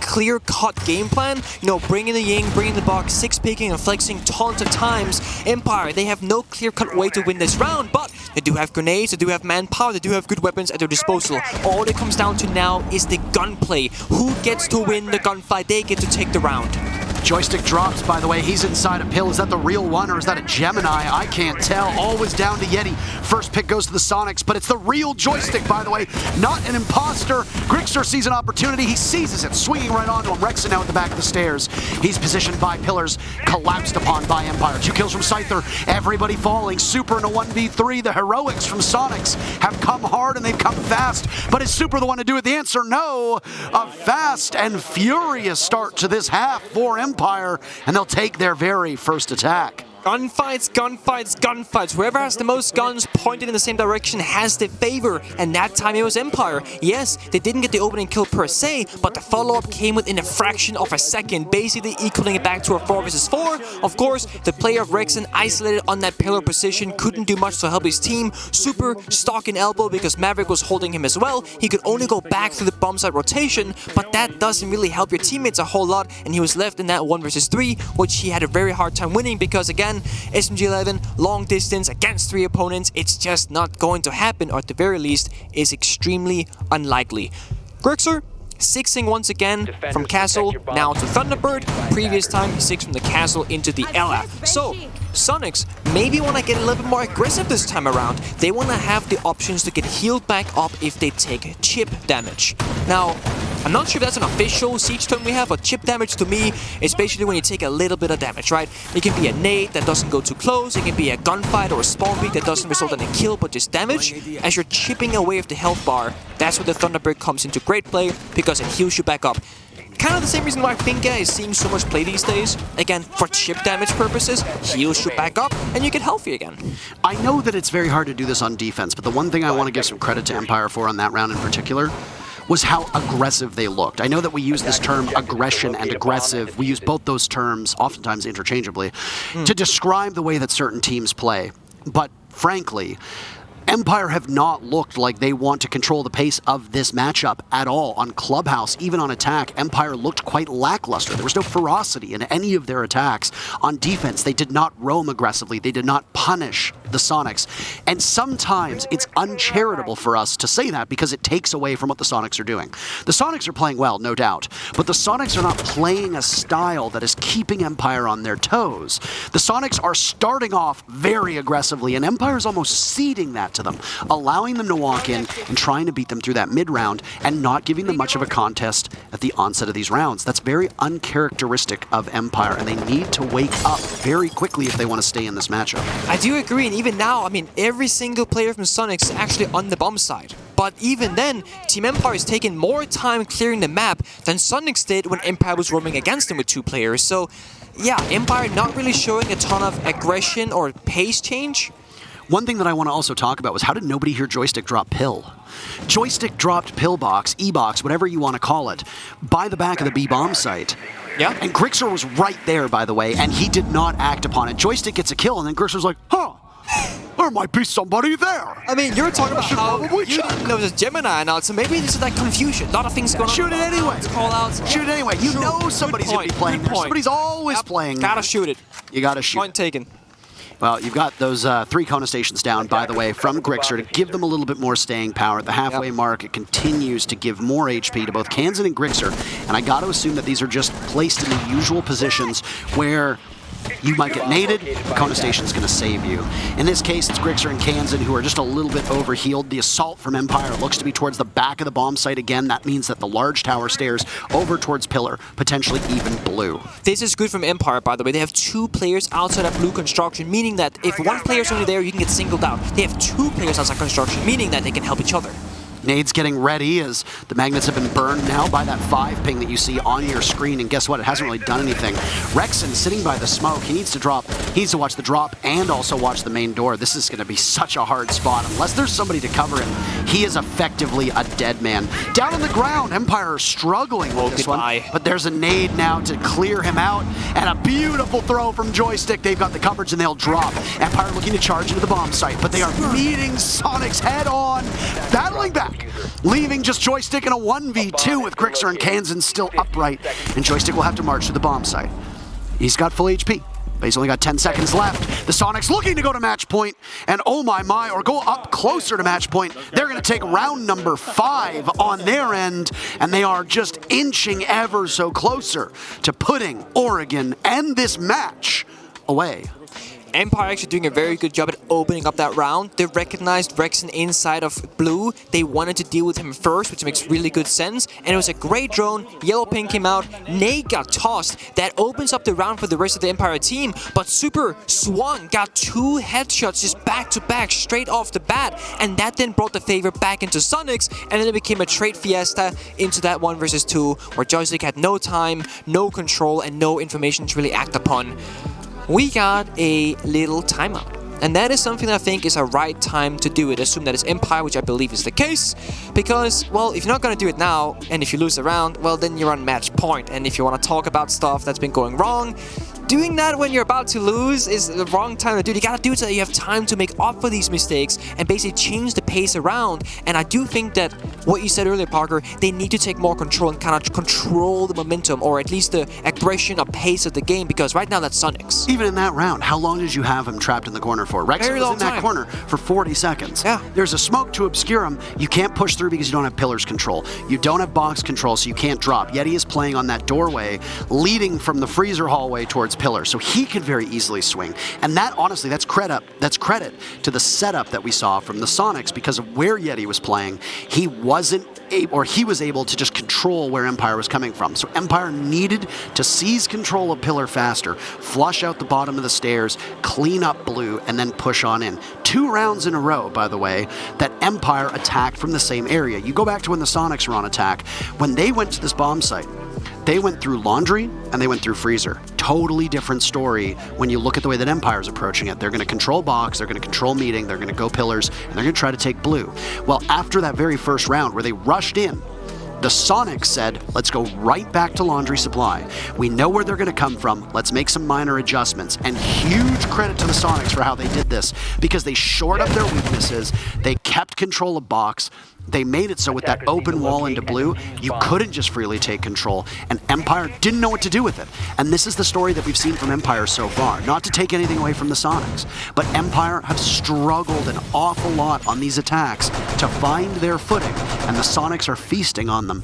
[SPEAKER 2] clear-cut game plan. You know, bringing the Ying, bringing the box, 6-picking and flexing tons of times. Empire, they have no clear-cut way to win this round, but they do have grenades, they do have manpower, they do have good weapons at their disposal. All it comes down to now is the gunplay. Who gets to win the gunfight? They get to take the round.
[SPEAKER 1] Joystick drops, by the way. He's inside a pill. Is that the real one, or is that a Gemini? I can't tell. Always down to Yeti. First pick goes to the Soniqs, but it's the real Joystick, by the way. Not an imposter. Grigster sees an opportunity. He seizes it, swinging right onto him. Rexon now at the back of the stairs. He's positioned by pillars, collapsed upon by Empire. 2 kills from Scyther. Everybody falling. Super in a 1v3. The heroics from Soniqs have come hard and they've come fast. But is Super the one to do it? The answer, no. A fast and furious start to this half for Empire, and they'll take their very first attack.
[SPEAKER 2] Gunfights, gunfights, gunfights. Whoever has the most guns pointed in the same direction has the favor, and that time it was Empire. Yes, they didn't get the opening kill per se, but the follow-up came within a fraction of a second, basically equaling it back to a 4 versus 4. Of course, the player of Rexon, isolated on that pillar position, couldn't do much to help his team. Super stock and elbow because Maverick was holding him as well. He could only go back through the bomb site rotation, but that doesn't really help your teammates a whole lot, and he was left in that 1 versus 3, which he had a very hard time winning because, again, again, SMG11, long distance against 3 opponents, it's just not going to happen, or at the very least, is extremely unlikely. Grixer, 6ing once again from Castle, now to Thunderbird. Previous time, 6 from the Castle into the Ella. So, Soniqs maybe want to get a little bit more aggressive this time around. They want to have the options to get healed back up if they take chip damage. Now, I'm not sure if that's an official siege term we have, but chip damage to me is basically when you take a little bit of damage, right? It can be a nade that doesn't go too close, it can be a gunfight or a spawn peek that doesn't result in a kill but just damage. As you're chipping away at the health bar, that's where the Thunderbird comes into great play because it heals you back up. Kind of the same reason why Finka is seeing so much play these days. Again, for chip damage purposes, heals you back up and you get healthy again.
[SPEAKER 1] I know that it's very hard to do this on defense, but the one thing I want to give some credit to Empire for on that round in particular was how aggressive they looked. I know that we use this term aggression and aggressive. We use both those terms, oftentimes interchangeably, to describe the way that certain teams play. But frankly, Empire have not looked like they want to control the pace of this matchup at all. On Clubhouse, even on attack, Empire looked quite lackluster. There was no ferocity in any of their attacks. On defense, they did not roam aggressively. They did not punish the Soniqs. And sometimes it's uncharitable for us to say that because it takes away from what the Soniqs are doing. The Soniqs are playing well, no doubt, but the Soniqs are not playing a style that is keeping Empire on their toes. The Soniqs are starting off very aggressively, and Empire is almost ceding that to them, allowing them to walk in and trying to beat them through that mid-round and not giving them much of a contest at the onset of these rounds. That's very uncharacteristic of Empire, and they need to wake up very quickly if they want to stay in this matchup.
[SPEAKER 2] I do agree, and even now, I mean, every single player from Soniqs is actually on the bomb side. But even then, Team Empire has taken more time clearing the map than Soniqs did when Empire was roaming against them with 2 players. So, yeah, Empire not really showing a ton of aggression or pace change.
[SPEAKER 1] One thing that I want to also talk about was how did nobody hear Joystick drop Pill? Joystick dropped Pillbox, E-Box, whatever you want to call it, by the back of the B-bomb site.
[SPEAKER 2] Yeah.
[SPEAKER 1] And Grixer was right there, by the way, and he did not act upon it. Joystick gets a kill, and then Grixer's like, huh, there might be somebody there.
[SPEAKER 2] I mean, you're talking about how you didn't know it was Gemini now, so maybe this is like confusion. A lot of things going on.
[SPEAKER 1] Shoot it anyway.
[SPEAKER 2] Call outs.
[SPEAKER 1] Shoot it anyway. You know somebody's going to be playing there. Somebody's always playing there.
[SPEAKER 2] Gotta shoot it.
[SPEAKER 1] You gotta shoot.
[SPEAKER 2] Point taken.
[SPEAKER 1] Well, you've got those 3 Kona stations down, by the way, from Grixer to give them a little bit more staying power. At the halfway mark, it continues to give more HP to both Kansan and Grixer. And I got to assume that these are just placed in the usual positions where you might get naded, the Kona Station's going to save you. In this case, it's Grixer and Kansan who are just a little bit overhealed. The assault from Empire looks to be towards the back of the bomb site again. That means that the large tower stairs over towards Pillar, potentially even blue.
[SPEAKER 2] This is good from Empire, by the way. They have 2 players outside of blue construction, meaning that if one player's only there, you can get singled out. They have 2 players outside construction, meaning that they can help each other.
[SPEAKER 1] Nades getting ready as the magnets have been burned now by that 5 ping that you see on your screen, and guess what? It hasn't really done anything. Rexon sitting by the smoke. He needs to drop. He needs to watch the drop and also watch the main door. This is going to be such a hard spot. Unless there's somebody to cover him, he is effectively a dead man. Down on the ground, Empire is struggling with this one, but there's a nade now to clear him out, and a beautiful throw from Joystick. They've got the coverage and they'll drop. Empire looking to charge into the bomb site, but they are meeting Soniqs head on, battling back. Leaving just Joystick in a 1v2 with Grixer and Kansan still upright, and Joystick will have to march to the bomb site. He's got full HP, but he's only got 10 seconds left. The Soniqs looking to go to match point, and oh my, or go up closer to match point. They're going to take round number 5 on their end, and they are just inching ever so closer to putting Oregon and this match away.
[SPEAKER 2] Empire actually doing a very good job at opening up that round. They recognized Rexon inside of blue. They wanted to deal with him first, which makes really good sense. And it was a great drone. Yellow ping came out. Nade got tossed. That opens up the round for the rest of the Empire team. But Super swung, got 2 headshots just back to back, straight off the bat. And that then brought the favor back into Soniqs. And then it became a trade fiesta into that 1 versus 2, where Joystick had no time, no control, and no information to really act upon. We got a little timeout. And that is something that I think is a right time to do it. Assume that it's Empire, which I believe is the case. Because, well, if you're not going to do it now, and if you lose the round, well, then you're on match point. And if you want to talk about stuff that's been going wrong, doing that when you're about to lose is the wrong time to do it. You gotta do it so that you have time to make up for these mistakes and basically change the pace around. And I do think that what you said earlier, Parker, they need to take more control and kind of control the momentum, or at least the aggression or pace of the game, because right now that's Soniqs.
[SPEAKER 1] Even in that round, how long did you have him trapped in the corner for? Rex was in that corner for 40 seconds.
[SPEAKER 2] Yeah.
[SPEAKER 1] There's a smoke to obscure him. You can't push through because you don't have pillars control. You don't have box control, so you can't drop. Yeti is playing on that doorway leading from the freezer hallway towards pillars, so he could very easily swing. And that, honestly, that's credit to the setup that we saw from the Soniqs, because of where Yeti was playing. He was able to just control where Empire was coming from. So Empire needed to seize control of pillar faster, flush out the bottom of the stairs, clean up blue, and then push on in. 2 rounds in a row, by the way, that Empire attacked from the same area. You go back to when the Soniqs were on attack. When they went to this bomb site, they went through laundry and they went through freezer. Totally different story when you look at the way that Empire's approaching it. They're going to control box, they're going to control meeting, they're going to go pillars, and they're going to try to take blue. Well, after that very first round where they rushed in, the Soniqs said, let's go right back to laundry supply. We know where they're going to come from. Let's make some minor adjustments. And huge credit to the Soniqs for how they did this, because they shored up their weaknesses. They kept control of box. They made it so with that open wall into blue, you couldn't just freely take control, and Empire didn't know what to do with it. And this is the story that we've seen from Empire so far. Not to take anything away from the Soniqs, but Empire have struggled an awful lot on these attacks to find their footing, and the Soniqs are feasting on them.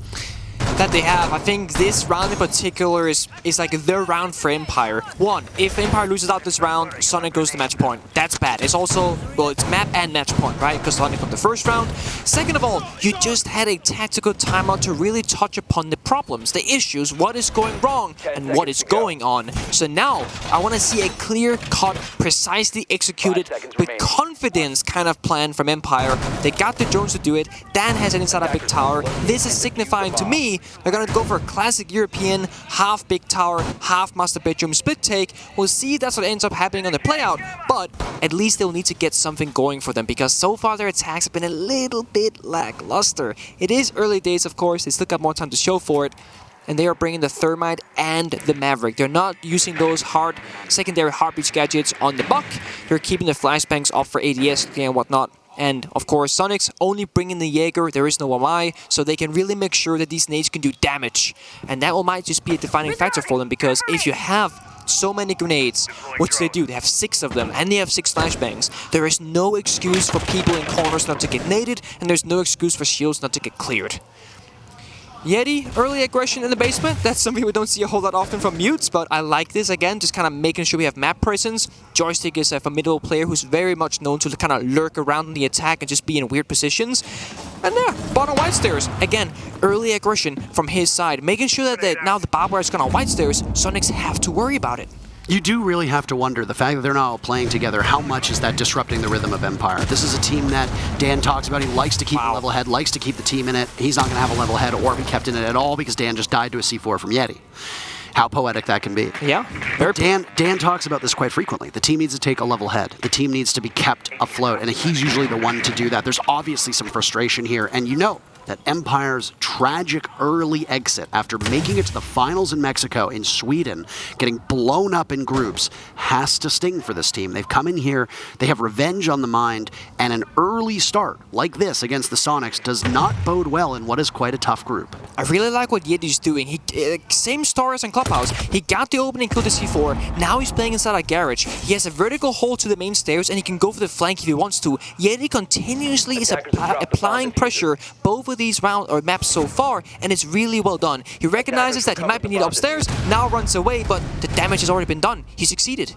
[SPEAKER 2] That they have. I think this round in particular is like the round for Empire. One, if Empire loses out this round, Sonic goes to match point. That's bad. It's also, well, it's map and match point, right? Because Sonic won the first round. Second of all, you just had a tactical timeout to really touch upon the problems, the issues, what is going wrong, and what is going on. So now, I want to see a clear-cut, precisely executed, with confidence kind of plan from Empire. They got the drones to do it. Dan has it inside a big tower. This is signifying to me they're going to go for a classic European, half big tower, half master bedroom split take. We'll see if that's what ends up happening on the playout, but at least they'll need to get something going for them, because so far their attacks have been a little bit lackluster. It is early days, of course. They still got more time to show for it. And they are bringing the Thermite and the Maverick. They're not using those secondary heartbeat gadgets on the Buck. They're keeping the flashbangs up for ADS and whatnot. And of course, Soniqs only bring in the Jaeger. There is no MI, so they can really make sure that these nades can do damage. And that might just be a defining factor for them, because if you have so many grenades, which they do, they have 6 of them, and they have 6 flashbangs, there is no excuse for people in corners not to get naded, and there's no excuse for shields not to get cleared. Yeti, early aggression in the basement. That's something we don't see a whole lot often from Mutes, but I like this again, just kind of making sure we have map presence. Joystick is a formidable player who's very much known to kind of lurk around in the attack and just be in weird positions. And yeah, bottom white stairs. Again, early aggression from his side, making sure that now the barbed wire is gone on white stairs, Soniqs have to worry about it.
[SPEAKER 1] You do really have to wonder, the fact that they're not all playing together, how much is that disrupting the rhythm of Empire? This is a team that Dan talks about. He likes to keep a level head, likes to keep the team in it. He's not going to have a level head or be kept in it at all because Dan just died to a C4 from Yeti. How poetic that can be.
[SPEAKER 2] Yeah.
[SPEAKER 1] Dan talks about this quite frequently. The team needs to take a level head. The team needs to be kept afloat, and he's usually the one to do that. There's obviously some frustration here, and you know that Empire's tragic early exit after making it to the finals in Mexico, in Sweden, getting blown up in groups, has to sting for this team. They've come in here, they have revenge on the mind, and an early start like this against the Soniqs does not bode well in what is quite a tough group.
[SPEAKER 2] I really like what Yeti's doing. Same story as in Clubhouse. He got the opening, killed the C4. Now he's playing inside a garage. He has a vertical hole to the main stairs, and he can go for the flank if he wants to. Yeti continuously is applying pressure both of these maps so far, and it's really well done. He recognizes that he might be needed upstairs, now runs away, but the damage has already been done. He succeeded.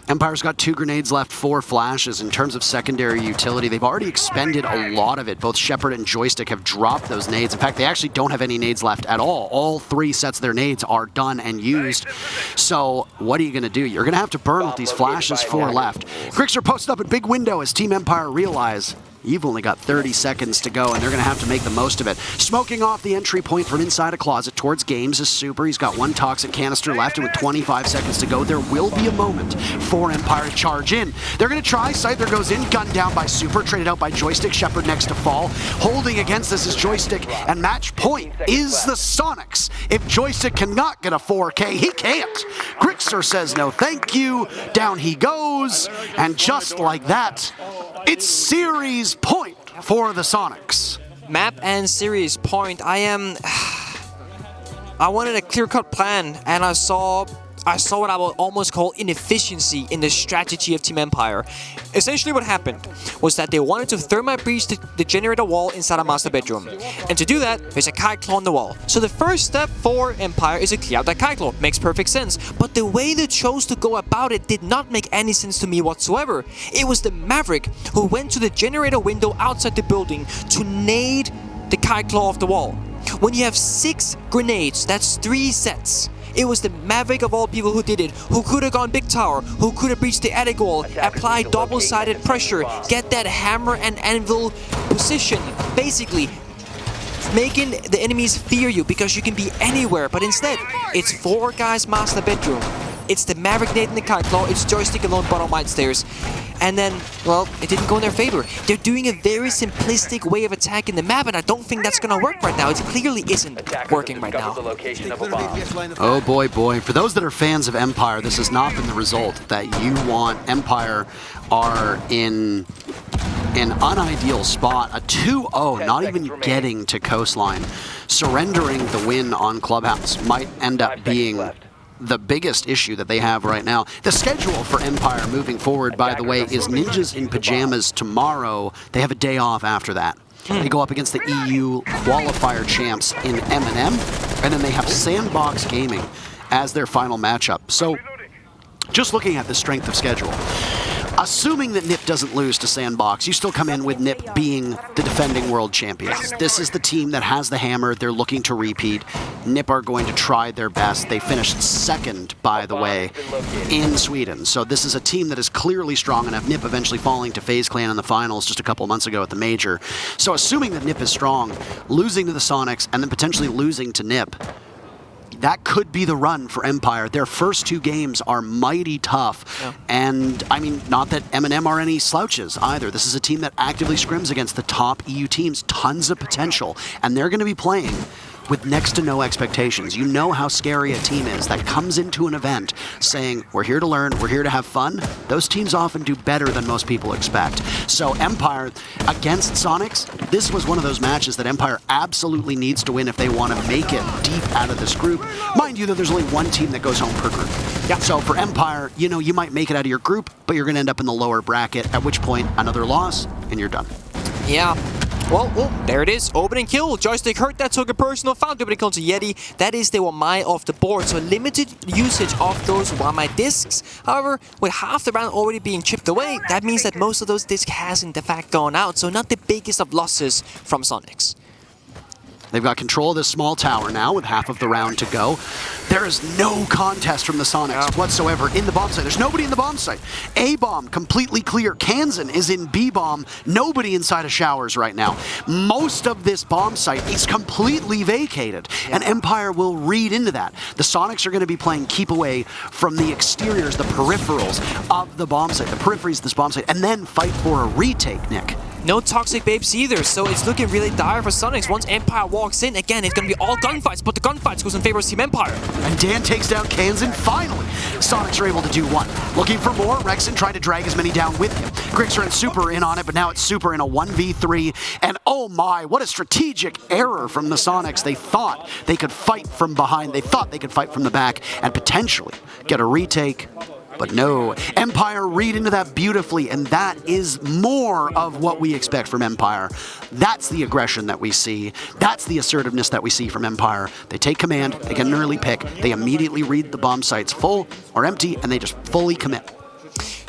[SPEAKER 1] Empire's got 2 grenades left, 4 flashes. In terms of secondary utility, they've already expended a lot of it. Both Shepard and Joystick have dropped those nades. In fact, they actually don't have any nades left at all. All 3 sets of their nades are done and used. So what are you going to do? You're going to have to burn with these flashes, 4 left. Grixer posted up a big window as Team Empire realize you've only got 30 seconds to go, and they're going to have to make the most of it. Smoking off the entry point from inside a closet towards Games is super. He's got 1 toxic canister left, and with 25 seconds to go, there will be a moment for Empire to charge in. They're going to try. Scyther goes in, gunned down by Super, traded out by Joystick. Shepard next to fall. Holding against this is Joystick, and match point is the Soniqs. If Joystick cannot get a 4K, he can't. Grixer Mixer says no thank you. Down he goes. And just like that, it's series point for the Soniqs.
[SPEAKER 2] Map and series point. I wanted a clear-cut plan, and I saw what I would almost call inefficiency in the strategy of Team Empire. Essentially what happened was that they wanted to thermite breach the generator wall inside a master bedroom. And to do that, there's a kite claw on the wall. So the first step for Empire is to clear out that kite claw. Makes perfect sense. But the way they chose to go about it did not make any sense to me whatsoever. It was the Maverick who went to the generator window outside the building to nade the kite claw off the wall. When you have 6 grenades, that's 3 sets. It was the Maverick of all people who did it, who could have gone big tower, who could have breached the attic wall, apply double-sided pressure, get that hammer and anvil position, basically making the enemies fear you because you can be anywhere. But instead, it's 4 guys master bedroom. It's the Maverick nade in the kite claw, it's joystick alone bottom right stairs. And then, well, it didn't go in their favor. They're doing a very simplistic way of attacking the map, and I don't think that's gonna work right now. It clearly isn't working right now.
[SPEAKER 1] Oh boy, boy. For those that are fans of Empire, this has not been the result that you want. Empire are in an unideal spot. A 2-0, not even getting to Coastline. Surrendering the win on Clubhouse might end up being the biggest issue that they have right now. The schedule for Empire moving forward, by the way, is Ninjas in Pajamas tomorrow. They have a day off after that. They go up against the EU qualifier champs in M&M, and then they have Sandbox Gaming as their final matchup. So, just looking at the strength of schedule, assuming that NiP doesn't lose to Sandbox, you still come in with NiP being the defending world champions. This is the team that has the hammer. They're looking to repeat. NiP are going to try their best. They finished second, by the way, in Sweden. So this is a team that is clearly strong enough. NiP eventually falling to FaZe Clan in the finals just a couple months ago at the Major. So assuming that NiP is strong, losing to the Soniqs and then potentially losing to NiP, that could be the run for Empire. Their first 2 games are mighty tough. Yeah. And, I mean, not that M&M are any slouches either. This is a team that actively scrims against the top EU teams. Tons of potential. And they're going to be playing with next to no expectations. You know how scary a team is that comes into an event saying, we're here to learn, we're here to have fun. Those teams often do better than most people expect. So Empire against Soniqs, this was one of those matches that Empire absolutely needs to win if they want to make it deep out of this group. Mind you that there's only 1 team that goes home per group. Yeah. So for Empire, you know, you might make it out of your group, but you're going to end up in the lower bracket, at which point another loss and you're done.
[SPEAKER 2] Yeah. Well, there it is. Opening kill. Joystick hurt. That took a personal foul. Opening kill to Yeti. That is the Wamai off the board. So limited usage of those Wamai discs. However, with half the round already being chipped away, that means that most of those discs has in fact gone out. So not the biggest of losses from Soniqs.
[SPEAKER 1] They've got control of this small tower now with half of the round to go. There is no contest from the Soniqs whatsoever in the bomb site. There's nobody in the bomb site. A-bomb completely clear. Kansan is in B-bomb. Nobody inside of showers right now. Most of this bomb site is completely vacated, and Empire will read into that. The Soniqs are going to be playing keep away from the exteriors, the peripherals of the bomb site, the peripheries of this bomb site, and then fight for a retake, Nick.
[SPEAKER 2] No toxic babes either, so it's looking really dire for Soniqs. Once Empire walks in, again, it's going to be all gunfights, but the gunfights goes in favor of Team Empire.
[SPEAKER 1] And Dan takes down Kansan. Finally, Soniqs are able to do 1. Looking for more, Rexon trying to drag as many down with him. Grixer and Super in on it, but now it's Super in a 1v3. And oh my, what a strategic error from the Soniqs. They thought they could fight from behind. They thought they could fight from the back and potentially get a retake. But no, Empire read into that beautifully, and that is more of what we expect from Empire. That's the aggression that we see. That's the assertiveness that we see from Empire. They take command, they get an early pick, they immediately read the bomb sites full or empty, and they just fully commit.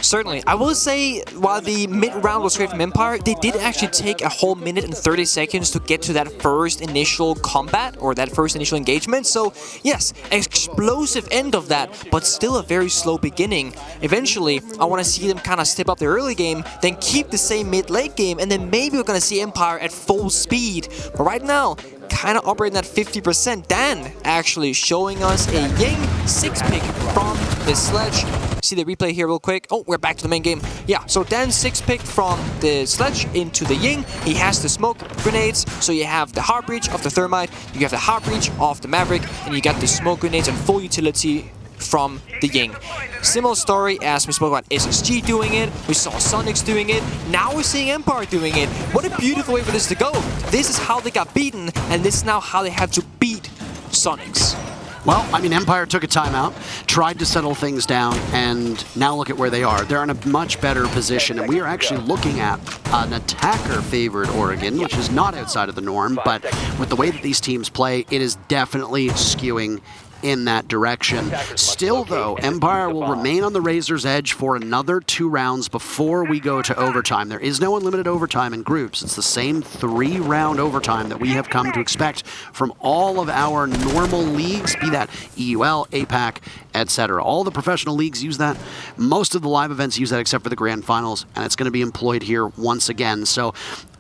[SPEAKER 2] Certainly. I will say, while the mid-round was great from Empire, they did actually take a whole minute and 30 seconds to get to that first initial combat, or that first initial engagement. So, yes, an explosive end of that, but still a very slow beginning. Eventually, I want to see them kind of step up their early game, then keep the same mid-late game, and then maybe we're going to see Empire at full speed. But right now, kind of operating at 50%. Dan actually showing us a Ying 6-pick from the Sledge. See the replay here real quick. Oh, we're back to the main game. Yeah, so Dan 6-picked from the Sledge into the Ying. He has the smoke grenades, so you have the hard breach of the Thermite, you have the hard breach of the Maverick, and you got the smoke grenades and full utility from the Ying. Similar story as we spoke about SSG doing it, we saw Soniqs doing it, now we're seeing Empire doing it. What a beautiful way for this to go. This is how they got beaten, and this is now how they have to beat Soniqs.
[SPEAKER 1] Well, I mean, Empire took a timeout, tried to settle things down, and now look at where they are. They're in a much better position, and we are actually looking at an attacker-favored Oregon, which is not outside of the norm, but with the way that these teams play, it is definitely skewing in that direction. Still, though, Empire will remain on the razor's edge for another 2 rounds before we go to overtime. There is no unlimited overtime in groups. It's the same 3-round overtime that we have come to expect from all of our normal leagues, be that EUL, APAC, etc. All the professional leagues use that. Most of the live events use that except for the grand finals, and it's going to be employed here once again. So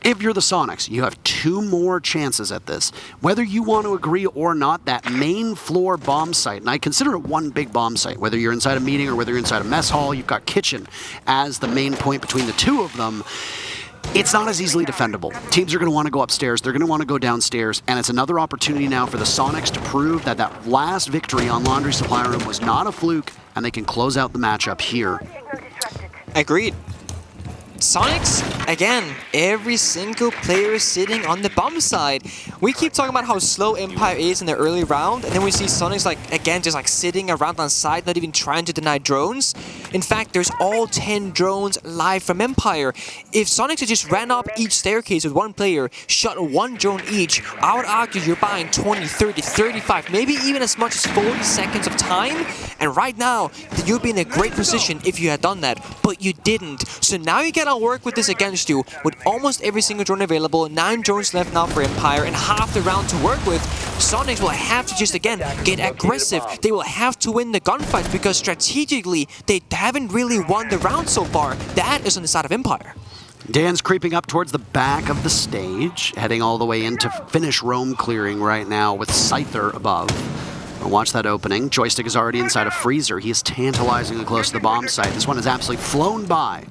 [SPEAKER 1] if you're the Soniqs, you have 2 more chances at this. Whether you want to agree or not, that main floor bomb site, and I consider it one big bomb site, whether you're inside a meeting or whether you're inside a mess hall, you've got kitchen as the main point between the 2 of them. It's not as easily defendable. Teams are going to want to go upstairs, they're going to want to go downstairs, and it's another opportunity now for the Soniqs to prove that that last victory on Laundry Supply Room was not a fluke, and they can close out the matchup here.
[SPEAKER 2] Agreed. Soniqs, again, every single player sitting on the bomb side. We keep talking about how slow Empire is in the early round, and then we see Soniqs, like, again, just like sitting around on side, not even trying to deny drones. In fact, there's all 10 drones live from Empire. If Soniqs had just ran up each staircase with 1 player, shot 1 drone each, I would argue you're buying 20, 30, 35, maybe even as much as 40 seconds of time. And right now, you'd be in a great position if you had done that, but you didn't. So now you get work with this against you with almost every single drone available, 9 drones left now for Empire, and half the round to work with. Soniqs will have to just, again, get aggressive. They will have to win the gunfight because strategically, they haven't really won the round so far. That is on the side of Empire.
[SPEAKER 1] Dan's creeping up towards the back of the stage, heading all the way into finish roam clearing right now with Scyther above. Watch that opening. Joystick is already inside a freezer. He is tantalizingly close to the bomb site. This one has absolutely flown by.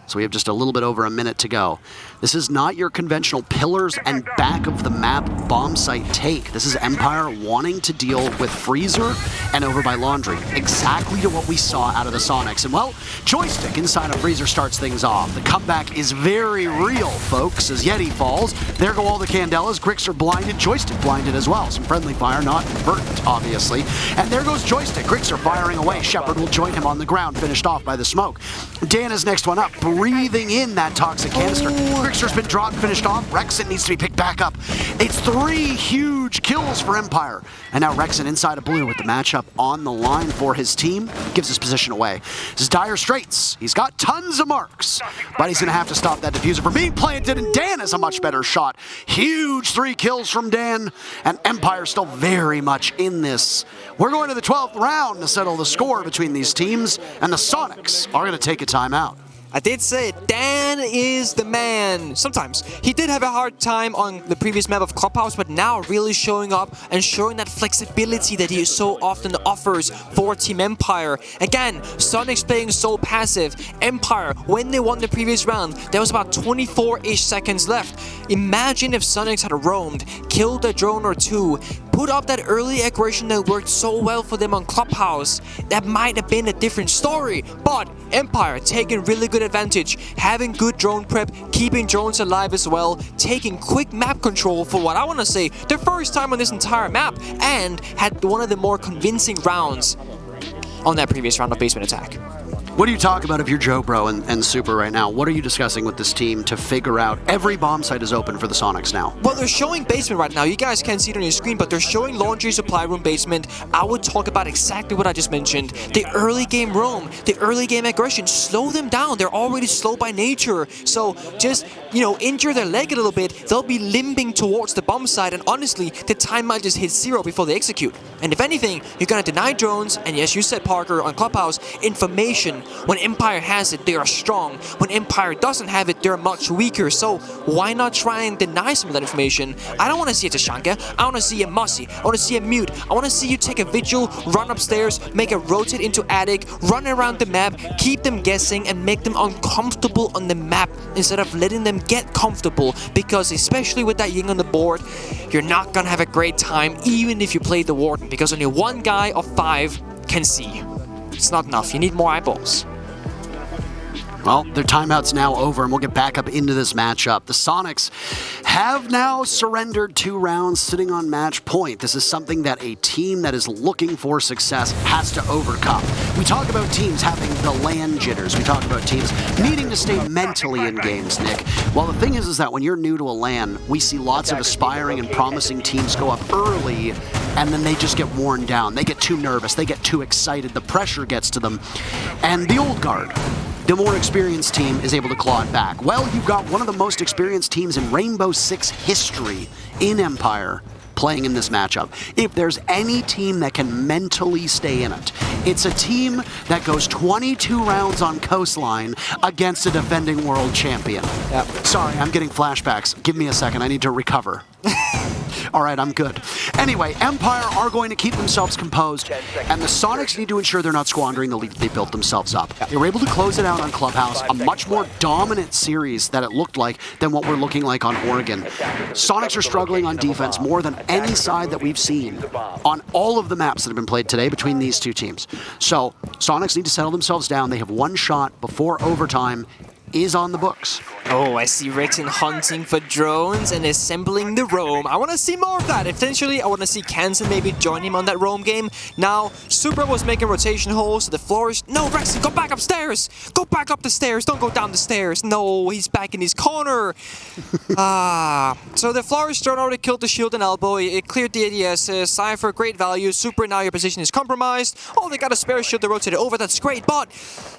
[SPEAKER 1] So we have just a little bit over a minute to go. This is not your conventional pillars and back of the map bomb site take. This is Empire wanting to deal with Freezer and over by Laundry. Exactly to what we saw out of the Soniqs. And well, Joystick inside of Freezer starts things off. The comeback is very real, folks, as Yeti falls. There go all the Candelas. Grix are blinded. Joystick blinded as well. Some friendly fire, not verdant, obviously. And there goes Joystick. Grix are firing away. Shepard will join him on the ground, finished off by the smoke. Dan is next one up, breathing in that toxic canister. Grixer's been dropped, finished off. Rexon needs to be picked back up. It's 3 huge kills for Empire. And now Rexon inside of blue with the matchup on the line for his team. Gives his position away. This is dire straits. He's got tons of marks, but he's going to have to stop that diffuser from being planted, and Dan is a much better shot. Huge 3 kills from Dan, and Empire still very much in this. We're going to the 12th round to settle the score between these teams, and the Soniqs are going to take a timeout.
[SPEAKER 2] I did say it, Dan is the man. Sometimes. He did have a hard time on the previous map of Clubhouse, but now really showing up and showing that flexibility that he so often offers for Team Empire. Again, Soniqs playing so passive. Empire, when they won the previous round, there was about 24-ish seconds left. Imagine if Soniqs had roamed, killed a drone or 2, put up that early aggression that worked so well for them on Clubhouse. That might have been a different story, but Empire taking really good advantage, having good drone prep, keeping drones alive as well, taking quick map control for what I want to say, the first time on this entire map, and had one of the more convincing rounds on that previous round of basement attack.
[SPEAKER 1] What do you talk about if you're Joe Bro and Super right now? What are you discussing with this team to figure out every bomb site is open for the Soniqs now?
[SPEAKER 2] Well, they're showing basement right now. You guys can't see it on your screen, but they're showing laundry supply room basement. I would talk about exactly what I just mentioned. The early game roam, the early game aggression, slow them down. They're already slow by nature. So just, injure their leg a little bit. They'll be limping towards the bomb site, and honestly, the time might just hit 0 before they execute. And if anything, you're gonna deny drones, and yes, you said, Parker, on Clubhouse, information. When Empire has it, they are strong. When Empire doesn't have it, they're much weaker. So why not try and deny some of that information? I don't want to see a Tashanka. I want to see a Mussy. I want to see a Mute. I want to see you take a Vigil, run upstairs, make a rotate into attic, run around the map, keep them guessing, and make them uncomfortable on the map instead of letting them get comfortable. Because especially with that Ying on the board, you're not going to have a great time even if you play the Warden. Because only 1 guy of 5 can see. It's not enough. You need more eyeballs.
[SPEAKER 1] Well, their timeout's now over, and we'll get back up into this matchup. The Soniqs have now surrendered 2 rounds sitting on match point. This is something that a team that is looking for success has to overcome. We talk about teams having the LAN jitters. We talk about teams needing to stay mentally in games, Nick. Well, the thing is that when you're new to a LAN, we see lots of aspiring and promising teams go up early, and then they just get worn down. They get too nervous. They get too excited. The pressure gets to them. And the old guard, the more experienced team, is able to claw it back. Well, you've got one of the most experienced teams in Rainbow Six history in Empire playing in this matchup. If there's any team that can mentally stay in it, it's a team that goes 22 rounds on Coastline against a defending world champion.
[SPEAKER 2] Yep.
[SPEAKER 1] Sorry, I'm getting flashbacks. Give me a second. I need to recover. All right, I'm good. Anyway, Empire are going to keep themselves composed, and the Soniqs need to ensure they're not squandering the lead they built themselves up. They were able to close it out on Clubhouse, a much more dominant series that it looked like than what we're looking like on Oregon. Soniqs are struggling on defense more than any side that we've seen on all of the maps that have been played today between these two teams. So Soniqs need to settle themselves down. They have one shot before overtime is on the books.
[SPEAKER 2] Oh, I see Rixon hunting for drones and assembling the roam. I want to see more of that. Essentially, I want to see Kansan maybe join him on that roam game. Now, Super was making rotation holes to the floors. No, Rexon, go back upstairs. Go back up the stairs. Don't go down the stairs. No, he's back in his corner. So the Flowers drone already killed the shield and elbow. It cleared the ADS. Cypher, great value. Super, now your position is compromised. Oh, they got a spare shield to rotate it over. That's great. But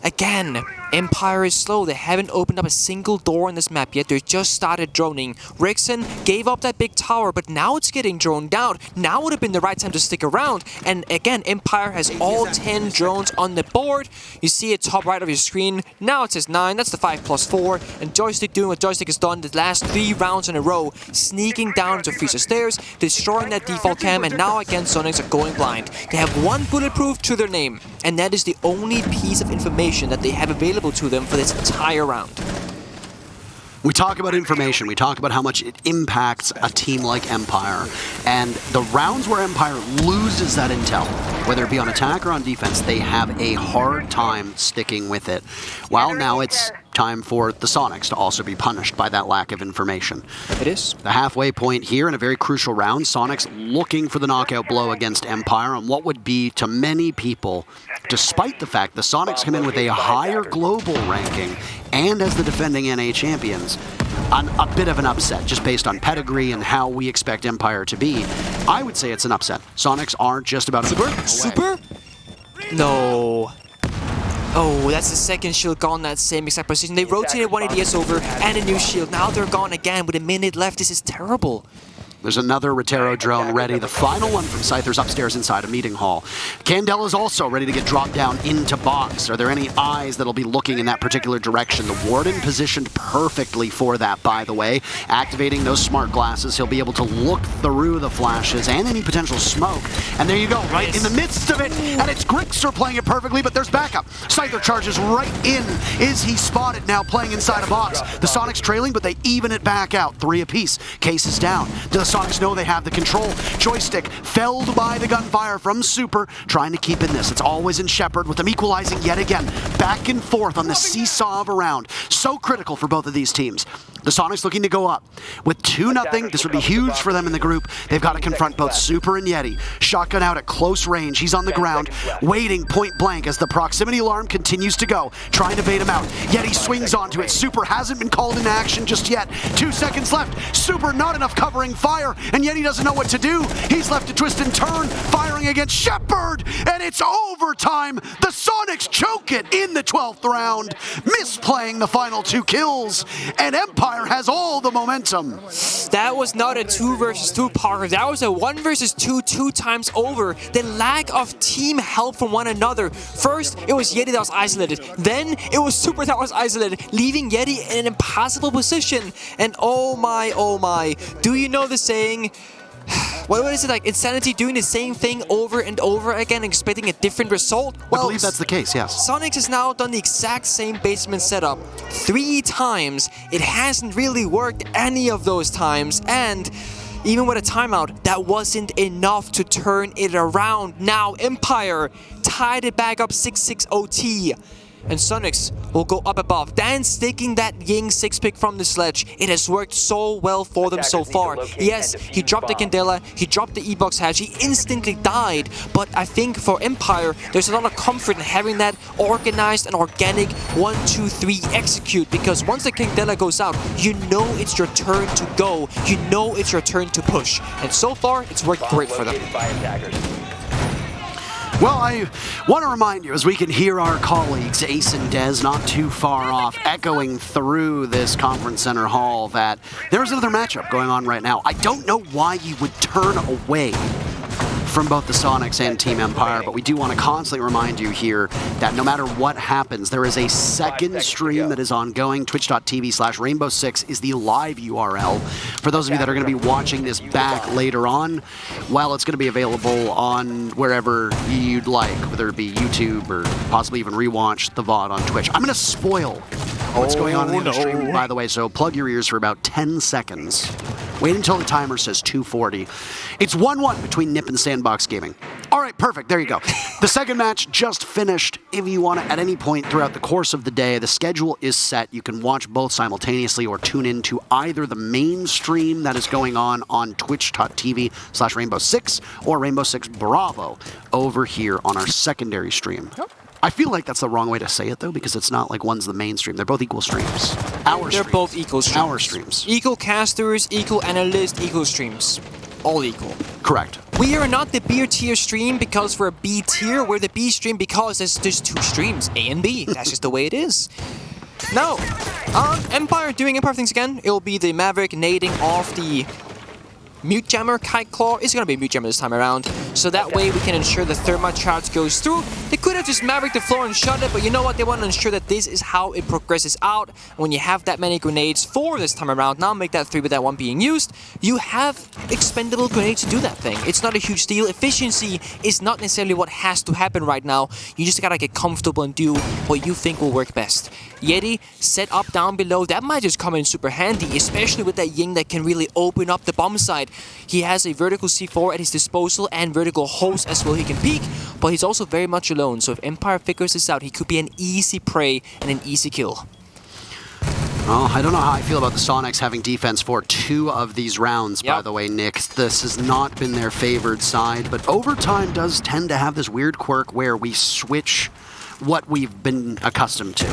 [SPEAKER 2] again, Empire is slow. They haven't opened up a single door in this map yet. They just started droning. Rixon gave up that big tower, but now it's getting droned down. Now would have been the right time to stick around. And again, Empire has all 10 drones on the board. You see it top right of your screen. Now it says 9. That's the 5+4. And Joystick doing what Joystick has done the last 3 rounds in a row. Sneaking down to Freezer Stairs, destroying that default cam, and now again Soniqs are going blind. They have 1 bulletproof to their name, and that is the only piece of information that they have available to them for this entire round.
[SPEAKER 1] We talk about information, we talk about how much it impacts a team like Empire, and the rounds where Empire loses that intel, whether it be on attack or on defense, they have a hard time sticking with it. Well, now it's time for the Soniqs to also be punished by that lack of information.
[SPEAKER 2] It is.
[SPEAKER 1] The halfway point here in a very crucial round, Soniqs looking for the knockout blow against Empire on what would be, to many people, despite the fact the Soniqs come in with a higher global ranking and as the defending NA champions, a bit of an upset just based on pedigree and how we expect Empire to be. I would say it's an upset. Soniqs are just about
[SPEAKER 2] Super? No. Oh, that's the second shield gone, that same exact position. They rotated 1 ADS over and a new shield. Now they're gone again with a minute left. This is terrible.
[SPEAKER 1] There's another Rotero drone ready. The final one from Scyther's upstairs inside a meeting hall. Candela's also ready to get dropped down into box. Are there any eyes that'll be looking in that particular direction? The Warden positioned perfectly for that, by the way. Activating those smart glasses, he'll be able to look through the flashes and any potential smoke. And there you go, right in the midst of it. And it's Grixer playing it perfectly, but there's backup. Scyther charges right in. Is he spotted now playing inside a box? The Soniqs trailing, but they even it back out. 3 apiece. Case is down. The Soniqs know they have the control. Joystick felled by the gunfire from Super, trying to keep in this. It's always in Shepard with them equalizing yet again. Back and forth on the seesaw of a round. So critical for both of these teams. The Soniqs looking to go up. With 2-0, this would be huge for them in the group. They've got to confront both Super and Yeti. Shotgun out at close range. He's on the ground, waiting point blank as the proximity alarm continues to go, trying to bait him out. Yeti swings onto it. Super hasn't been called into action just yet. 2 seconds left. Super not enough covering fire, and Yeti doesn't know what to do. He's left to twist and turn, firing against Shepard, and it's overtime. The Soniqs choke it in the 12th round, misplaying the final 2 kills, and Empire has all the momentum.
[SPEAKER 2] That was not a 2 versus 2, Parker. That was a 1 versus 2, 2 times over. The lack of team help from one another. First, it was Yeti that was isolated. Then, it was Super that was isolated, leaving Yeti in an impossible position. And oh my, do you know the saying, what is it like? Insanity doing the same thing over and over again, expecting a different result?
[SPEAKER 1] Well, I believe that's the case, yes.
[SPEAKER 2] Soniqs has now done the exact same basement setup 3 times. It hasn't really worked any of those times, and even with a timeout, that wasn't enough to turn it around. Now Empire tied it back up 6-6 OT. And Soniqs will go up above. Dan sticking that Ying 6-pick from the sledge. It has worked so well for them so far. Yes, he dropped the Candela, he dropped the E-Box hatch, he instantly died. But I think for Empire, there's a lot of comfort in having that organized and organic 1, 2, 3 execute. Because once the Candela goes out, you know it's your turn to go. You know it's your turn to push. And so far, it's worked great for them.
[SPEAKER 1] Well, I want to remind you, as we can hear our colleagues, Ace and Dez, not too far off, echoing through this conference center hall, that there's another matchup going on right now. I don't know why you would turn away from both the Soniqs and Team Empire, but we do want to constantly remind you here that no matter what happens, there is a second stream that is ongoing. Twitch.tv/Rainbow6 is the live URL. For those of you that are going to be watching this back later on, well, it's going to be available on wherever you'd like, whether it be YouTube or possibly even rewatch the VOD on Twitch. I'm going to spoil what's going on in the stream, by the way, so plug your ears for about 10 seconds. Wait until the timer says 2:40. It's 1-1 between Nip and Sandbox Gaming. All right, perfect. There you go. The second match just finished. If you want to, at any point throughout the course of the day, the schedule is set. You can watch both simultaneously or tune into either the main stream that is going on Twitch.tv/Rainbow6 or Rainbow Six Bravo over here on our secondary stream. Yep. I feel like that's the wrong way to say it, though, because it's not like one's the main stream. They're both equal streams.
[SPEAKER 2] They're both equal streams.
[SPEAKER 1] Our streams.
[SPEAKER 2] Equal casters, equal analysts, equal streams. All equal.
[SPEAKER 1] Correct.
[SPEAKER 2] We are not the B tier stream because we're a B tier. We're the B stream because there's two streams, A and B. That's just the way it is. Now, Empire doing Empire things again. It'll be the Maverick nading off the Mute Jammer Kite Claw. It's going to be Mute Jammer this time around. So that way we can ensure the Thermite charge goes through. They could have just Maverick the floor and shot it, but you know what? They want to ensure that this is how it progresses out. When you have that many grenades, 4 this time around, now make that 3 with that 1 being used, you have expendable grenades to do that thing. It's not a huge deal. Efficiency is not necessarily what has to happen right now. You just gotta get comfortable and do what you think will work best. Yeti set up down below. That might just come in super handy, especially with that Ying that can really open up the bomb side. He has a vertical C4 at his disposal and vertical host as well he can peek, but he's also very much alone. So if Empire figures this out, he could be an easy prey and an easy kill.
[SPEAKER 1] Well, I don't know how I feel about the Soniqs having defense for 2 of these rounds, by the way, Nick. This has not been their favored side, but overtime does tend to have this weird quirk where we switch what we've been accustomed to.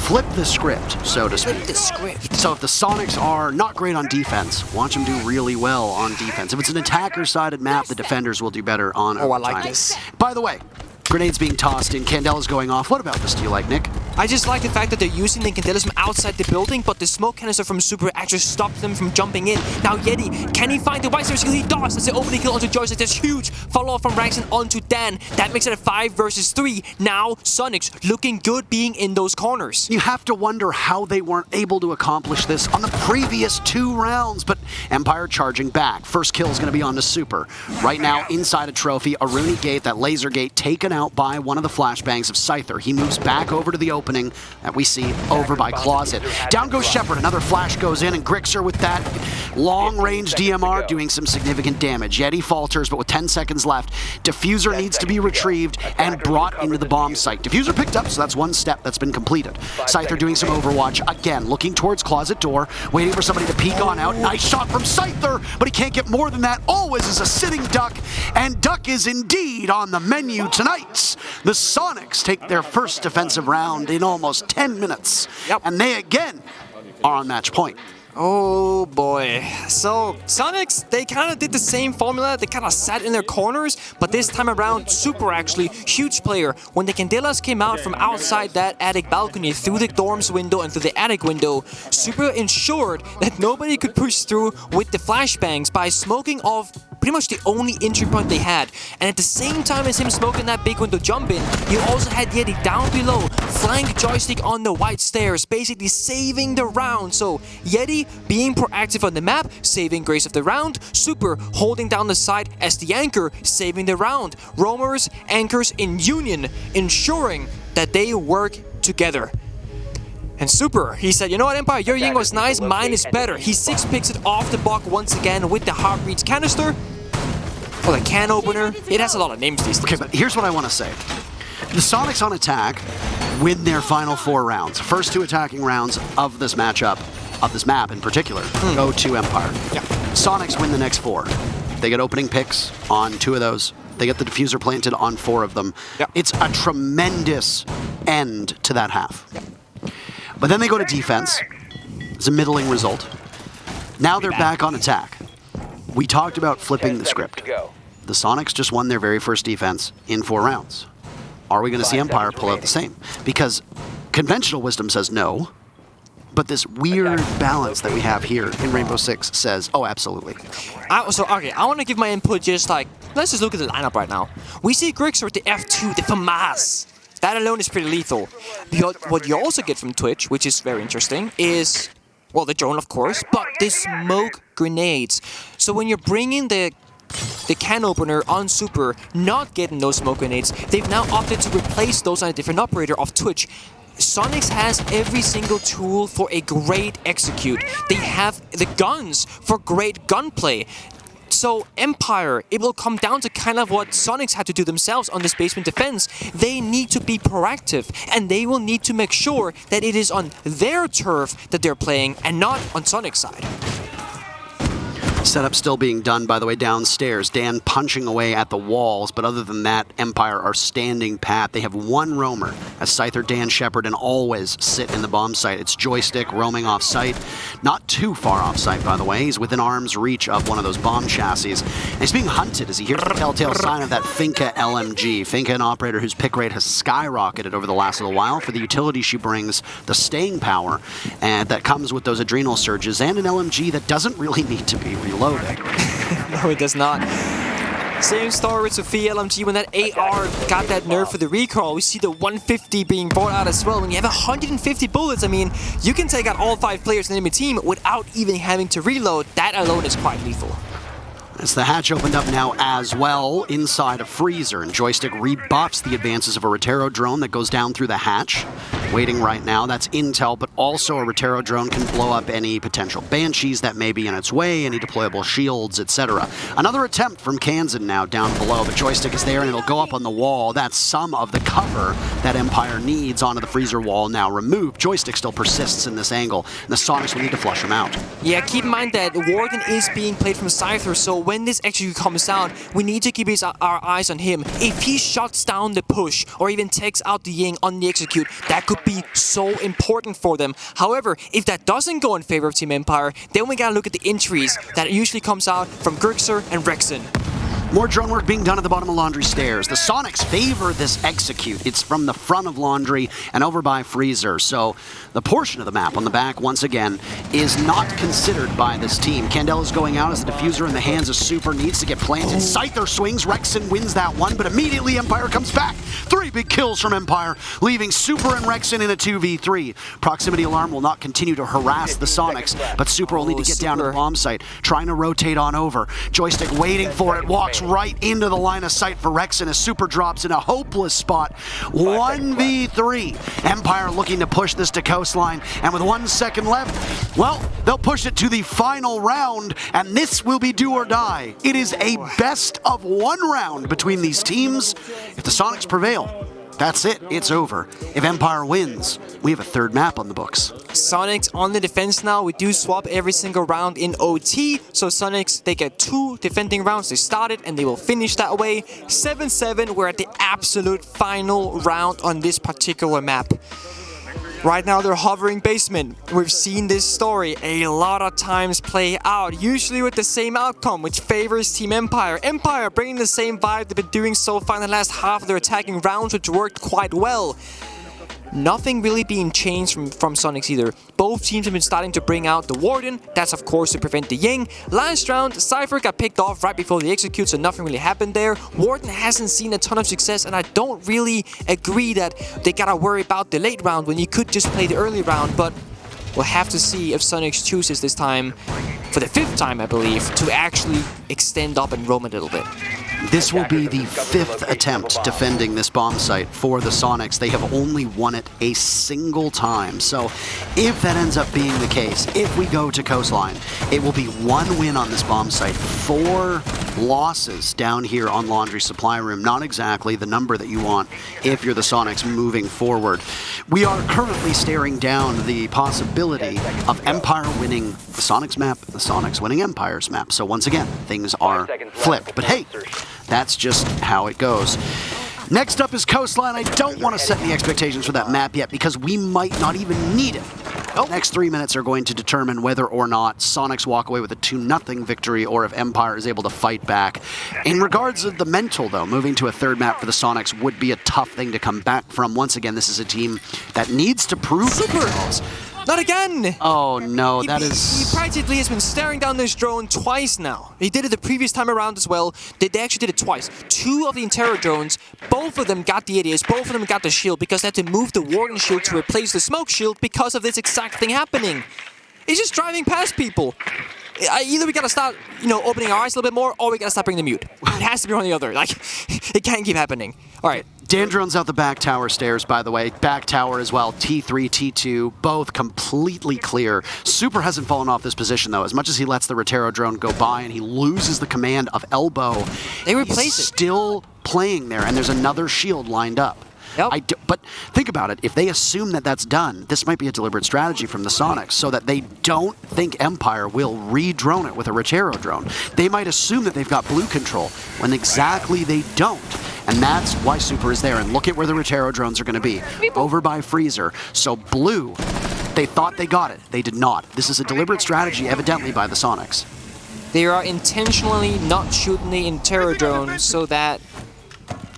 [SPEAKER 1] Flip the script, so to speak.
[SPEAKER 2] Flip the script.
[SPEAKER 1] So if the Soniqs are not great on defense, watch them do really well on defense. If it's an attacker-sided map, the defenders will do better on overtime.
[SPEAKER 2] I like this.
[SPEAKER 1] By the way, grenades being tossed and Candela's going off. What about this do you like, Nick?
[SPEAKER 2] I just like the fact that they're using the Candelas from outside the building, but the smoke canister from Super actually stopped them from jumping in. Now Yeti, can he find the white star skill? He does. That's the opening kill onto Joyce. That's huge. Follow up from Raxon onto Dan. That makes it a 5 versus 3. Now Soniqs looking good being in those corners.
[SPEAKER 1] You have to wonder how they weren't able to accomplish this on the previous 2 rounds, but Empire charging back. First kill is going to be on to Super. Right now, inside a trophy, a Rooney gate, that laser gate taken out by one of the flashbangs of Scyther. He moves back over to the opening that we see over by Closet. Down goes Shepard. Another flash goes in, and Grixer with that long-range DMR doing some significant damage. Yeti falters, but with 10 seconds left, Diffuser needs to be retrieved and brought into the bomb site. Diffuser picked up, so that's 1 step that's been completed. Scyther doing some Overwatch. Again, looking towards Closet door, waiting for somebody to peek on out. Nice shot from Scyther, but he can't get more than that. Always is a sitting Duck, and Duck is indeed on the menu tonight. The Soniqs take their first defensive round in almost 10 minutes, and they again are on match point.
[SPEAKER 2] Oh boy. So Soniqs, they kind of did the same formula. They kind of sat in their corners, but this time around, Super actually, huge player. When the Candelas came out from outside that attic balcony through the dorms window and through the attic window, Super ensured that nobody could push through with the flashbangs by smoking off pretty much the only entry point they had. And at the same time as him smoking that big window jump in, you also had Yeti down below, flank joystick on the white stairs, basically saving the round. So Yeti being proactive on the map, saving grace of the round. Super holding down the side as the anchor, saving the round. Roamers, anchors in union, ensuring that they work together. And Super, he said, you know what, Empire, your Ying was nice, mine is better. He 6-picks it off the block once again with the Heartbeats canister. Or the can opener. It has a lot of names these days.
[SPEAKER 1] Okay, but here's what I want to say. The Sonics on attack win their final 4 rounds. First 2 attacking rounds of this matchup, of this map in particular, go to Empire.
[SPEAKER 2] Yeah.
[SPEAKER 1] Sonics win the next 4. They get opening picks on 2 of those. They get the diffuser planted on 4 of them.
[SPEAKER 2] Yep.
[SPEAKER 1] It's a tremendous end to that half. Yep. But then they go to defense. It's a middling result. Now they're back on attack. We talked about flipping the script. The Sonics just won their very first defense in 4 rounds. Are we going to see Empire pull out the same? Because conventional wisdom says no, but this weird balance that we have here in Rainbow Six says, oh, absolutely.
[SPEAKER 2] I want to give my input just like, let's just look at the lineup right now. We see Grixer with the F2, the FAMAS. That alone is pretty lethal. What you also get from Twitch, which is very interesting, is, well, the drone, of course, but the smoke grenades. So when you're bringing the can opener on Super, not getting those smoke grenades, they've now opted to replace those on a different operator of Twitch. Sonics has every single tool for a great execute. They have the guns for great gunplay. So Empire, it will come down to kind of what Sonics had to do themselves on this basement defense. They need to be proactive, and they will need to make sure that it is on their turf that they're playing and not on Sonic's side.
[SPEAKER 1] Setup still being done, by the way, downstairs. Dan punching away at the walls, but other than that, Empire are standing pat. They have 1 roamer, as Scyther, Dan Shepard, and always sit in the bomb site. It's Joystick roaming off site. Not too far off site, by the way. He's within arm's reach of one of those bomb chassis. And he's being hunted as he hears the telltale sign of that Finka LMG. Finka, an operator whose pick rate has skyrocketed over the last little while for the utility she brings, the staying power, and that comes with those adrenal surges, and an LMG that doesn't really need to be reloaded.
[SPEAKER 2] No, it does not. Same story with Sophia LMG. When that AR got that nerf for the recall, we see the 150 being brought out as well. When you have 150 bullets, I mean, you can take out all 5 players in the enemy team without even having to reload. That alone is quite lethal.
[SPEAKER 1] As the hatch opened up now as well, inside a freezer, and Joystick rebuffs the advances of a Rotero drone that goes down through the hatch. Waiting right now, that's intel, but also a Rotero drone can blow up any potential Banshees that may be in its way, any deployable shields, etc. Another attempt from Kansan now down below, but Joystick is there and it'll go up on the wall. That's some of the cover that Empire needs onto the freezer wall now removed. Joystick still persists in this angle, and the Sonics will need to flush him out.
[SPEAKER 2] Yeah, keep in mind that Warden is being played from Scyther, so when this execute comes out, we need to keep our eyes on him. If he shuts down the push or even takes out the Ying on the execute, that could be so important for them. However, if that doesn't go in favor of Team Empire, then we gotta look at the injuries that usually comes out from Grixer and Rexen.
[SPEAKER 1] More drone work being done at the bottom of Laundry stairs. The Sonics favor this execute. It's from the front of Laundry and over by Freezer. So the portion of the map on the back, once again, is not considered by this team. Candela's going out as the diffuser in the hands of Super needs to get planted. Scyther swings. Rexen wins that one, but immediately Empire comes back. 3 big kills from Empire, leaving Super and Rexen in a 2v3. Proximity alarm will not continue to harass the Sonics, but Super will need to get down to the bomb site, trying to rotate on over. Joystick waiting for it, walks right into the line of sight for Rexen as Super drops in a hopeless spot. 1v3. Empire looking to push this to Coastline, and with 1 second left, well, they'll push it to the final round, and this will be do or die. It is a best of 1 round between these teams. If the Sonics prevail, that's it. It's over. If Empire wins, we have a 3rd map on the books.
[SPEAKER 2] Sonics on the defense now. We do swap every single round in OT. So Sonics, they get 2 defending rounds. They started and they will finish that way. 7-7. We're at the absolute final round on this particular map. Right now they're hovering basement. We've seen this story a lot of times play out, usually with the same outcome, which favors Team Empire. Empire bringing the same vibe they've been doing so far in the last half of their attacking rounds, which worked quite well. Nothing really being changed from Sonics either. Both teams have been starting to bring out the Warden. That's of course to prevent the Ying. Last round, Cypher got picked off right before the execute, so nothing really happened there. Warden hasn't seen a ton of success, and I don't really agree that they gotta worry about the late round when you could just play the early round, but we'll have to see if Sonics chooses this time, for the 5th time I believe, to actually extend up and roam a little bit.
[SPEAKER 1] This will be the 5th attempt defending this bomb site for the Soniqs. They have only won it a single time. So if that ends up being the case, if we go to Coastline, it will be 1 win on this bomb site, 4 losses down here on Laundry Supply Room. Not exactly the number that you want if you're the Soniqs moving forward. We are currently staring down the possibility of Empire winning the Soniqs map, the Soniqs winning Empire's map. So once again, things are flipped. But hey, that's just how it goes. Next up is Coastline. I don't want to set the expectations for that map yet because we might not even need it. The next 3 minutes are going to determine whether or not Soniqs walk away with a 2-0 victory or if Empire is able to fight back. In regards of the mental, though, moving to a 3rd map for the Soniqs would be a tough thing to come back from. Once again, this is a team that needs to prove themselves.
[SPEAKER 2] Not again!
[SPEAKER 1] Oh no, that is...
[SPEAKER 2] He practically has been staring down this drone twice now. He did it the previous time around as well. They actually did it twice. 2 of the Intero drones, both of them got the ADS, both of them got the shield because they had to move the Warden shield to replace the smoke shield because of this exact thing happening. He's just driving past people. Either we gotta start, opening our eyes a little bit more, or we gotta stop bringing the mute. It has to be on the other. Like, it can't keep happening. All right.
[SPEAKER 1] Dandron's out the back tower stairs, by the way. Back tower as well. T3, T2, both completely clear. Super hasn't fallen off this position, though. As much as he lets the Rotero drone go by and he loses the command of elbow,
[SPEAKER 2] they replace
[SPEAKER 1] he's still playing there, and there's another shield lined up.
[SPEAKER 2] Yep.
[SPEAKER 1] But think about it. If they assume that that's done, this might be a deliberate strategy from the Soniqs so that they don't think Empire will re-drone it with a Rotero drone. They might assume that they've got blue control when exactly they don't. And that's why Super is there. And look at where the Rotero drones are going to be. Over by Freezer. So blue, they thought they got it. They did not. This is a deliberate strategy, evidently, by the Soniqs.
[SPEAKER 2] They are intentionally not shooting the Intero drones so that...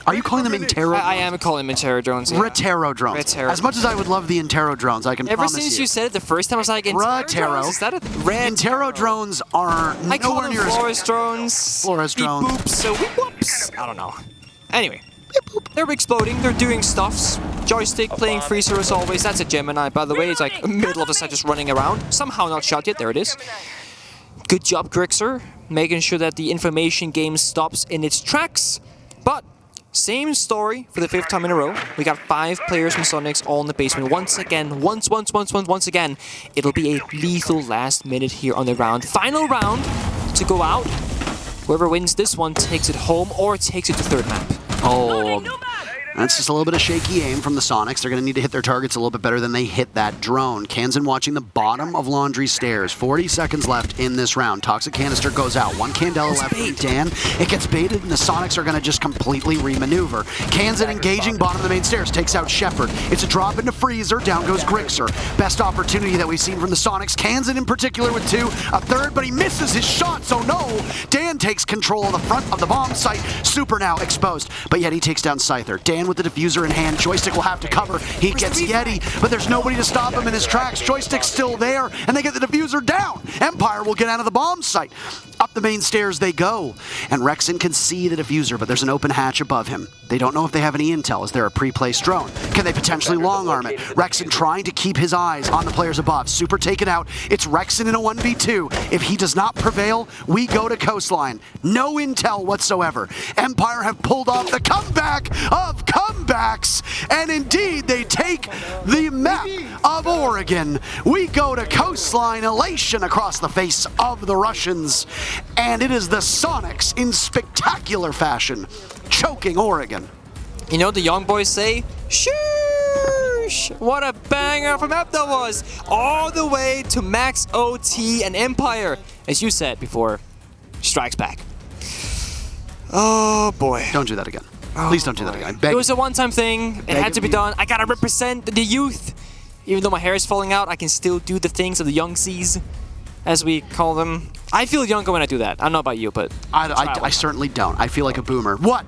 [SPEAKER 1] Are you calling them Intero drones?
[SPEAKER 2] I am calling them Intero drones. Yeah.
[SPEAKER 1] Rotero drones.
[SPEAKER 2] Rotero.
[SPEAKER 1] As much as I would love the Intero drones, I can promise you.
[SPEAKER 2] Ever since you said it the first time, I was like,
[SPEAKER 1] Rotero.
[SPEAKER 2] Is that a
[SPEAKER 1] Intero drones are
[SPEAKER 2] I call
[SPEAKER 1] nowhere
[SPEAKER 2] them
[SPEAKER 1] near
[SPEAKER 2] Flores drones.
[SPEAKER 1] Flores drones.
[SPEAKER 2] Beep boops, so beep whoops. I don't know. Anyway. They're exploding, they're doing stuffs. Joystick playing Freezer as always. That's a Gemini, by the way. It's like middle of the site just running around. Somehow not shot yet. There it is. Good job, Grixer. Making sure that the information game stops in its tracks. But same story for the 5th time in a row. We got 5 players from Soniqs all in the basement. Once again, once again, it'll be a lethal last minute here on the round. Final round to go out. Whoever wins this one takes it home or takes it to 3rd map.
[SPEAKER 1] Oh, that's just a little bit of shaky aim from the Soniqs. They're going to need to hit their targets a little bit better than they hit that drone. Kansan watching the bottom of Laundry stairs. 40 seconds left in this round. Toxic Canister goes out. 1 Candela left from Dan. It gets baited, and the Soniqs are going to just completely remaneuver. Kansan engaging bottom of the main stairs. Takes out Shepard. It's a drop into Freezer. Down goes Grixer. Best opportunity that we've seen from the Soniqs. Kansan in particular with 2. A 3rd, but he misses his shot, so no. Dan takes control of the front of the bomb site. Super now exposed, but yet he takes down Scyther. Dan with the diffuser in hand. Joystick will have to cover. He gets Yeti, but there's nobody to stop him in his tracks. Joystick's still there, and they get the diffuser down. Empire will get out of the bomb site. Up the main stairs they go, and Rexon can see the diffuser, but there's an open hatch above him. They don't know if they have any intel. Is there a pre-placed drone? Can they potentially long-arm it? Rexon trying to keep his eyes on the players above. Super taken out. It's Rexon in a 1v2. If he does not prevail, we go to Coastline. No intel whatsoever. Empire have pulled off the comeback of comebacks, and indeed they take the map of Oregon. We go to Coastline, elation across the face of the Russians, and it is the Soniqs in spectacular fashion choking Oregon.
[SPEAKER 2] You know the young boys say, sheesh, what a banger of a map that was. All the way to max OT and Empire, as you said before, strikes back. Oh boy.
[SPEAKER 1] Don't do that again. Please don't do that again. I beg.
[SPEAKER 2] It was a one-time thing. It had to be done. I gotta represent the youth. Even though my hair is falling out, I can still do the things of the young C's, as we call them. I feel younger when I do that. I don't know about you, but
[SPEAKER 1] I certainly don't. I feel like a boomer. What?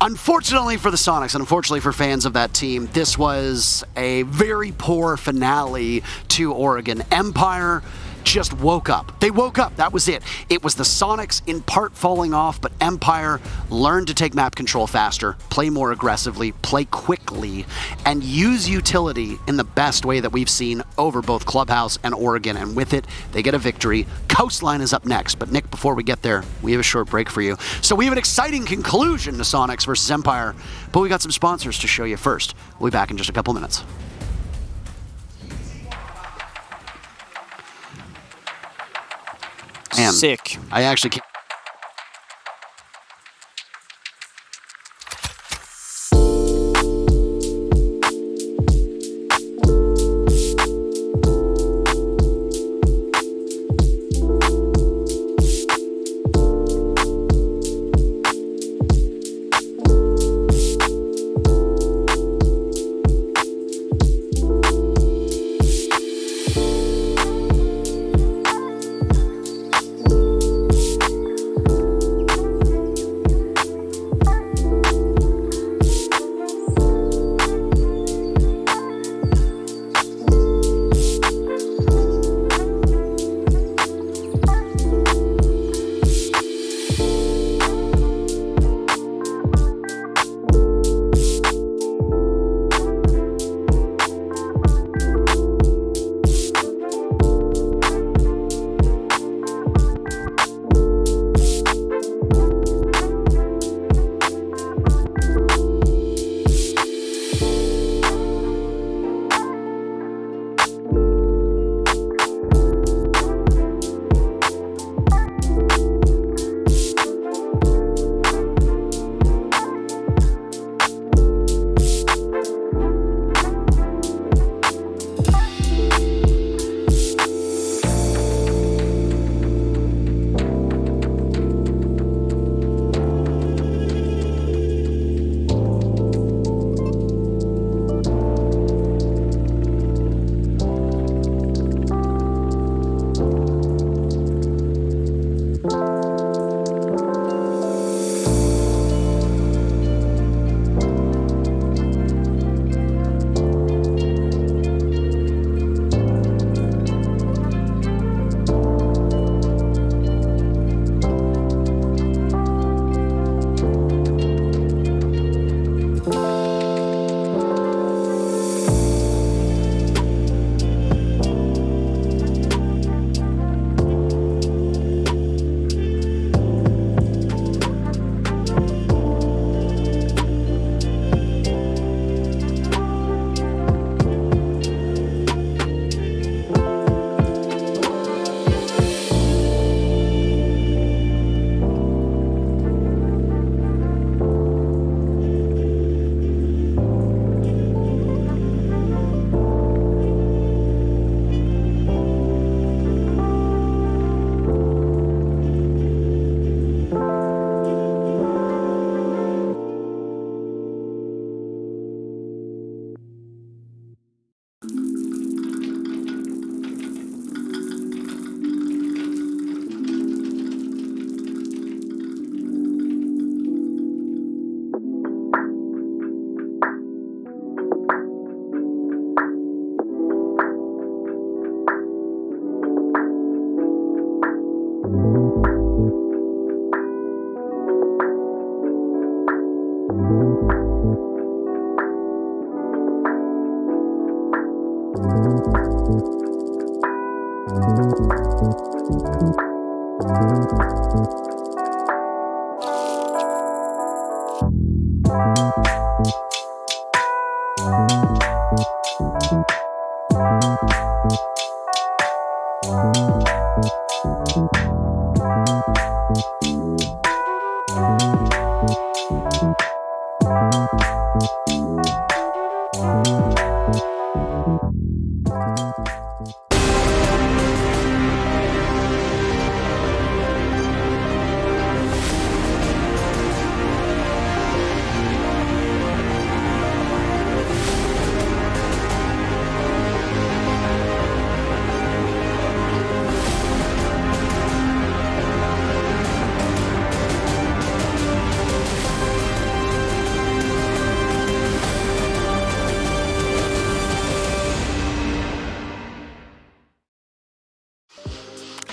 [SPEAKER 1] Unfortunately for the Soniqs, and unfortunately for fans of that team, this was a very poor finale to Oregon. Empire just woke up. They woke up. That was it. It was the Soniqs in part falling off, but Empire learned to take map control faster, play more aggressively, play quickly, and use utility in the best way that we've seen over both Clubhouse and Oregon. And with it, they get a victory. Coastline is up next. But Nick, before we get there, we have a short break for you. So we have an exciting conclusion to Soniqs versus Empire, but we got some sponsors to show you first. We'll be back in just a couple minutes. Man,
[SPEAKER 2] sick.
[SPEAKER 1] I actually can't.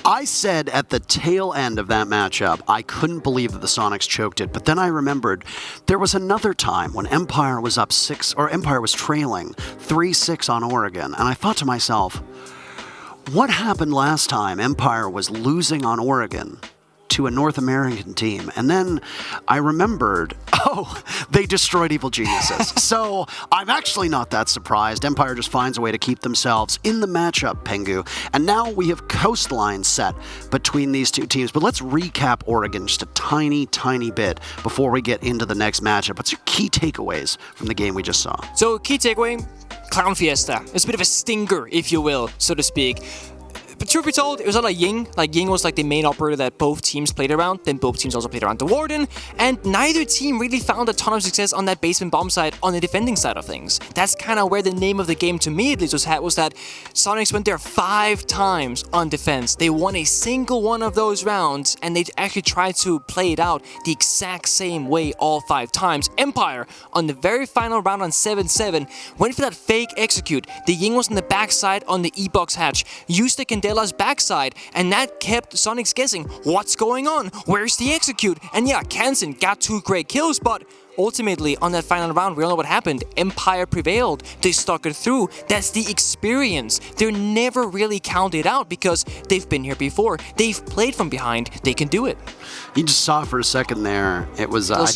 [SPEAKER 1] I said at the tail end of that matchup, I couldn't believe that the Sonics choked it, but then I remembered there was another time when Empire was up 6, or Empire was trailing 3-6 on Oregon, and I thought to myself, what happened last time Empire was losing on Oregon to a North American team? And then I remembered, oh, they destroyed Evil Geniuses. So I'm actually not that surprised. Empire just finds a way to keep themselves in the matchup, Pengu. And now we have Coastline set between these two teams. But let's recap Oregon just a tiny, tiny bit before we get into the next matchup. What's your key takeaways from the game we just saw?
[SPEAKER 2] So, key takeaway, Clown Fiesta. It's a bit of a stinger, if you will, so to speak. But truth be told, it was a lot like Ying. Like, Ying was like the main operator that both teams played around. Then both teams also played around the Warden. And neither team really found a ton of success on that basement bomb side, on the defending side of things. That's kind of where the name of the game, to me at least, was that Sonics went there 5 times on defense. They won a single one of those rounds, and they actually tried to play it out the exact same way all 5 times. Empire, on the very final round on 7-7, went for that fake execute. The Ying was on the backside on the E-box hatch, used the Candela's backside, and that kept Sonics guessing, what's going on? Where's the execute? And yeah, Kansen got 2 great kills, but ultimately, on that final round, we all know what happened. Empire prevailed. They stuck it through. That's the experience. They're never really counted out because they've been here before. They've played from behind. They can do it.
[SPEAKER 1] You just saw for a second there, it was, I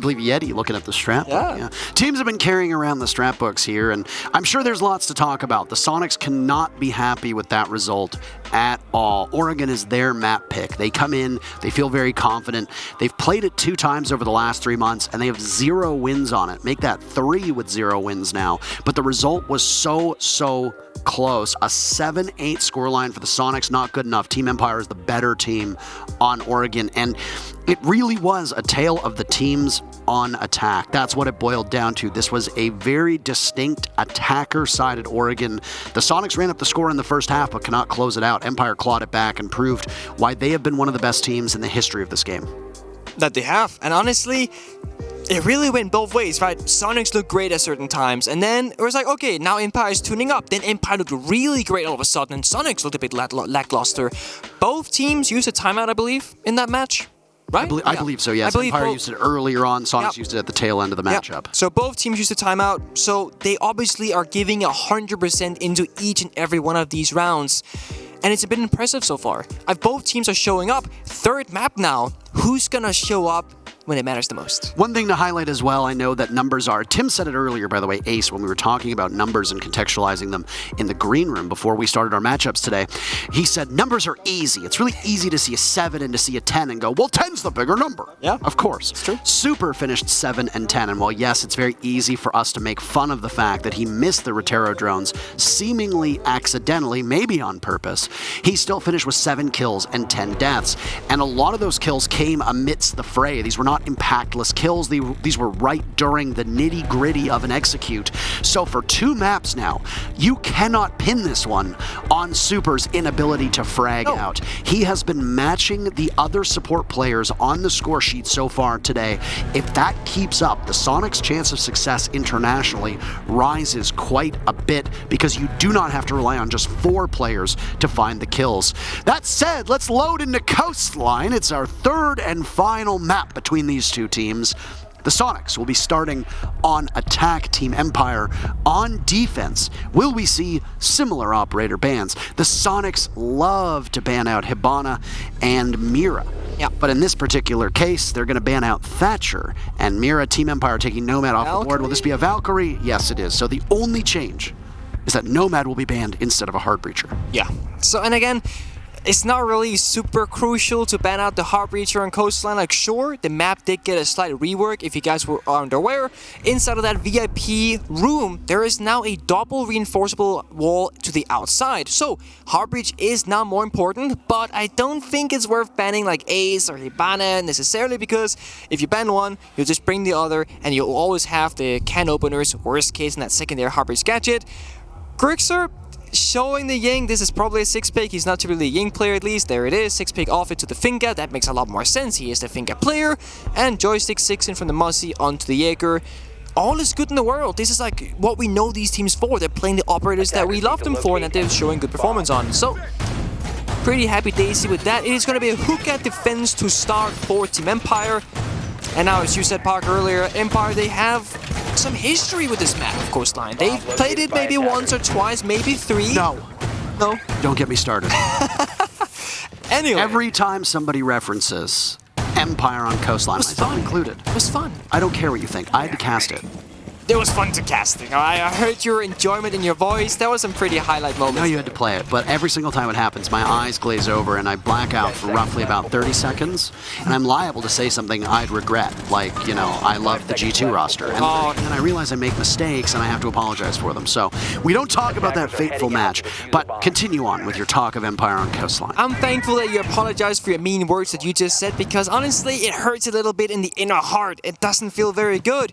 [SPEAKER 1] believe Yeti looking at the strat book. Yeah. Teams have been carrying around the strat books here, and I'm sure there's lots to talk about. The Sonics cannot be happy with that result at all. Oregon is their map pick. They come in, they feel very confident. They've played it 2 times over the last 3 months, and they have 0 wins on it. Make that 3 with 0 wins now. But the result was so close. A 7-8 scoreline for the Sonics, not good enough. Team Empire is the better team on Oregon, and it really was a tale of the teams on attack. That's what it boiled down to. This was a very distinct attacker-sided Oregon. The Sonics ran up the score in the first half, but cannot close it out. Empire clawed it back and proved why they have been one of the best teams in the history of this game.
[SPEAKER 2] That they have. And honestly, it really went both ways, right? Sonics looked great at certain times, and then it was like, okay, now Empire is tuning up. Then Empire looked really great all of a sudden, and Sonics looked a bit lackluster. Both teams used a timeout, I believe, in that match, right?
[SPEAKER 1] I believe so, yes. Empire used it earlier on, Sonics used it at the tail end of the matchup.
[SPEAKER 2] So both teams used a timeout, so they obviously are giving 100% into each and every one of these rounds. And it's a bit impressive so far. Both teams are showing up. 3rd map now. Who's gonna show up when it matters the most?
[SPEAKER 1] One thing to highlight as well, I know that numbers are, Tim said it earlier, by the way, Ace, when we were talking about numbers and contextualizing them in the green room before we started our matchups today. He said numbers are easy. It's really easy to see a 7 and to see a 10 and go, well, 10's the bigger number.
[SPEAKER 2] Yeah.
[SPEAKER 1] Of course.
[SPEAKER 2] It's true.
[SPEAKER 1] Super finished 7 and 10, and while yes, it's very easy for us to make fun of the fact that he missed the Rotero drones seemingly accidentally, maybe on purpose, he still finished with 7 kills and 10 deaths. And a lot of those kills came amidst the fray. These were not impactless kills. These were right during the nitty-gritty of an execute. So for 2 maps now, you cannot pin this one on Super's inability to frag out. He has been matching the other support players on the score sheet so far today. If that keeps up, the Sonics' chance of success internationally rises quite a bit because you do not have to rely on just 4 players to find the kills. That said, let's load into Coastline. It's our 3rd and final map between these 2 teams. The Sonics will be starting on attack. Team Empire on defense. Will we see similar operator bans? The Sonics love to ban out Hibana and Mira.
[SPEAKER 2] Yeah.
[SPEAKER 1] But in this particular case, they're going to ban out Thatcher and Mira. Team Empire taking Nomad off the board. Will this be a Valkyrie? Yes, it is. So the only change is that Nomad will be banned instead of a Heartbreacher.
[SPEAKER 2] Yeah. So, and again, it's not really super crucial to ban out the Heartbreacher on Coastline. Like, sure, the map did get a slight rework, if you guys were unaware. Inside of that VIP room, there is now a double reinforceable wall to the outside. So, Heartbreach is now more important, but I don't think it's worth banning like Ace or Hibana necessarily, because if you ban one, you'll just bring the other, and you'll always have the can openers, worst case in that secondary Heartbreach gadget. Grixer, showing the Ying, this is probably a 6-pick. He's not typically a Ying player, at least. There it is, 6-pick off it to the Finga. That makes a lot more sense. He is the Finga player. And joystick 6 in from the Muzzy onto the Jaeger. All is good in the world. This is like what we know these teams for. They're playing the operators that we love them for and that they're showing good performance on. So, Pretty happy Daisy with that. It is going to be a hook-at defense to start for Team Empire. And now, as you said, Park, earlier, Empire, they have some history with this map of Coastline. They've played it maybe once or twice, maybe 3.
[SPEAKER 1] No.
[SPEAKER 2] No?
[SPEAKER 1] Don't get me started.
[SPEAKER 2] Anyway.
[SPEAKER 1] Every time somebody references Empire on Coastline, myself included.
[SPEAKER 2] It was fun.
[SPEAKER 1] I don't care what you think. I had to cast it.
[SPEAKER 2] It was fun to casting. I heard your enjoyment in your voice. That was some pretty highlight moments.
[SPEAKER 1] I know you had to play it, but every single time it happens, my eyes glaze over and I black out for roughly about 30 seconds, and I'm liable to say something I'd regret, like, you know, I love the G2 roster. And then I realize I make mistakes and I have to apologize for them. So we don't talk about that fateful match, but continue on with your talk of Empire on Coastline.
[SPEAKER 2] I'm thankful that you apologized for your mean words that you just said, because honestly, it hurts a little bit in the inner heart. It doesn't feel very good.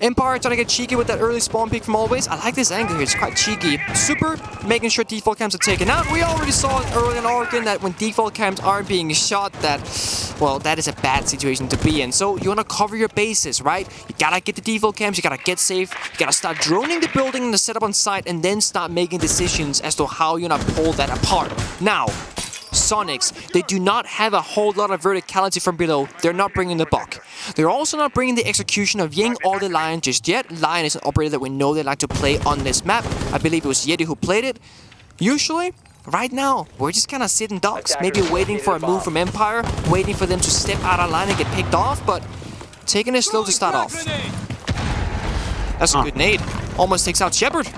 [SPEAKER 2] Empire trying to get cheeky with that early spawn peek from always. I like this angle here, it's quite cheeky. Super, making sure default cams are taken out. We already saw it early in Oregon that when default cams are being shot, that is a bad situation to be in. So you want to cover your bases, right? You gotta get the default cams, you gotta get safe, you gotta start droning the building and the setup on site, and then start making decisions as to how you're gonna pull that apart. Now, Soniqs, they do not have a whole lot of verticality from below. They're not bringing the buck. They're also not bringing the execution of Ying or the Lion just yet. Lion is an operator that we know they like to play on this map. I believe it was Yeti who played it. Usually, right now, we're just kind of sitting ducks, maybe waiting for a move from Empire, waiting for them to step out of line and get picked off, but taking it slow to start off. That's a good nade. Almost takes out Shepard.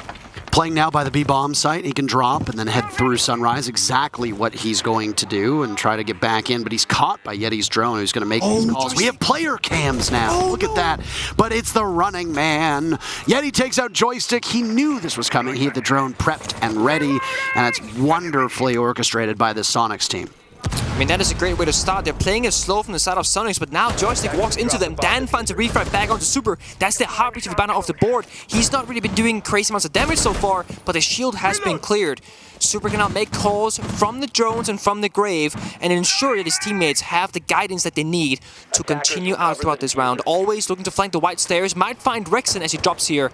[SPEAKER 1] Playing now by the B-bomb site, he can drop and then head through Sunrise, exactly what he's going to do, and try to get back in, but he's caught by Yeti's drone, who's going to make these calls. We have player cams now, look at that, but it's the running man. Yeti takes out Joystick, he knew this was coming, he had the drone prepped and ready, and it's wonderfully orchestrated by the Soniqs team.
[SPEAKER 2] I mean, that is a great way to start. They're playing it slow from the side of Soniqs, but now Joystick walks into them. Dan finds a refrag back onto Super. That's the heartbeat of the banner off the board. He's not really been doing crazy amounts of damage so far, but the shield has been cleared. Super can now make calls from the drones and from the grave and ensure that his teammates have the guidance that they need to continue out throughout this round. Always looking to flank the white stairs. Might find Rexon as he drops here.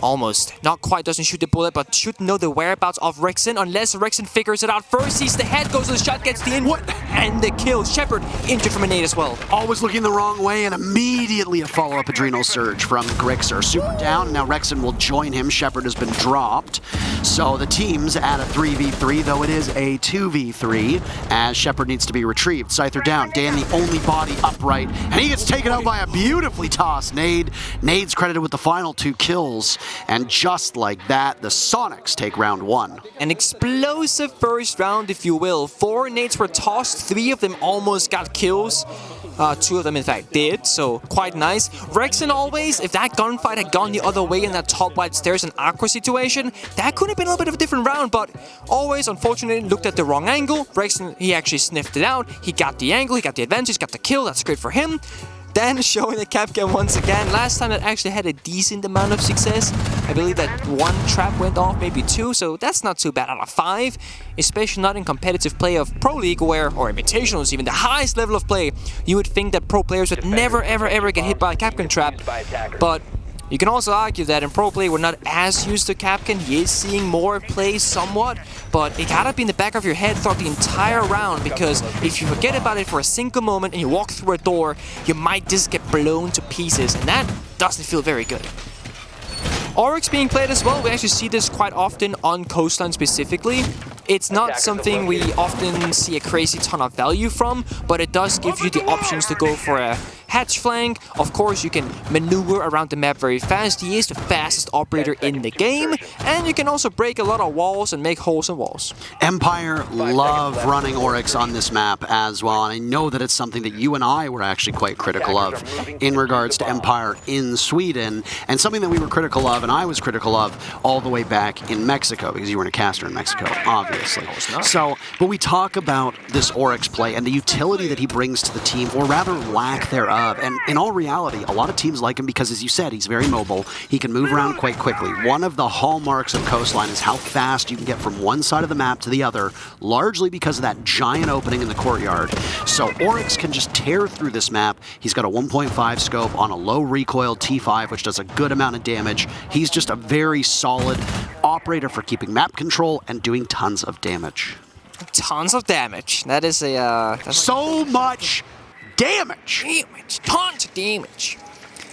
[SPEAKER 2] Almost. Not quite, doesn't shoot the bullet, but should know the whereabouts of Rexon, unless Rexon figures it out first. Sees the head, goes to the shot, gets the in, and the kill. Shepard injured from a nade as well.
[SPEAKER 1] Always looking the wrong way, and immediately a follow-up adrenal surge from Grixer. Super down, and now Rexon will join him. Shepard has been dropped. So the team's at a 3v3, though it is a 2v3, as Shepard needs to be retrieved. Scyther down, Dan the only body upright, and he gets taken out by a beautifully tossed nade. Nade's credited with the final 2 kills. And just like that, the Soniqs take round 1.
[SPEAKER 2] An explosive first round, if you will. 4 nades were tossed, 3 of them almost got kills. 2 of them, in fact, did, so quite nice. Rexon always, if that gunfight had gone the other way in that top white stairs and Aqua situation, that could have been a little bit of a different round, but always, unfortunately, looked at the wrong angle. Rexon, he actually sniffed it out. He got the angle, he got the advantage, got the kill. That's great for him. Dan showing the Capcan once again. Last time it actually had a decent amount of success. I believe that 1 trap went off, maybe 2, so that's not too bad out of 5. Especially not in competitive play of Pro League or Invitationals, even the highest level of play. You would think that pro players would never ever get hit by a Capcan trap. But you can also argue that in pro play we're not as used to Capcan. He is seeing more play somewhat, but it gotta be in the back of your head throughout the entire round, because if you forget about it for a single moment and you walk through a door, you might just get blown to pieces, and that doesn't feel very good. Oryx being played as well, we actually see this quite often on Coastline specifically. It's not something we often see a crazy ton of value from, but it does give you the options to go for a hatch flank. Of course, you can maneuver around the map very fast. He is the fastest operator in the game, and you can also break a lot of walls and make holes in walls.
[SPEAKER 1] Empire love running Oryx on this map as well, and I know that it's something that you and I were actually quite critical of in regards to Empire in Sweden, and something that we were critical of, and I was critical of all the way back in Mexico, because you weren't a caster in Mexico, obviously. So, but we talk about this Oryx play and the utility that he brings to the team, or rather lack thereof. And in all reality, a lot of teams like him because, as you said, he's very mobile. He can move around quite quickly. One of the hallmarks of Coastline is how fast you can get from one side of the map to the other, largely because of that giant opening in the courtyard. So Oryx can just tear through this map. He's got a 1.5 scope on a low recoil T5, which does a good amount of damage. He's just a very solid operator for keeping map control and doing tons of damage.
[SPEAKER 2] Tons of damage. That is a...
[SPEAKER 1] So much damage.
[SPEAKER 2] Tons of damage.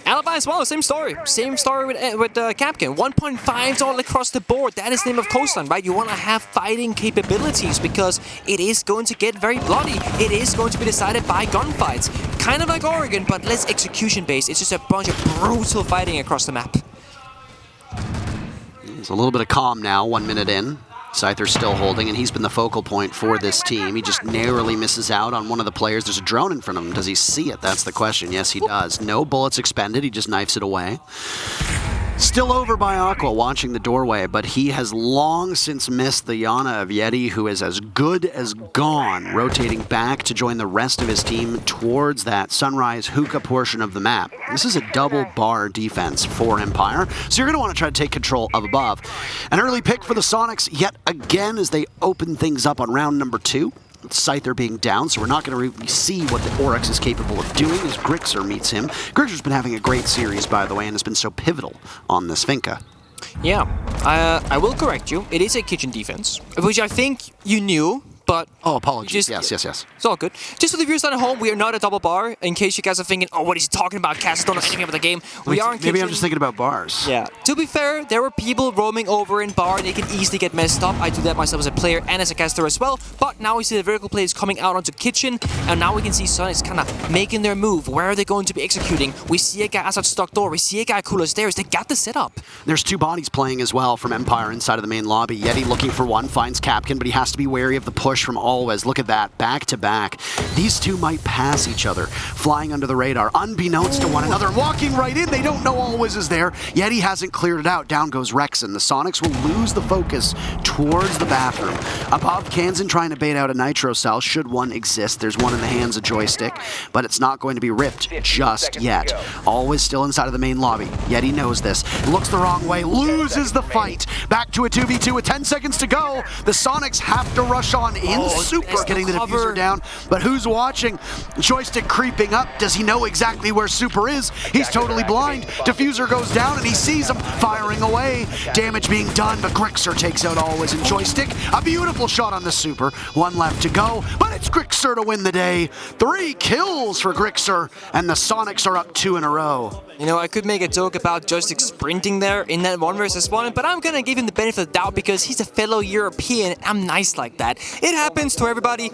[SPEAKER 2] Alibi as well, same story. Same story with Capcan. 1.5 all across the board. That is the name of Coastline, right? You want to have fighting capabilities because it is going to get very bloody. It is going to be decided by gunfights. Kind of like Oregon, but less execution-based. It's just a bunch of brutal fighting across the map.
[SPEAKER 1] There's a little bit of calm now, 1 minute in. Scyther's still holding, and he's been the focal point for this team. He just narrowly misses out on one of the players. There's a drone in front of him. Does he see it? That's the question. Yes, he does. No bullets expended. He just knifes it away. Still over by Aqua, watching the doorway, but he has long since missed the Yana of Yeti, who is as good as gone, rotating back to join the rest of his team towards that sunrise hookah portion of the map. This is a double bar defense for Empire, so you're going to want to try to take control of above. An early pick for the Soniqs yet again as they open things up on round number 2. Scyther being down, so we're not going to really see what the Oryx is capable of doing as Grixer meets him. Grixer's been having a great series, by the way, and has been so pivotal on this Finca.
[SPEAKER 2] Yeah, I will correct you. It is a kitchen defense, which I think you knew, but...
[SPEAKER 1] Oh, apologies. Yes.
[SPEAKER 2] It's all good. Just for the viewers at home, we are not a double bar, in case you guys are thinking, oh, what is he talking about? Cats don't know anything about the game. We are in kitchen.
[SPEAKER 1] Maybe I'm just thinking about bars.
[SPEAKER 2] Yeah. To be fair, there were people roaming over in bar, and they can easily get messed up. I do that myself as a player and as a caster as well. But now we see the vertical plays coming out onto kitchen, and now we can see Soniqs kind of making their move. Where are they going to be executing? We see a guy outside stock door. We see a guy cooler stairs. They got the setup.
[SPEAKER 1] There's 2 bodies playing as well from Empire inside of the main lobby. Yeti looking for one, finds Capcan, but he has to be wary of the push from Always. Look at that, back to back. These 2 might pass each other, flying under the radar, unbeknownst to one another, and walking right in. They don't know Always is there. Yeti hasn't cleared it out. Down goes Rexon. The Soniqs will lose the focus towards the bathroom. Above, Kansan trying to bait out a nitro cell, should one exist. There's one in the hands of Joystick, but it's not going to be ripped just yet. Always still inside of the main lobby. Yeti knows this. Looks the wrong way, loses the fight. Back to a 2v2 with 10 seconds to go. The Soniqs have to rush on in. Super getting the diffuser down, but who's watching? Joystick creeping up. Does he know exactly where Super is? He's totally blind. Diffuser goes down and he sees him firing away. Damage being done, but Grixer takes out Always and Joystick. A beautiful shot on the Super. 1 left to go, but it's Grixer to win the day. 3 kills for Grixer, and the Soniqs are up 2 in a row.
[SPEAKER 2] You know, I could make a joke about Joystick sprinting there in that 1 versus 1, but I'm gonna give him the benefit of the doubt because he's a fellow European. I'm nice like that. It happens to everybody.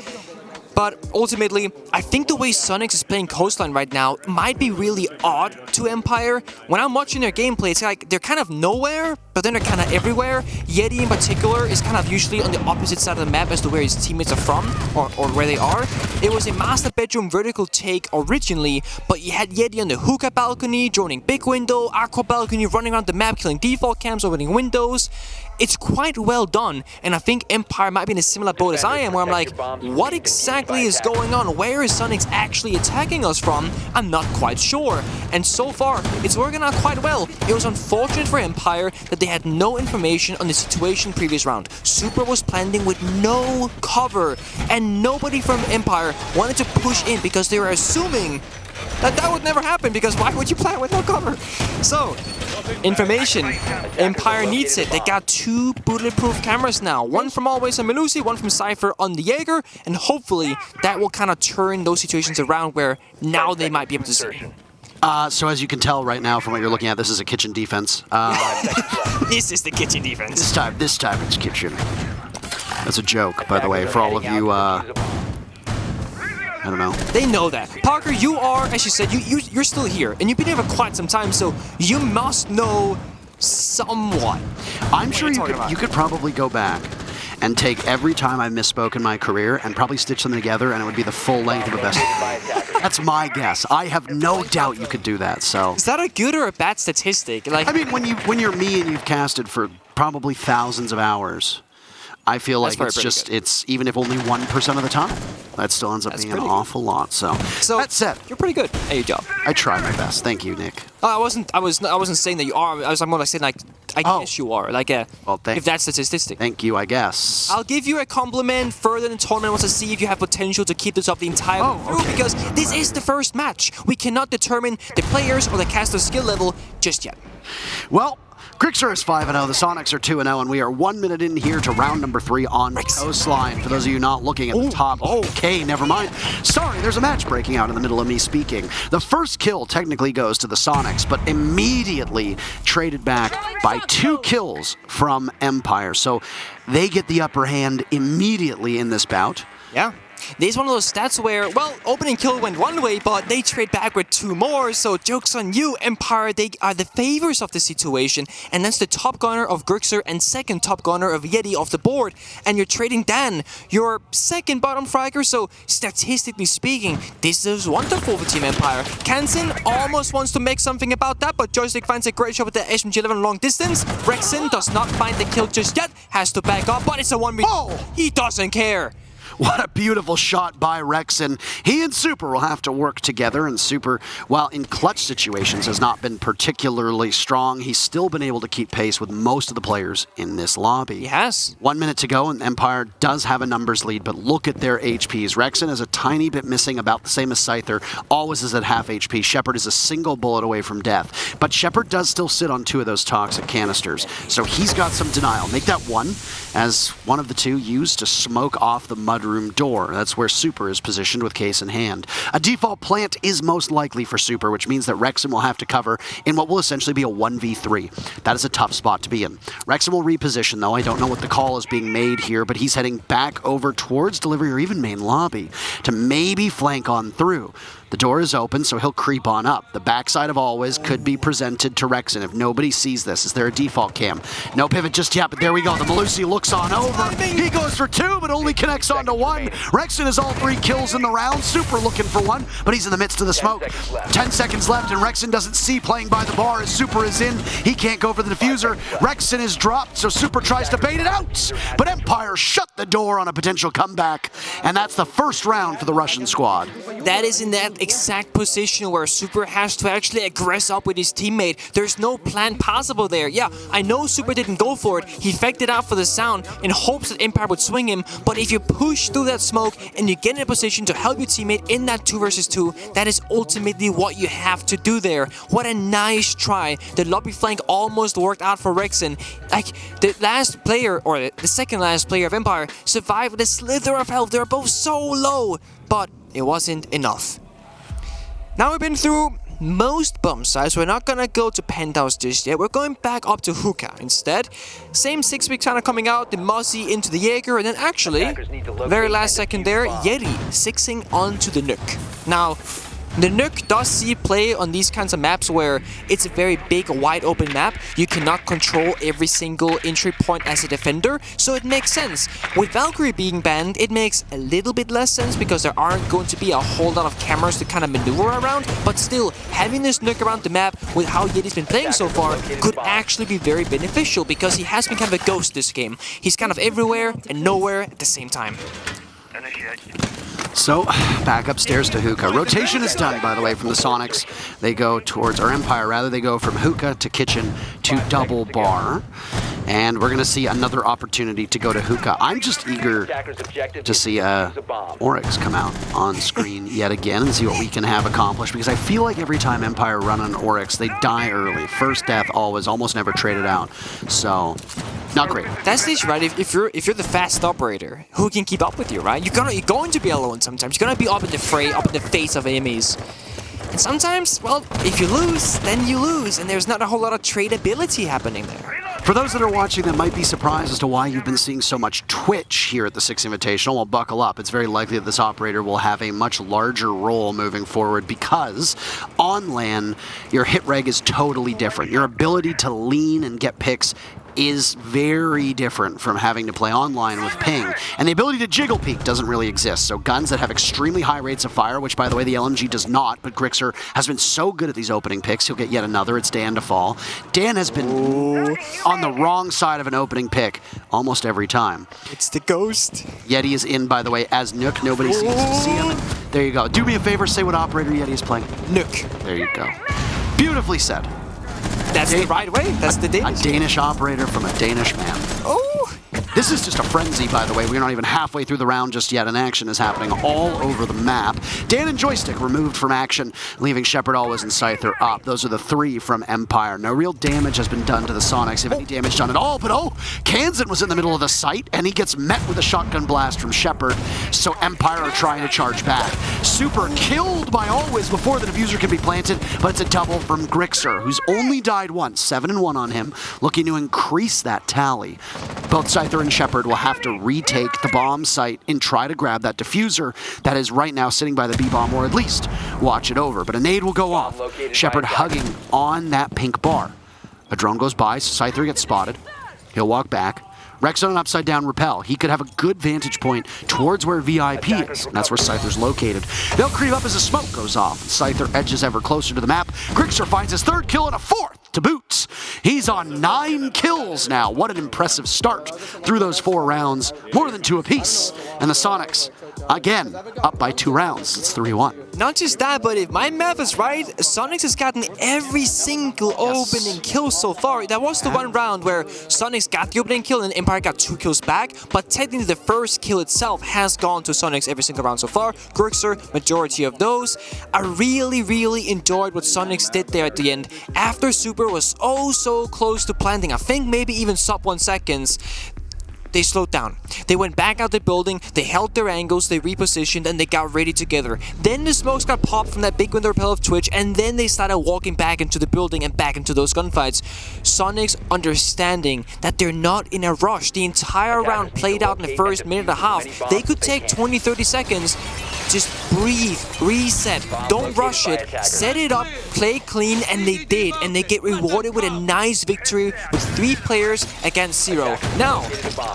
[SPEAKER 2] But ultimately, I think the way Soniqs is playing Coastline right now might be really odd to Empire. When I'm watching their gameplay, it's like they're kind of nowhere, but then they're kind of everywhere. Yeti in particular is kind of usually on the opposite side of the map as to where his teammates are from, or where they are. It was a master bedroom vertical take originally, but you had Yeti on the hookah balcony, joining big window, aqua balcony, running around the map, killing default cams, opening windows. It's quite well done, and I think Empire might be in a similar boat as I am, where I'm like, what exactly is going on? Where is Soniqs actually attacking us from? I'm not quite sure. And so far, it's working out quite well. It was unfortunate for Empire that they had no information on the situation previous round. Super was planting with no cover, and nobody from Empire wanted to push in because they were assuming that would never happen, because why would you plant with no cover? So, information. Empire needs it. They got 2 bulletproof cameras now. One from Always on Melusi, one from Cypher on the Jaeger, and hopefully that will kind of turn those situations around where now they might be able to see.
[SPEAKER 1] So as you can tell right now from what you're looking at, this is a kitchen defense.
[SPEAKER 2] This is the kitchen defense.
[SPEAKER 1] This time it's kitchen. That's a joke, by the way, for all of you, I don't know.
[SPEAKER 2] They know that. Parker, you are, as you said, you're still here, and you've been here for quite some time, so you must know somewhat.
[SPEAKER 1] I'm sure you could probably go back and take every time I've misspoke in my career and probably stitch them together, and it would be the full length of a best. That's my guess. I have no doubt you could do that. So
[SPEAKER 2] is that a good or a bad statistic? Like,
[SPEAKER 1] I mean, when you're me and you've casted for probably thousands of hours, I feel like it's even if only 1% of the time, that still ends up being an awful lot. So that said,
[SPEAKER 2] you're pretty good at your job.
[SPEAKER 1] I try my best. Thank you, Nick.
[SPEAKER 2] I wasn't saying that you are. I was more like saying like I guess you are. Like if that's the statistic.
[SPEAKER 1] Thank you. I guess.
[SPEAKER 2] I'll give you a compliment further in the tournament once I see if you have potential to keep this up the entire way through, because this is the first match. We cannot determine the players or the caster's skill level just yet.
[SPEAKER 1] Well, Grixer is 5-0, the Soniqs are 2-0, and we are 1 minute in here to round number 3 on Coastline. For those of you not looking at the top, okay, never mind. Sorry, there's a match breaking out in the middle of me speaking. The first kill technically goes to the Soniqs, but immediately traded back by 2 kills from Empire. So they get the upper hand immediately in this bout.
[SPEAKER 2] Yeah. This is one of those stats where, well, opening kill went one way, but they trade back with 2 more, so joke's on you, Empire. They are the favors of the situation, and that's the top gunner of Grixer and second top gunner of Yeti off the board, and you're trading Dan, your second bottom fragger, so statistically speaking, this is wonderful for Team Empire. Kansen almost wants to make something about that, but Joystick finds a great shot with the SMG-11 long distance. Rexon does not find the kill just yet, has to back up, but it's a 1v. He doesn't care.
[SPEAKER 1] What a beautiful shot by Rexon. He and Super will have to work together, and Super, while in clutch situations, has not been particularly strong. He's still been able to keep pace with most of the players in this lobby.
[SPEAKER 2] He has.
[SPEAKER 1] 1 minute to go, and Empire does have a numbers lead, but look at their HPs. Rexon is a tiny bit missing, about the same as Scyther. Always is at half HP. Shepard is a single bullet away from death. But Shepard does still sit on 2 of those toxic canisters, so he's got some denial. Make that 1, as one of the 2 used to smoke off the mudroom door. That's where Super is positioned with case in hand. A default plant is most likely for Super, which means that Rexon will have to cover in what will essentially be a 1v3. That is a tough spot to be in. Rexon will reposition, though. I don't know what the call is being made here, but he's heading back over towards delivery or even main lobby to maybe flank on through. The door is open, so he'll creep on up. The backside of Always could be presented to Rexon if nobody sees this. Is there a default cam? No pivot just yet, but there we go. The Melusi looks on over. He goes for 2, but only connects onto 1. Rexon has all 3 kills in the round. Super looking for 1, but he's in the midst of the smoke. 10 seconds left, and Rexon doesn't see playing by the bar as Super is in. He can't go for the diffuser. Rexon is dropped, so Super tries to bait it out, but Empire shut the door on a potential comeback, and that's the first round for the Russian squad.
[SPEAKER 2] That is in that exact position where Super has to actually aggress up with his teammate. There's no plan possible there. Yeah, I know Super didn't go for it. He faked it out for the sound in hopes that Empire would swing him, but if you push through that smoke and you get in a position to help your teammate in that 2 versus 2, that is ultimately what you have to do there. What a nice try. The lobby flank almost worked out for Rexon. Like, the last player, or the second last player of Empire, survived with a slither of health. They're both so low, but it wasn't enough. Now we've been through most bomb sites. We're not gonna go to Penthouse just yet. We're going back up to Hookah instead. Same 6-week kind of coming out, the Mozzie into the Jaeger, and then actually, very last second there, Yeti 6ing onto the Nuke. Now, the Nuke does see play on these kinds of maps where it's a very big, wide open map. You cannot control every single entry point as a defender, so it makes sense. With Valkyrie being banned, it makes a little bit less sense because there aren't going to be a whole lot of cameras to kind of maneuver around, but still, having this Nuke around the map with how Yeti's been playing so far could actually be very beneficial because he has been kind of a ghost this game. He's kind of everywhere and nowhere at the same time.
[SPEAKER 1] So, back upstairs to Hookah. Rotation is done, by the way, from the Soniqs. They go towards, or Empire rather, they go from Hookah to Kitchen to Double Bar. And we're going to see another opportunity to go to Hookah. I'm just eager to see Oryx come out on screen yet again and see what we can have accomplished, because I feel like every time Empire run on Oryx, they die early. First death always, almost never traded out. So, not great.
[SPEAKER 2] That's the issue, right? If you're the fast operator, who can keep up with you, right? You're going to be alone sometimes. You're going to be up in the fray, up in the face of enemies. And sometimes, well, if you lose, then you lose, and there's not a whole lot of tradability happening there.
[SPEAKER 1] For those that are watching that might be surprised as to why you've been seeing so much Twitch here at the Six Invitational, well, buckle up. It's very likely that this operator will have a much larger role moving forward because on LAN, your hit reg is totally different. Your ability to lean and get picks is very different from having to play online with ping. And the ability to jiggle peek doesn't really exist. So guns that have extremely high rates of fire, which by the way the LMG does not, but Grixer has been so good at these opening picks, he'll get yet another. It's Dan to fall. Dan has been on the wrong side of an opening pick almost every time.
[SPEAKER 2] It's the ghost.
[SPEAKER 1] Yeti is in, by the way, as Nook. Nobody seems to see him. There you go. Do me a favor, say what operator Yeti is playing.
[SPEAKER 2] Nook.
[SPEAKER 1] There you go. Beautifully said.
[SPEAKER 2] That's the right way. That's the Danish.
[SPEAKER 1] A Danish operator from a Danish man.
[SPEAKER 2] Oh!
[SPEAKER 1] This is just a frenzy, by the way. We're not even halfway through the round just yet, and action is happening all over the map. Dan and Joystick removed from action, leaving Shepard always and Scyther up. Those are the 3 from Empire. No real damage has been done to the Soniqs, if any damage done at all, but Kansan was in the middle of the site, and he gets met with a shotgun blast from Shepard, so Empire are trying to charge back. Super killed by Always before the diffuser can be planted, but it's a double from Grixer, who's only died once, 7-1 on him, looking to increase that tally. Both Scyther and Shepard will have to retake the bomb site and try to grab that diffuser that is right now sitting by the B-bomb, or at least watch it over. But a nade will go off. Shepard hugging on that pink bar. A drone goes by, so Scyther gets spotted. He'll walk back. Rex on an upside down rappel. He could have a good vantage point towards where VIP is. And that's where Scyther's located. They'll creep up as the smoke goes off. Scyther edges ever closer to the map. Grixer finds his 3rd kill and a 4th to boot. He's on 9 kills now. What an impressive start through those 4 rounds. More than 2 apiece. And the Soniqs, again, up by 2 rounds. It's 3-1.
[SPEAKER 2] Not just that, but if my math is right, Soniqs has gotten every single opening kill so far. That was the one round where Soniqs got the opening kill and Empire got 2 kills back, but technically the first kill itself has gone to Soniqs every single round so far. Grixer, majority of those. I really enjoyed what Soniqs did there at the end. After Super was so close to planting, I think maybe even sub 1 seconds, they slowed down. They went back out the building, they held their angles, they repositioned, and they got ready together. Then the smokes got popped from that big window repel of Twitch, and then they started walking back into the building and back into those gunfights. Soniqs understanding that they're not in a rush. The entire round played out in the first minute and a half. They could take 20-30 seconds. Just breathe, reset, don't rush it, set it up, play clean, and they did. And they get rewarded with a nice victory with 3 players against 0. Now,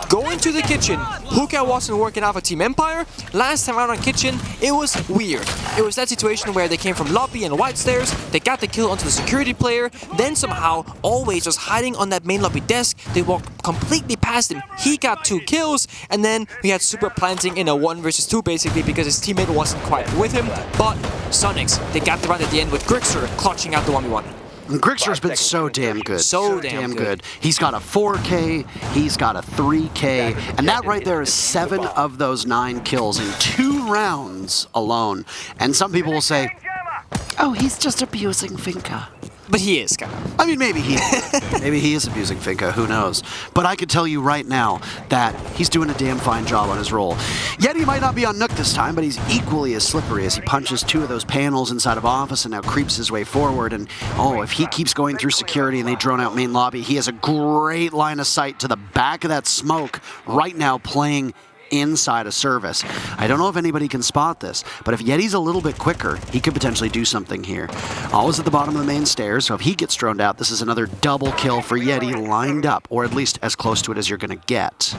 [SPEAKER 2] going to the kitchen. Hookah wasn't working out for Team Empire. Last time out on kitchen, it was weird. It was that situation where they came from lobby and white stairs, they got the kill onto the security player, then somehow Always was hiding on that main lobby desk. They walked completely past him. He got 2 kills, and then we had Super planting in a 1 versus 2 basically because his teammate wasn't quite with him. But Soniqs, they got the round at the end with Grixer clutching out the 1v1.
[SPEAKER 1] And Grixer's been so damn good.
[SPEAKER 2] So damn good.
[SPEAKER 1] He's got a 4K, he's got a 3K, and that right there is 7 of those 9 kills in 2 rounds alone. And some people will say, oh, he's just abusing Finka.
[SPEAKER 2] But he is, kind of.
[SPEAKER 1] I mean, maybe he is. Maybe he is abusing Finka, who knows. But I could tell you right now that he's doing a damn fine job on his role. Yeti might not be on Nook this time, but he's equally as slippery as he punches 2 of those panels inside of office and now creeps his way forward. And, if he keeps going through security and they drone out main lobby, he has a great line of sight to the back of that smoke right now playing inside a service. I don't know if anybody can spot this, but if Yeti's a little bit quicker, he could potentially do something here. Always at the bottom of the main stairs, so if he gets droned out, this is another double kill for Yeti lined up, or at least as close to it as you're going to get.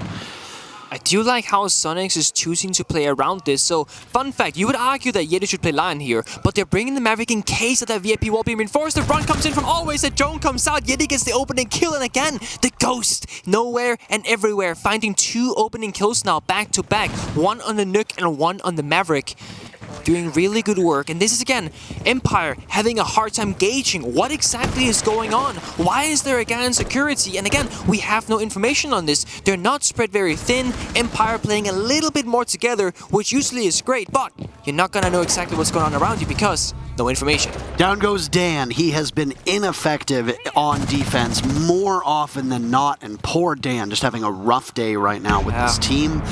[SPEAKER 2] I do like how Soniqs is choosing to play around this. So, fun fact, you would argue that Yeti should play Lion here, but they're bringing the Maverick in case that VIP wall being reinforced. The run comes in from Always, the drone comes out, Yeti gets the opening kill, and again, the Ghost, nowhere and everywhere, finding 2 opening kills now back to back. 1 on the Nook and 1 on the Maverick. Doing really good work, and this is again Empire having a hard time gauging what exactly is going on. Why is there a guy in security? And again, we have no information on this. They're not spread very thin. Empire playing a little bit more together, which usually is great, but you're not gonna know exactly what's going on around you because no information.
[SPEAKER 1] Down goes Dan. He has been ineffective on defense more often than not, and poor Dan just having a rough day right now with this team.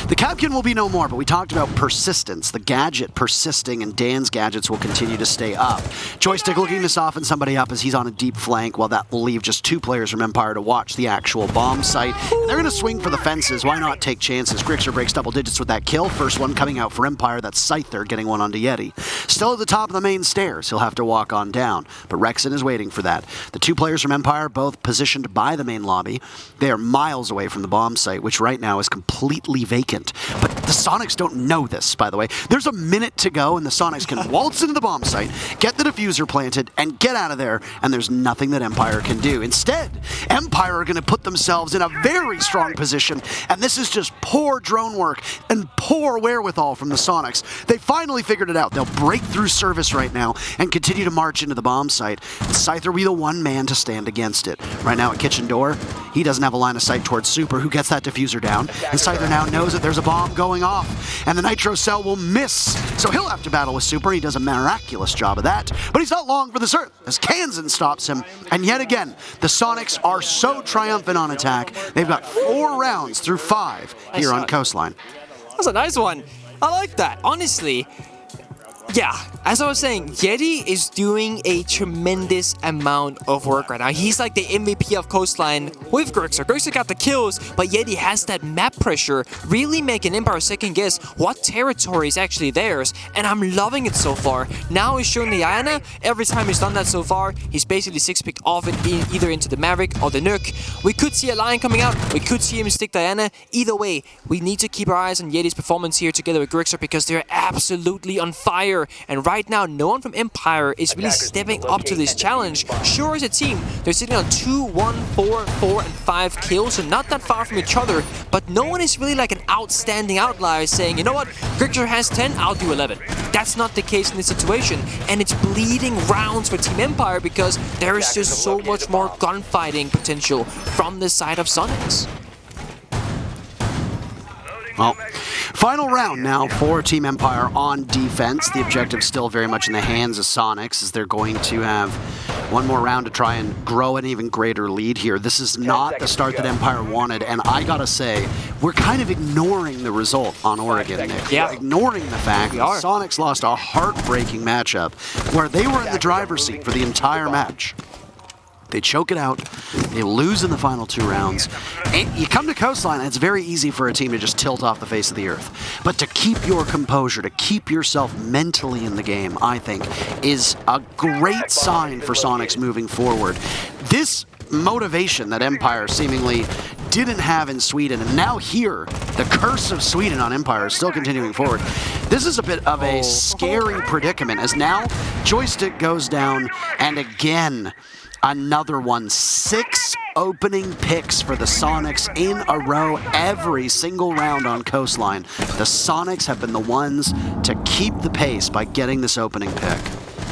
[SPEAKER 1] The Capkin will be no more, but we talked about persistence, the gadget persisting, and Dan's gadgets will continue to stay up. Joystick looking to soften somebody up as he's on a deep flank, while that will leave just 2 players from Empire to watch the actual bomb site. And they're going to swing for the fences. Why not take chances? Grixer breaks double digits with that kill. First one coming out for Empire. That's Scyther getting one onto Yeti. Still at the top of the main stairs. He'll have to walk on down, but Rexon is waiting for that. The 2 players from Empire, both positioned by the main lobby. They are miles away from the bomb site, which right now is completely vacant. But the Soniqs don't know this, by the way. There's a minute to go, and the Soniqs can waltz into the bomb site, get the diffuser planted, and get out of there, and there's nothing that Empire can do. Instead, Empire are going to put themselves in a very strong position, and this is just poor drone work and poor wherewithal from the Soniqs. They finally figured it out. They'll break through service right now and continue to march into the bomb site. And Scyther will be the one man to stand against it. Right now at kitchen door, He doesn't have a line of sight towards Super, who gets that diffuser down. And Scyther now knows that there's a bomb going off, and the Nitro Cell will miss. So he'll have to battle with Super. He does a miraculous job of that, but he's not long for this Earth, as Kansan stops him. And yet again, the Soniqs are so triumphant on attack. They've got 4 rounds through 5 here on Coastline.
[SPEAKER 2] That's a nice one. I like that. Honestly, yeah, as I was saying, Yeti is doing a tremendous amount of work right now. He's like the MVP of Coastline with Grixer. Grixer got the kills, but Yeti has that map pressure, really making Empire second guess what territory is actually theirs, and I'm loving it so far. Now he's showing the Diana. Every time he's done that so far, he's basically 6-picked off it either into the Maverick or the Nuke. We could see a Lion coming out. We could see him stick Diana. Either way, we need to keep our eyes on Yeti's performance here together with Grixer because they're absolutely on fire. And right now, no one from Empire is really stepping up to this challenge. Sure, as a team, they're sitting on 2, 1, 4, 4, and 5 kills, so not that far from each other. But no one is really like an outstanding outlier saying, you know what, Grixer has 10, I'll do 11. That's not the case in this situation. And it's bleeding rounds for Team Empire because there is just so much more gunfighting potential from the side of Soniqs.
[SPEAKER 1] Well, final round now for Team Empire on defense. The objective still very much in the hands of Soniqs, as they're going to have one more round to try and grow an even greater lead here. This is not the start that Empire wanted, and I gotta say, we're kind of ignoring the result on Oregon, Nick.
[SPEAKER 2] Yeah.
[SPEAKER 1] We're ignoring the fact that Soniqs lost a heartbreaking matchup where they were in the driver's seat for the entire match. They choke it out, they lose in the final 2 rounds, and you come to Coastline and it's very easy for a team to just tilt off the face of the earth. But to keep your composure, to keep yourself mentally in the game, I think, is a great sign for Soniqs moving forward. This motivation that Empire seemingly didn't have in Sweden, and now here, the curse of Sweden on Empire is still continuing forward. This is a bit of a scary predicament, as now Joystick goes down, and again, another one. 6 opening picks for the Soniqs in a row every single round on Coastline. The Soniqs have been the ones to keep the pace by getting this opening pick.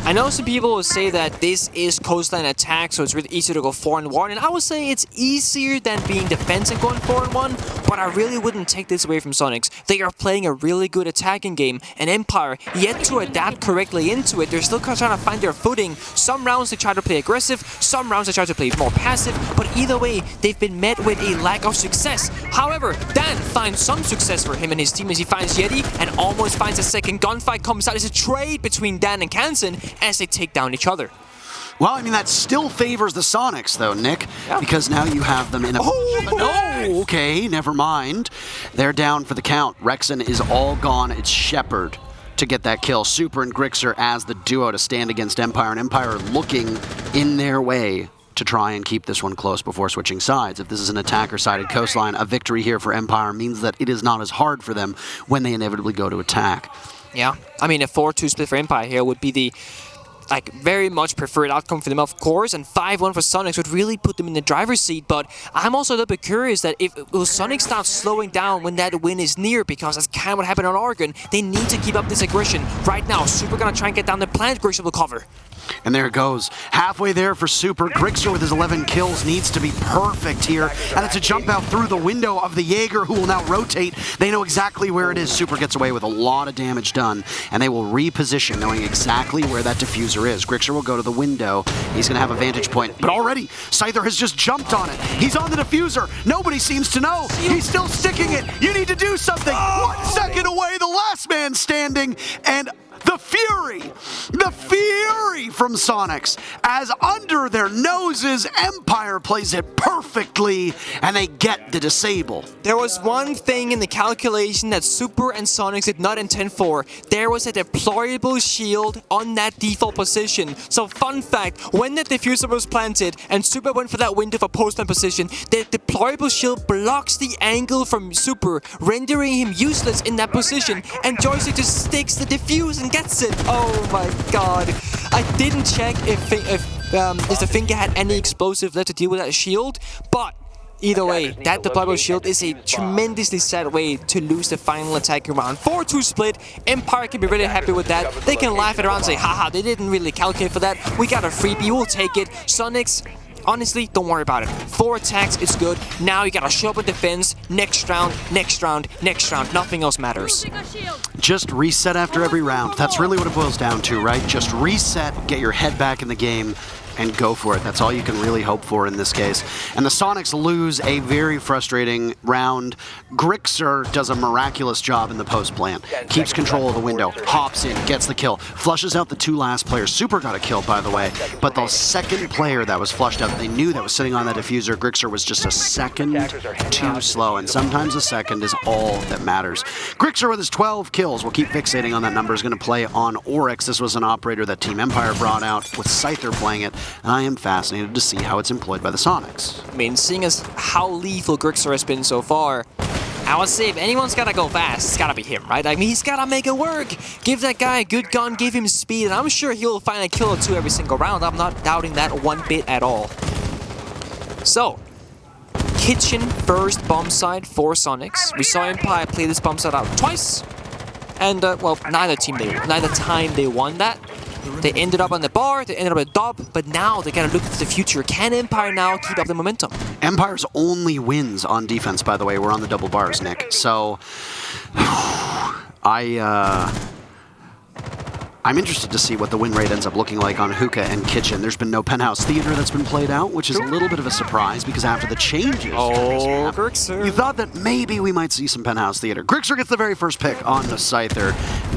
[SPEAKER 2] I know some people will say that this is Coastline attack, so it's really easy to go 4-1, and I would say it's easier than being defense and going 4-1, but I really wouldn't take this away from Soniqs. They are playing a really good attacking game, and Empire, yet to adapt correctly into it, they're still trying to find their footing. Some rounds they try to play aggressive, some rounds they try to play more passive, but either way, they've been met with a lack of success. However, Dan finds some success for him and his team as he finds Yeti, and almost finds a second gunfight comes out. It's a trade between Dan and Kansan, as they take down each other.
[SPEAKER 1] Well, I mean, that still favors the Soniqs, though, Nick, because now you have them in a... No, okay, never mind. They're down for the count. Rexon is all gone. It's Shepard to get that kill. Super and Grixer as the duo to stand against Empire, and Empire looking in their way to try and keep this one close before switching sides. If this is an attacker-sided Coastline, a victory here for Empire means that it is not as hard for them when they inevitably go to attack.
[SPEAKER 2] Yeah, I mean, a 4-2 split for Empire here would be the very much preferred outcome for them, of course, and 5-1 for Soniqs would really put them in the driver's seat, but I'm also a little bit curious that if will Soniqs start slowing down when that win is near, because that's kind of what happened on Oregon. They need to keep up this aggression. Right now, Super gonna try and get down the plant, Grixer will cover.
[SPEAKER 1] And there it goes. Halfway there for Super. Grixer with his 11 kills needs to be perfect here. And it's a jump out through the window of the Jaeger, who will now rotate. They know exactly where it is. Super gets away with a lot of damage done. And they will reposition, knowing exactly where that diffuser is. Grixer will go to the window. He's going to have a vantage point. But already, Scyther has just jumped on it. He's on the diffuser. Nobody seems to know. He's still sticking it. You need to do something. 1 second away, the last man standing. And the fury from Soniqs, as under their noses, Empire plays it perfectly, and they get the disable.
[SPEAKER 2] There was one thing in the calculation that Super and Soniqs did not intend for. There was a deployable shield on that default position. So fun fact, when the diffuser was planted and Super went for that window for post-plant position, the deployable shield blocks the angle from Super, rendering him useless in that position, and Joystick just sticks the diffuse and gets it. Oh my god. I didn't check if the finger had any explosive left to deal with that shield, but either way, that deployable shield is a tremendously sad way to lose the final attacking round. 4-2 split, Empire can be really happy with that. They can laugh it around and say, haha, they didn't really calculate for that. We got a freebie, we'll take it. Soniqs, honestly, don't worry about it. 4 attacks, it's good. Now you gotta show up in defense. Next round, next round, next round. Nothing else matters.
[SPEAKER 1] Just reset after every round. That's really what it boils down to, right? Just reset, get your head back in the game, and go for it. That's all you can really hope for in this case. And the Sonics lose a very frustrating round. Grixer does a miraculous job in the post plant. Keeps control of the window, hops in, gets the kill, flushes out the 2 last players. Super got a kill, by the way, but the second player that was flushed out, they knew that was sitting on that diffuser. Grixer was just a second too slow, and sometimes a second is all that matters. Grixer with his 12 kills, we'll keep fixating on that number, is going to play on Oryx. This was an operator that Team Empire brought out with Scyther playing it. And I am fascinated to see how it's employed by the Sonics.
[SPEAKER 2] I mean, seeing as how lethal Grixer has been so far, I would say if anyone's gotta go fast, it's gotta be him, right? I mean, he's gotta make it work. Give that guy a good gun, give him speed, and I'm sure he'll find a kill or 2 every single round. I'm not doubting that one bit at all. So, kitchen first bomb site for Sonics. We saw Empire play this bomb site out twice, and well, neither time they won that. They ended up on the bar, they ended up at top, but now they gotta look to the future. Can Empire now keep up the momentum?
[SPEAKER 1] Empire's only wins on defense, by the way, were on the double bars, Nick. So, I'm interested to see what the win rate ends up looking like on Hookah and Kitchen. There's been no Penthouse Theater that's been played out, which is a little bit of a surprise because after the changes,
[SPEAKER 2] Grixer.
[SPEAKER 1] you thought that maybe we might see some Penthouse Theater. Grixer gets the very first pick on the Scyther.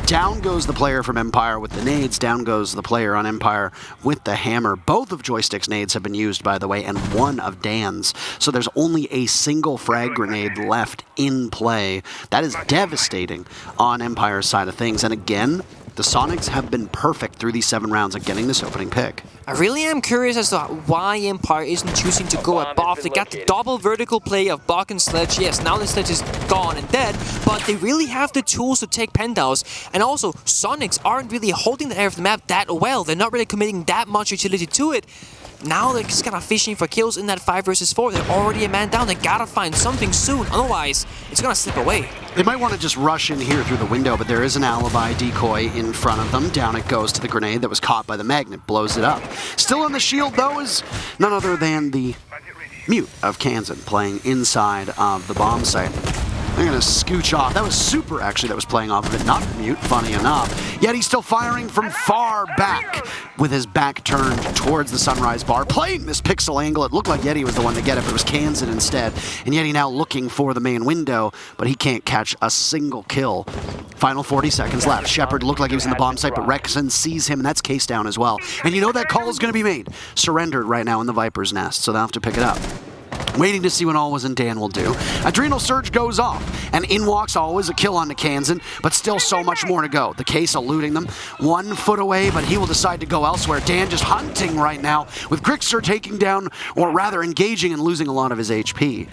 [SPEAKER 1] Down goes the player from Empire with the nades. Down goes the player on Empire with the hammer. Both of Joystick's nades have been used, by the way, and one of Dan's. So there's only a single frag grenade left in play. That is devastating on Empire's side of things. And again, the Sonics have been perfect through these 7 rounds at getting this opening pick.
[SPEAKER 2] I really am curious as to why Empire isn't choosing to go above. They got the double vertical play of Bach and Sledge. Yes, now the Sledge is gone and dead, but they really have the tools to take Penthouse. And also, Sonics aren't really holding the area of the map that well. They're not really committing that much utility to it. Now they're just kind of fishing for kills in that 5 versus 4. They're already a man down. They gotta find something soon. Otherwise, it's gonna slip away.
[SPEAKER 1] They might want to just rush in here through the window, but there is an alibi decoy in front of them. Down it goes to the grenade that was caught by the magnet. Blows it up. Still on the shield, though, is none other than the Mute of Kansan playing inside of the bomb site. They're going to scooch off. That was Super, actually, that was playing off of it, not Mute, funny enough. Yet he's still firing from far back with his back turned towards the Sunrise bar, playing this pixel angle. It looked like Yeti was the one to get it, but it was Kansan instead. And Yeti now looking for the main window, but he can't catch a single kill. Final 40 seconds left. Shepard looked like he was in the bomb site, but Rexon sees him, and that's case down as well. And you know that call is going to be made. Surrendered right now in the Viper's nest, so they'll have to pick it up. Waiting to see what Always and Dan will do. Adrenal Surge goes off, and in walks Always, a kill onto Kansan, but still so much more to go. The case eluding them, 1 foot away, but he will decide to go elsewhere. Dan just hunting right now, with Grixer taking down, or rather engaging and losing a lot of his HP.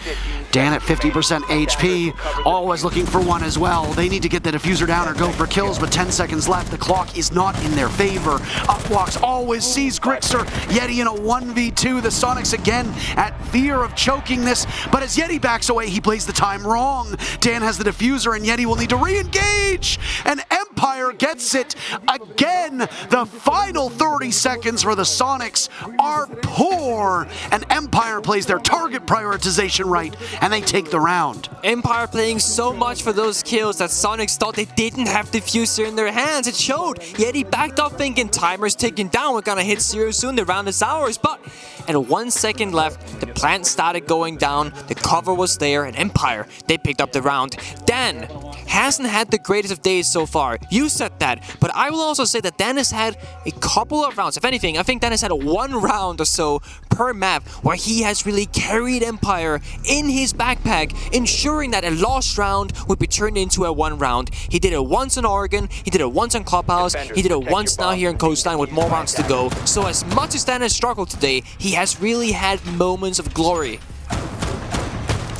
[SPEAKER 1] Dan at 50% HP, Always looking for one as well. They need to get the diffuser down or go for kills, but 10 seconds left. The clock is not in their favor. Up walks Always, sees Grixer. Yeti in a 1v2. The Sonics again at fear of choking this, but as Yeti backs away, he plays the time wrong. Dan has the diffuser, and Yeti will need to re-engage, and Empire gets it again. The final 30 seconds for the Sonics are poor, and Empire plays their target prioritization right, and they take the round.
[SPEAKER 2] Empire playing so much for those kills that Sonics thought they didn't have diffuser in their hands. It showed. Yeti backed up thinking timer's ticking down. We're gonna hit 0 soon. The round is ours, but at 1 second left, the plant started going down, the cover was there, and Empire, they picked up the round. Dan hasn't had the greatest of days so far. You said that, but I will also say that Dan has had a couple of rounds. If anything, I think Dan has had 1 round or so per map where he has really carried Empire in his backpack, ensuring that a lost round would be turned into a 1 round. He did it once in Oregon, he did it once in Clubhouse, he did it once now here in Coastline with more rounds to go. So as much as Dan has struggled today, he has really had moments of glory.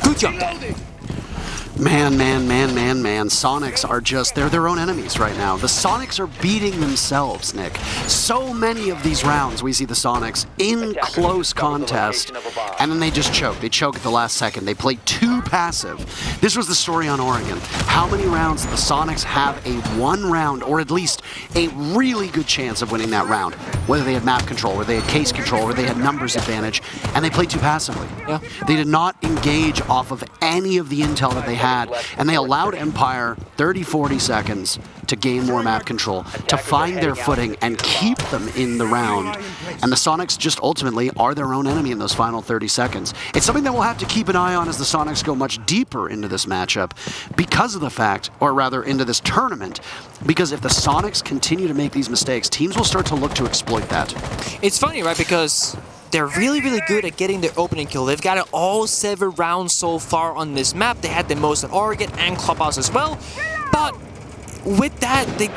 [SPEAKER 2] Good job, Dan.
[SPEAKER 1] Man. Soniqs are they're their own enemies right now. The Soniqs are beating themselves, Nick. So many of these rounds, we see the Soniqs in close contest, and then they just choke. They choke at the last second. They play too passive. This was the story on Oregon. How many rounds did the Soniqs have a 1 round, or at least a really good chance of winning that round? Whether they had map control, or they had case control, or they had numbers advantage, and they played too passively.
[SPEAKER 2] Yeah.
[SPEAKER 1] They did not engage off of any of the intel that they had, and they allowed Empire 30, 40 seconds to gain more map control, to find their footing and keep them in the round. And the Soniqs just ultimately are their own enemy in those final 30 seconds. It's something that we'll have to keep an eye on as the Soniqs go much deeper into this matchup because of the fact, or rather into this tournament, because if the Soniqs continue to make these mistakes, teams will start to look to exploit that.
[SPEAKER 2] It's funny, right? Because they're really, really good at getting their opening kill. They've got it all 7 rounds so far on this map. They had the most at Oregon and Clubhouse as well. But with that, they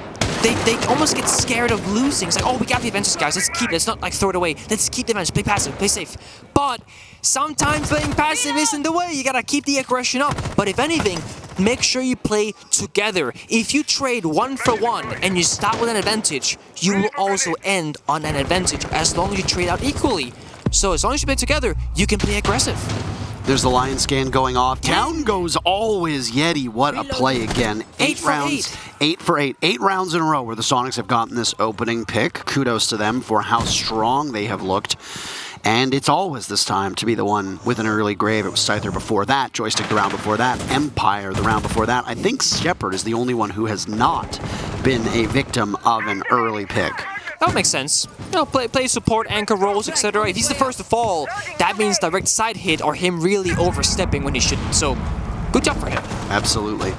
[SPEAKER 2] almost get scared of losing. It's like, oh, we got the advantage, guys. Let's keep it. Let's not like throw it away. Let's keep the advantage. Play passive. Play safe. But sometimes playing passive isn't the way. You gotta keep the aggression up. But if anything, make sure you play together. If you trade 1 for 1 and you start with an advantage, you will also end on an advantage as long as you trade out equally. So as long as you play together, you can play aggressive.
[SPEAKER 1] There's the Lion scan going off. Down goes always Yeti. What a play again. 8 rounds. 8 for 8. 8 rounds in a row where the Soniqs have gotten this opening pick. Kudos to them for how strong they have looked. And it's always this time to be the one with an early grave. It was Scyther before that, Joystick the round before that, Empire the round before that. I think Shepard is the only one who has not been a victim of an early pick.
[SPEAKER 2] That makes sense. You know, play support, anchor roles, etc. If he's the first to fall, that means direct side hit or him really overstepping when he shouldn't. So, good job for him.
[SPEAKER 1] Absolutely.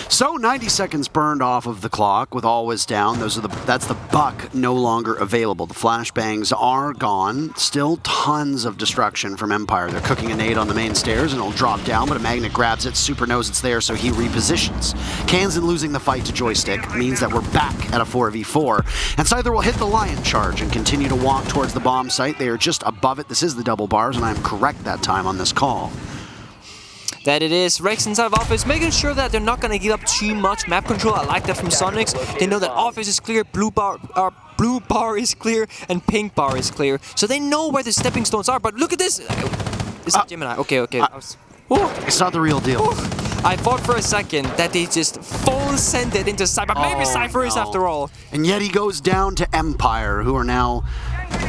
[SPEAKER 1] So 90 seconds burned off of the clock with always down. That's the buck no longer available. The flashbangs are gone. Still tons of destruction from Empire. They're cooking a nade on the main stairs and it'll drop down, but a magnet grabs it. Super knows it's there, so he repositions. Kansan losing the fight to Joystick means that we're back at a 4v4. And Scyther will hit the Lion charge and continue to walk towards the bomb site. They are just above it. This is the double bars, and I'm correct that time on this call.
[SPEAKER 2] That it is. Rex inside of office, making sure that they're not going to give up too much map control. I like that from Soniqs. They know that office is clear, blue bar is clear, and pink bar is clear. So they know where the stepping stones are. But look at this. Is that Gemini? Okay.
[SPEAKER 1] It's not the real deal.
[SPEAKER 2] I thought for a second that they just full send it into Cypher. Maybe Cypher is after all.
[SPEAKER 1] And yet he goes down to Empire, who are now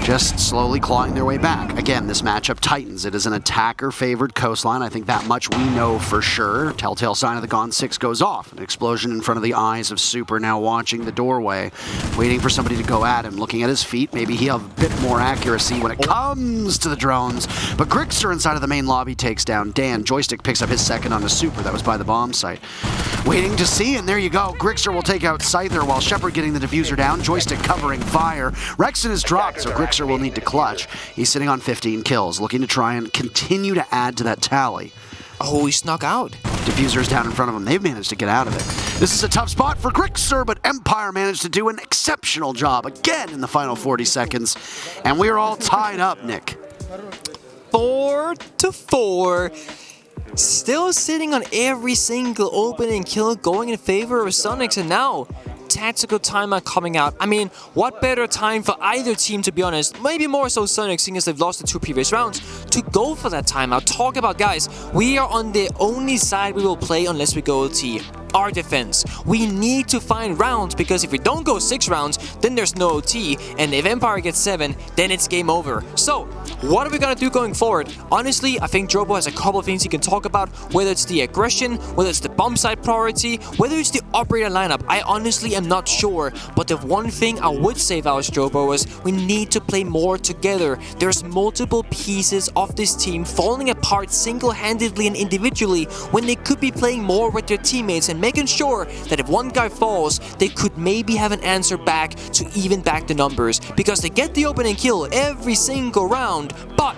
[SPEAKER 1] just slowly clawing their way back. Again, this matchup tightens. It is an attacker-favored Coastline. I think that much we know for sure. Telltale sign of the Gone 6 goes off. An explosion in front of the eyes of Super, now watching the doorway, waiting for somebody to go at him, looking at his feet. Maybe he'll have a bit more accuracy when it comes to the drones. But Grixer inside of the main lobby takes down Dan. Joystick picks up his second on the Super. That was by the bomb site. Waiting to see, and there you go. Grixer will take out Scyther while Shepard getting the diffuser down. Joystick covering fire. Rexon is dropped, so Grixer will need to clutch. He's sitting on 15 kills, looking to try and continue to add to that tally.
[SPEAKER 2] Oh, he snuck out.
[SPEAKER 1] Diffuser's down in front of him. They've managed to get out of it. This is a tough spot for Grixer, but Empire managed to do an exceptional job again in the final 40 seconds. And we're all tied up, Nick.
[SPEAKER 2] 4-4. Still sitting on every single opening kill, going in favor of Soniqs, and now tactical timeout coming out. I mean, what better time for either team, to be honest, maybe more so Soniqs, seeing as they've lost the 2 previous rounds, to go for that timeout. Talk about, guys, we are on the only side we will play unless we go OT. Our defense. We need to find rounds, because if we don't go 6 rounds, then there's no OT, and if Empire gets 7, then it's game over. So, what are we gonna do going forward? Honestly, I think Drobo has a couple of things he can talk about, whether it's the aggression, whether it's the bomb site priority, whether it's the operator lineup. I honestly am not sure, but the one thing I would say about Drobo is we need to play more together. There's multiple pieces of this team falling apart single-handedly and individually when they could be playing more with their teammates and making sure that if one guy falls, they could maybe have an answer back to even back the numbers, because they get the opening kill every single round, but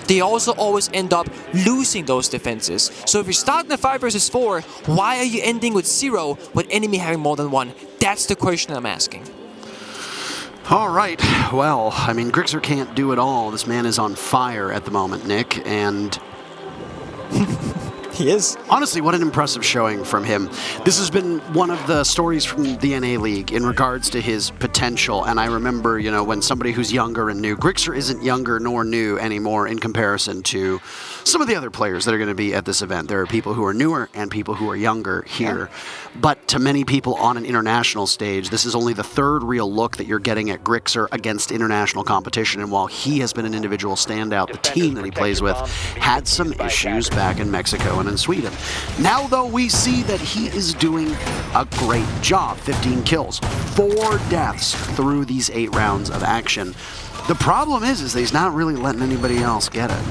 [SPEAKER 2] they also always end up losing those defenses. So if you're starting a 5 versus 4, why are you ending with 0 with enemy having more than 1? That's the question I'm asking.
[SPEAKER 1] All right. Well, I mean, Grixer can't do it all. This man is on fire at the moment, Nick, and
[SPEAKER 2] He is.
[SPEAKER 1] Honestly, what an impressive showing from him. This has been one of the stories from the NA League in regards to his potential. And I remember, you know, when somebody who's younger and new, Grixer isn't younger nor new anymore in comparison to some of the other players that are going to be at this event. There are people who are newer and people who are younger here. But to many people on an international stage, this is only the third real look that you're getting at Grixer against international competition. And while he has been an individual standout, the team that he plays with had some issues back in Mexico and in Sweden. Now, though, we see that he is doing a great job. 15 kills, 4 deaths through these 8 rounds of action. The problem is that he's not really letting anybody else get it.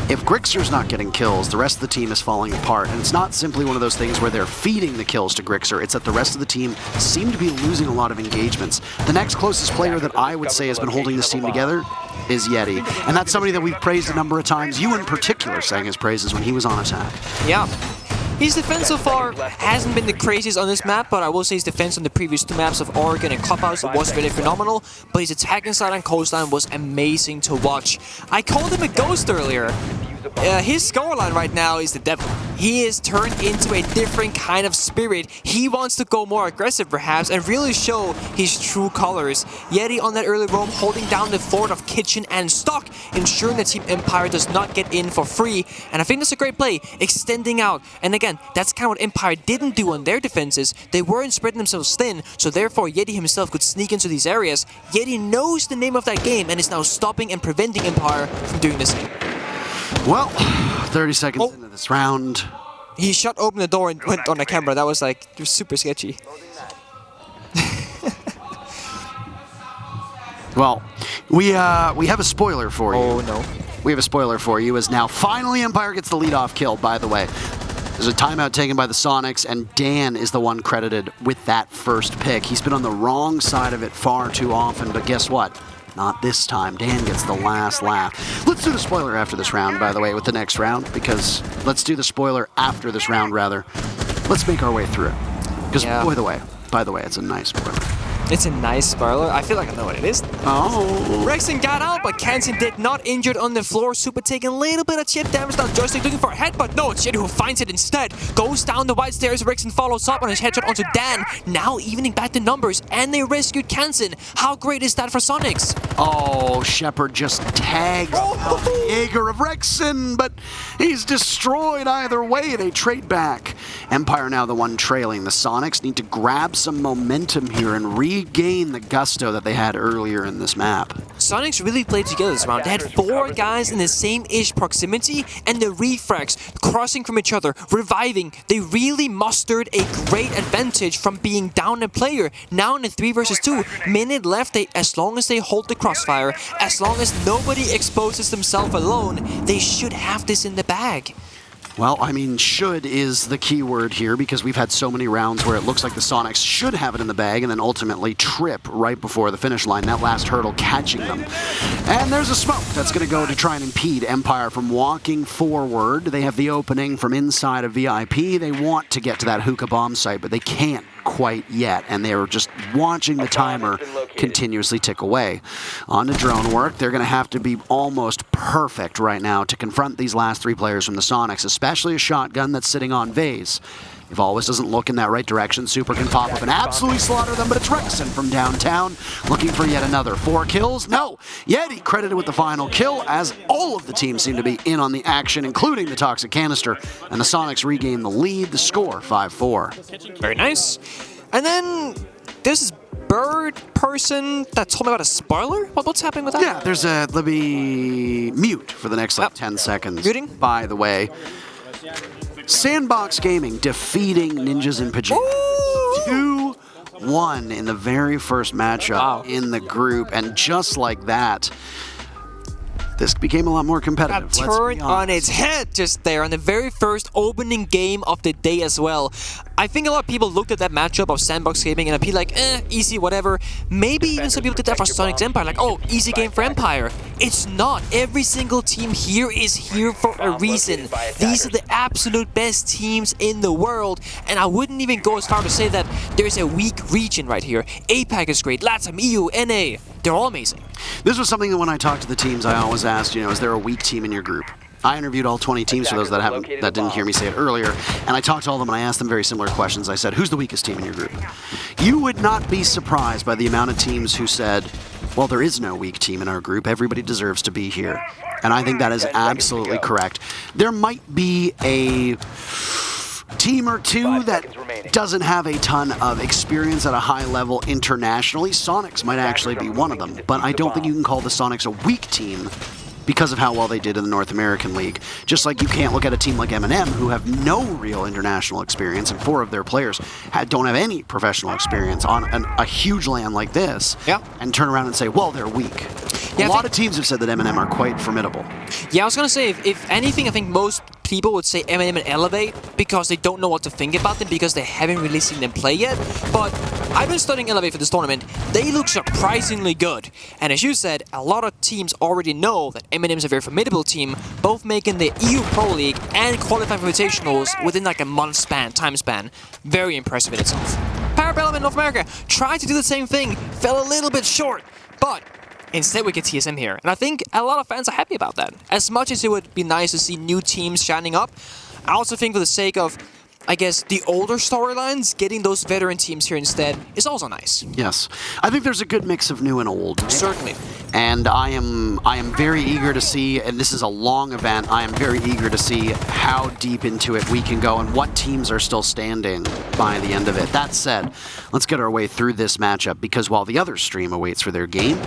[SPEAKER 1] If Grixer's not getting kills, the rest of the team is falling apart. And it's not simply one of those things where they're feeding the kills to Grixer. It's that the rest of the team seem to be losing a lot of engagements. The next closest player that I would say has been holding this team together is Yeti. And that's somebody that we've praised a number of times. You in particular sang his praises when he was on attack.
[SPEAKER 2] Yeah. His defense so far hasn't been the craziest on this map, but I will say his defense on the previous 2 maps of Oregon and Clubhouse was really phenomenal, but his attacking side on Coastline was amazing to watch. I called him a ghost earlier. His scoreline right now is the devil. He is turned into a different kind of spirit. He wants to go more aggressive perhaps and really show his true colors. Yeti on that early roam holding down the fort of Kitchen and Stock, ensuring that Team Empire does not get in for free. And I think that's a great play, extending out. And again, that's kind of what Empire didn't do on their defenses. They weren't spreading themselves thin, so therefore Yeti himself could sneak into these areas. Yeti knows the name of that game and is now stopping and preventing Empire from doing the same.
[SPEAKER 1] Well, 30 seconds into this round.
[SPEAKER 2] He shut open the door and went on the camera. That was like, it was super sketchy.
[SPEAKER 1] Well, we have a spoiler for you.
[SPEAKER 2] Oh no.
[SPEAKER 1] We have a spoiler for you as now finally Empire gets the leadoff kill, by the way. There's a timeout taken by the Soniqs, and Dan is the one credited with that first pick. He's been on the wrong side of it far too often, but guess what? Not this time. Dan gets the last laugh. Let's do the spoiler after this round, by the way, with the next round, because let's do the spoiler after this round, rather. Let's make our way through it. Because, by the way, it's a nice spoiler.
[SPEAKER 2] It's a nice spoiler. I feel like I know what it is.
[SPEAKER 1] Oh.
[SPEAKER 2] Rexon got out, but Kansen did not, injured on the floor. Super taking a little bit of chip damage. Now Joystick looking for a headbutt. No, it's Yeti who finds it instead. Goes down the wide stairs. Rexon follows up on his headshot onto Dan. Now evening back the numbers, and they rescued Kansen. How great is that for Soniqs?
[SPEAKER 1] Oh, Shepard just tags Jaeger of Rexon, but he's destroyed either way. They trade back. Empire now the one trailing. The Soniqs need to grab some momentum here and regain the gusto that they had earlier in this map.
[SPEAKER 2] Soniqs really played together this round. They had 4 guys in the same-ish proximity, and the refrags crossing from each other, reviving. They really mustered a great advantage from being down a player. Now in a 3 versus 2, minute left, as long as they hold the crossfire, as long as nobody exposes themselves alone, they should have this in the bag.
[SPEAKER 1] Well, I mean, should is the key word here because we've had so many rounds where it looks like the Soniqs should have it in the bag and then ultimately trip right before the finish line, that last hurdle catching them. And there's a smoke that's going to go to try and impede Empire from walking forward. They have the opening from inside of VIP. They want to get to that hookah bomb site, but they can't quite yet, and they're just watching the timer continuously tick away. On to drone work. They're going to have to be almost perfect right now to confront these last 3 players from the Soniqs, especially a shotgun that's sitting on Vase. If Always doesn't look in that right direction, Super can pop up and absolutely slaughter them, but it's Rexon from downtown looking for yet another 4 kills. No, Yeti credited with the final kill as all of the teams seem to be in on the action, including the Toxic Canister, and the Soniqs regain the lead, the score 5-4.
[SPEAKER 2] Very nice. And then there's this bird person that told me about a spoiler? What's happening with that?
[SPEAKER 1] Yeah, there's a, let me mute for the next 10 seconds.
[SPEAKER 2] Muting?
[SPEAKER 1] By the way, Sandbox Gaming defeating Ninjas in Pajamas 2-1 in the very first matchup in the group, and just like that, this became a lot more competitive.
[SPEAKER 2] That turned on its head just there on the very first opening game of the day as well. I think a lot of people looked at that matchup of Sandbox Gaming and be like, easy, whatever. Maybe even some people did that for Soniqs Empire, like, oh, easy game for Empire. It's not. Every single team here is here for a reason. These are the absolute best teams in the world, and I wouldn't even go as far to say that there's a weak region right here. APAC is great, LATAM, EU, NA, they're all amazing.
[SPEAKER 1] This was something that when I talked to the teams, I always asked, is there a weak team in your group? I interviewed all 20 teams for those that didn't hear me say it earlier, and I talked to all of them and I asked them very similar questions. I said, who's the weakest team in your group? You would not be surprised by the amount of teams who said, well, there is no weak team in our group. Everybody deserves to be here. And I think that is absolutely correct. There might be a team or two that doesn't have a ton of experience at a high level internationally. Soniqs might actually be one of them, but I don't think you can call the Soniqs a weak team because of how well they did in the North American League. Just like you can't look at a team like M&M who have no real international experience, and 4 of their players don't have any professional experience on a huge land like this, and turn around and say, well, they're weak. A lot of teams have said that M&M are quite formidable.
[SPEAKER 2] Yeah, I was going to say, if anything, I think most people would say M&M and Elevate because they don't know what to think about them because they haven't really seen them play yet. But I've been studying Elevate for this tournament. They look surprisingly good. And as you said, a lot of teams already know that M&M is a very formidable team, both making the EU Pro League and qualifying for Invitationals within like a time span. Very impressive in itself. Parabellum in North America tried to do the same thing, fell a little bit short, but instead we get TSM here, and I think a lot of fans are happy about that. As much as it would be nice to see new teams shining up, I also think for the sake of, I guess, the older storylines, getting those veteran teams here instead is also nice.
[SPEAKER 1] Yes. I think there's a good mix of new and old.
[SPEAKER 2] Certainly.
[SPEAKER 1] And I am very eager to see, and this is a long event, I am very eager to see how deep into it we can go and what teams are still standing by the end of it. That said, let's get our way through this matchup, because while the other stream awaits for their game,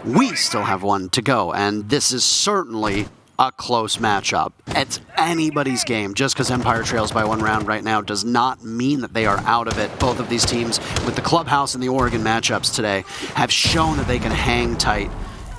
[SPEAKER 1] we still have one to go, and this is certainly a close matchup. It's anybody's game. Just because Empire trails by 1 round right now does not mean that they are out of it. Both of these teams, with the Clubhouse and the Oregon matchups today, have shown that they can hang tight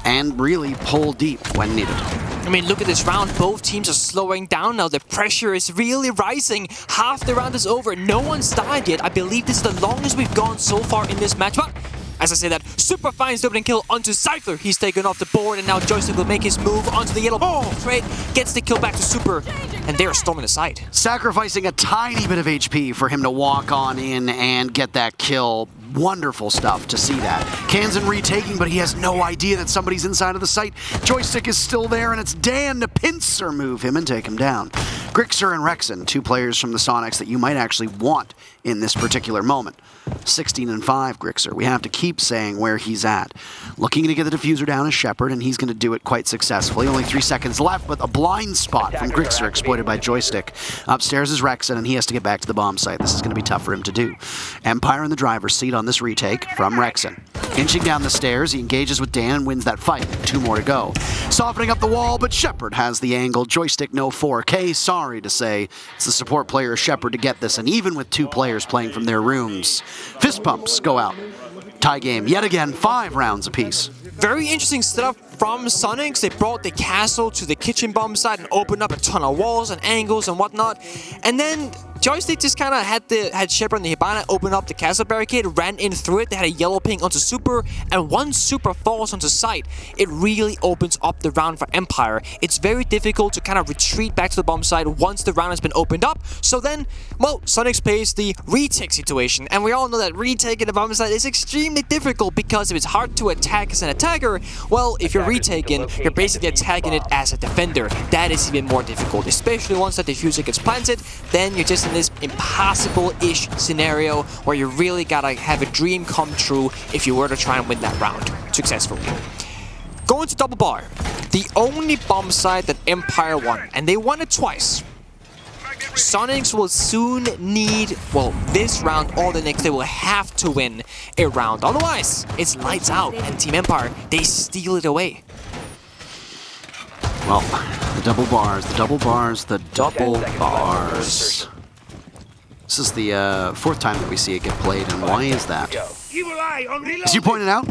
[SPEAKER 1] and really pull deep when needed.
[SPEAKER 2] I mean, look at this round. Both teams are slowing down now. The pressure is really rising. Half the round is over. No one's died yet. I believe this is the longest we've gone so far in this match. But as I say that, Super finds the opening kill onto Cypher. He's taken off the board, and now Joystick will make his move onto the yellow trade. Gets the kill back to Super, and they're storming the site.
[SPEAKER 1] Sacrificing a tiny bit of HP for him to walk on in and get that kill. Wonderful stuff to see that. Kansan retaking, but he has no idea that somebody's inside of the site. Joystick is still there, and it's Dan to pincer move him and take him down. Grixer and Rexen, 2 players from the Soniqs that you might actually want in this particular moment. 16-5 Grixer. We have to keep saying where he's at. Looking to get the diffuser down is Shepard, and he's going to do it quite successfully. Only 3 seconds left, but a blind spot from Grixer exploited by Joystick. Upstairs is Rexen, and he has to get back to the bomb site. This is going to be tough for him to do. Empire in the driver's seat on this retake from Rexen. Inching down the stairs, he engages with Dan and wins that fight. 2 more to go. Softening up the wall, but Shepard has the angle. Joystick no 4K. Sorry to say, it's the support player Shepard to get this, and even with 2 players playing from their rooms, fist pumps go out. Tie game yet again, 5 rounds apiece.
[SPEAKER 2] Very interesting setup from Soniqs. They brought the castle to the kitchen bomb side and opened up a ton of walls and angles and whatnot. And then Joystick just kind of had Shepard and the Hibana open up the castle barricade, ran in through it. They had a yellow ping onto Super, and once Super falls onto site, it really opens up the round for Empire. It's very difficult to kind of retreat back to the bomb site once the round has been opened up. So then, well, Soniqs plays the retake situation, and we all know that retaking the bomb site is extremely difficult because if it's hard to attack as an attacker, well, if you're retaking, you're basically attacking it as a defender. That is even more difficult, especially once that diffuser gets planted. Then you're just in this impossible-ish scenario where you really gotta have a dream come true if you were to try and win that round successfully. Going to double bar, the only bomb site that Empire won, and they won it twice. Soniqs will soon need, well, this round or the next, they will have to win a round. Otherwise, it's lights out, and Team Empire, they steal it away.
[SPEAKER 1] Well, the double bars, the double bars, the double bars. This is the 4th time that we see it get played, and why is that? As you pointed out,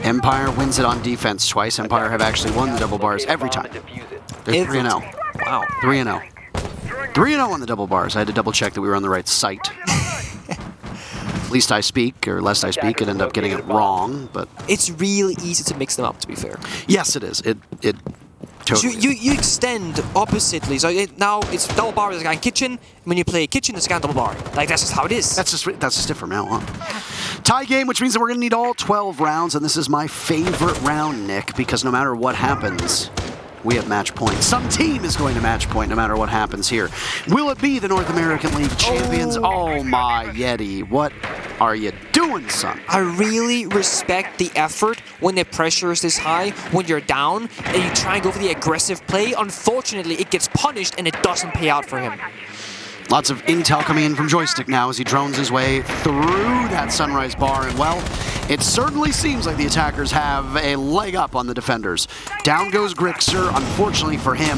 [SPEAKER 1] Empire wins it on defense twice. Empire have actually won the double bars every time. They're 3-0.
[SPEAKER 2] Wow.
[SPEAKER 1] 3-0. 3-0 on the double bars. I had to double check that we were on the right site. Least I speak, or lest I speak, could end up getting it wrong, but...
[SPEAKER 2] It's really easy to mix them up, to be fair.
[SPEAKER 1] Yes, it is. It totally
[SPEAKER 2] so you extend oppositely. So now it's double bar with a guy in kitchen. When you play kitchen, it's a guy in double bar. Like, that's just how it is.
[SPEAKER 1] That's just it from now on. Tie game, which means that we're going to need all 12 rounds, and this is my favorite round, Nick, because no matter what happens, we have match point. Some team is going to match point no matter what happens here. Will it be the North American League champions? Oh my Yeti, what are you doing, son?
[SPEAKER 2] I really respect the effort when the pressure is this high, when you're down, and you try and go for the aggressive play. Unfortunately, it gets punished and it doesn't pay out for him.
[SPEAKER 1] Lots of intel coming in from Joystick now as he drones his way through that Sunrise bar, and well, it certainly seems like the attackers have a leg up on the defenders. Down goes Grixer. Unfortunately for him,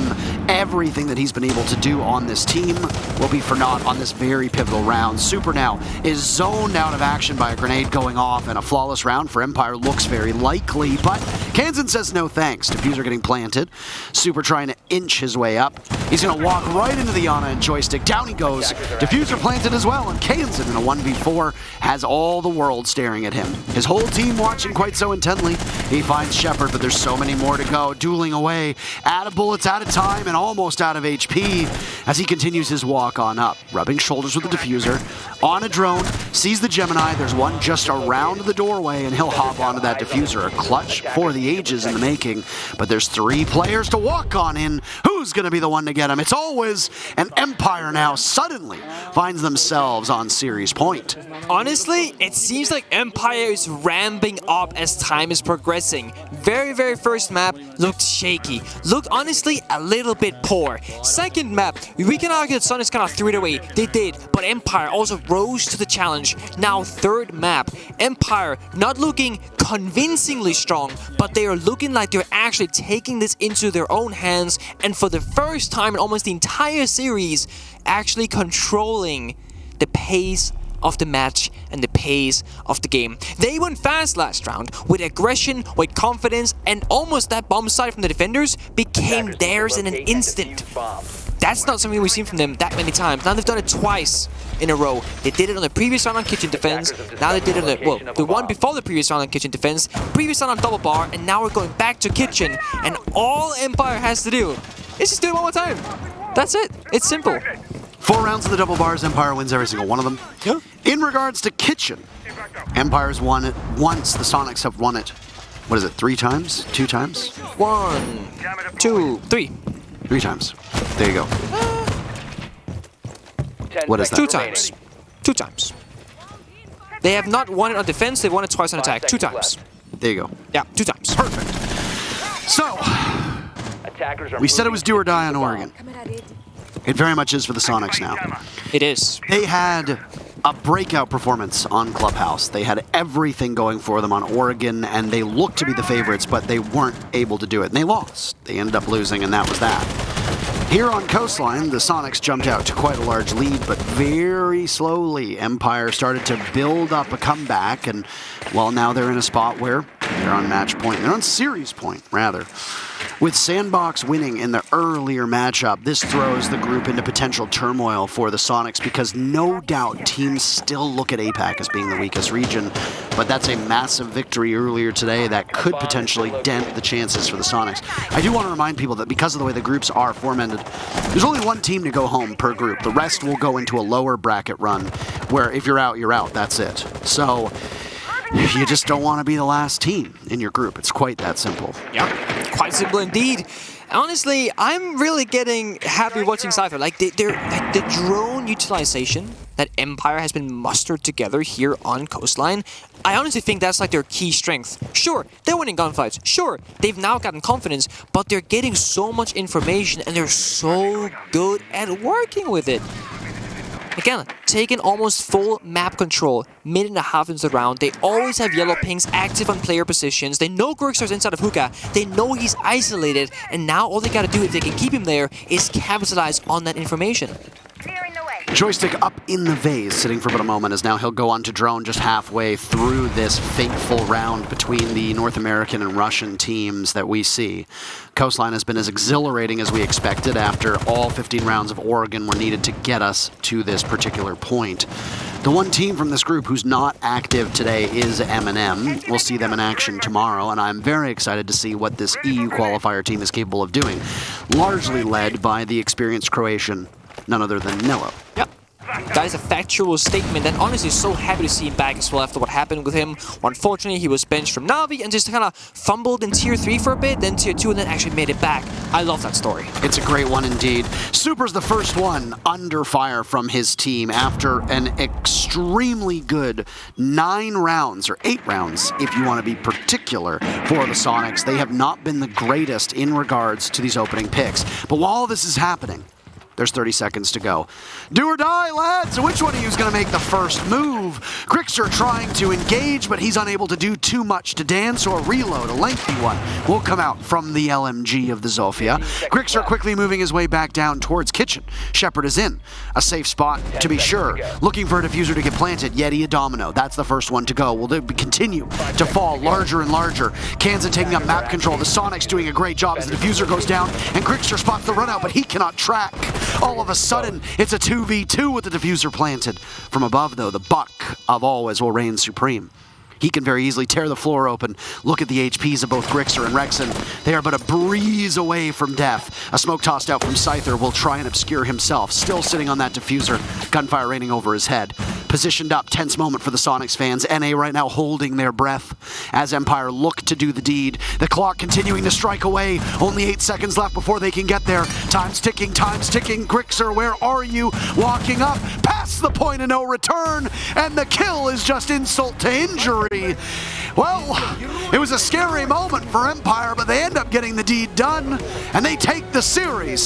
[SPEAKER 1] everything that he's been able to do on this team will be for naught on this very pivotal round. Super now is zoned out of action by a grenade going off, and a flawless round for Empire looks very likely, but Kansan says no thanks. Diffuser getting planted. Super trying to inch his way up. He's going to walk right into the Ana and Joystick. Down he goes. Diffuser planted as well, and Kansan in a 1v4 has all the world staring at him. His whole team watching quite so intently. He finds Shepard, but there's so many more to go. Dueling away, out of bullets, out of time, and almost out of HP as he continues his walk on up. Rubbing shoulders with the Diffuser. On a drone, sees the Gemini. There's one just around the doorway, and he'll hop onto that Diffuser. A clutch for the ages in the making, but there's 3 players to walk on in. Who's going to be the one to get him? It's always an Empire now suddenly finds themselves on series point.
[SPEAKER 2] Honestly, it seems like Empire is ramping up as time is progressing. Very first map looked shaky. Looked honestly a little bit poor. Second map, we can argue that Soniqs kind of threw it away. They did, but Empire also rose to the challenge. Now third map, Empire not looking convincingly strong, but they are looking like they're actually taking this into their own hands, and for the first time in almost the entire series, actually controlling the pace of the match and the pace of the game. They went fast last round with aggression, with confidence, and almost that bomb site from the defenders became theirs in an instant. That's not something we've seen from them that many times. Now they've done it twice in a row. They did it on the previous round on Kitchen Defense. Now they did it on the one before the previous round on Kitchen Defense, previous round on Double Bar, and now we're going back to Kitchen. And all Empire has to do is just do it one more time. That's it. It's simple.
[SPEAKER 1] 4 rounds of the double bars, Empire wins every single one of them.
[SPEAKER 2] Yeah.
[SPEAKER 1] In regards to Kitchen, Empire's won it once. The Soniqs have won it, what is it, 3 times? 2 times?
[SPEAKER 2] 1, 2, 3.
[SPEAKER 1] 3 times. There you go. What is that?
[SPEAKER 2] 2 times. 2 times. They have not won it on defense, they've won it twice on attack. 2 times.
[SPEAKER 1] There you go.
[SPEAKER 2] Yeah, 2 times.
[SPEAKER 1] Perfect. So, we said it was do or die on Oregon. It very much is for the Soniqs now.
[SPEAKER 2] It is.
[SPEAKER 1] They had a breakout performance on Clubhouse. They had everything going for them on Oregon, and they looked to be the favorites, but they weren't able to do it, and they lost. They ended up losing, and that was that. Here on Coastline, the Soniqs jumped out to quite a large lead, but very slowly, Empire started to build up a comeback, and, well, now they're in a spot where they're on match point. They're on series point, rather. With Sandbox winning in the earlier matchup, this throws the group into potential turmoil for the Soniqs because no doubt teams still look at APAC as being the weakest region, but that's a massive victory earlier today that could potentially dent the chances for the Soniqs. I do want to remind people that because of the way the groups are formatted, there's only one team to go home per group. The rest will go into a lower bracket run where if you're out, you're out. That's it. So you just don't want to be the last team in your group. It's quite that simple.
[SPEAKER 2] Yeah, quite simple indeed. Honestly, I'm really getting happy watching Cypher. Like, like the drone utilization that Empire has been mustered together here on Coastline, I honestly think that's like their key strength. Sure, they're winning gunfights. Sure, they've now gotten confidence, but they're getting so much information and they're so good at working with it. Again, taking almost full map control, minute and a half into the round. They always have yellow pings active on player positions. They know Grixer's inside of hookah. They know he's isolated, and now all they gotta do if they can keep him there is capitalize on that information.
[SPEAKER 1] Joystick up in the vase, sitting for but a moment, as now he'll go on to drone just halfway through this fateful round between the North American and Russian teams that we see. Coastline has been as exhilarating as we expected after all 15 rounds of Oregon were needed to get us to this particular point. The one team from this group who's not active today is M&M. We'll see them in action tomorrow, and I'm very excited to see what this EU qualifier team is capable of doing, largely led by the experienced Croatian, none other than Nello.
[SPEAKER 2] Yep. that is a factual statement, and honestly so happy to see him back as well after what happened with him. Unfortunately, he was benched from Na'Vi and just kind of fumbled in Tier 3 for a bit, then Tier 2, and then actually made it back. I love that story.
[SPEAKER 1] It's a great one indeed. Super's the first one under fire from his team after an extremely good 9 rounds, or 8 rounds if you want to be particular, for the Soniqs. They have not been the greatest in regards to these opening picks. But while this is happening, there's 30 seconds to go. Do or die, lads! Which one of you is going to make the first move? Grixer trying to engage, but he's unable to do too much to Dan, so a reload, a lengthy one, will come out from the LMG of the Zofia. Grixer quickly moving his way back down towards Kitchen. Shepard is in a safe spot, to be sure, looking for a diffuser to get planted. Yeti a domino. That's the first one to go. Will they continue to fall larger and larger? Kansan taking up map control. The Soniqs doing a great job as the diffuser goes down, and Grixer spots the run out, but he cannot track. All of a sudden, it's a 2v2 with the diffuser planted. From above, though, the Buck of always will reign supreme. He can very easily tear the floor open. Look at the HPs of both Grixer and Rexen. They are but a breeze away from death. A smoke tossed out from Scyther will try and obscure himself, still sitting on that diffuser, gunfire raining over his head. Positioned up, tense moment for the Soniqs fans. NA right now holding their breath as Empire look to do the deed. The clock continuing to strike away. Only 8 seconds left before they can get there. Time's ticking, time's ticking. Grixer, where are you? Walking up, past the point of no return, and the kill is just insult to injury. Well, it was a scary moment for Empire, but they end up getting the deed done, and they take the series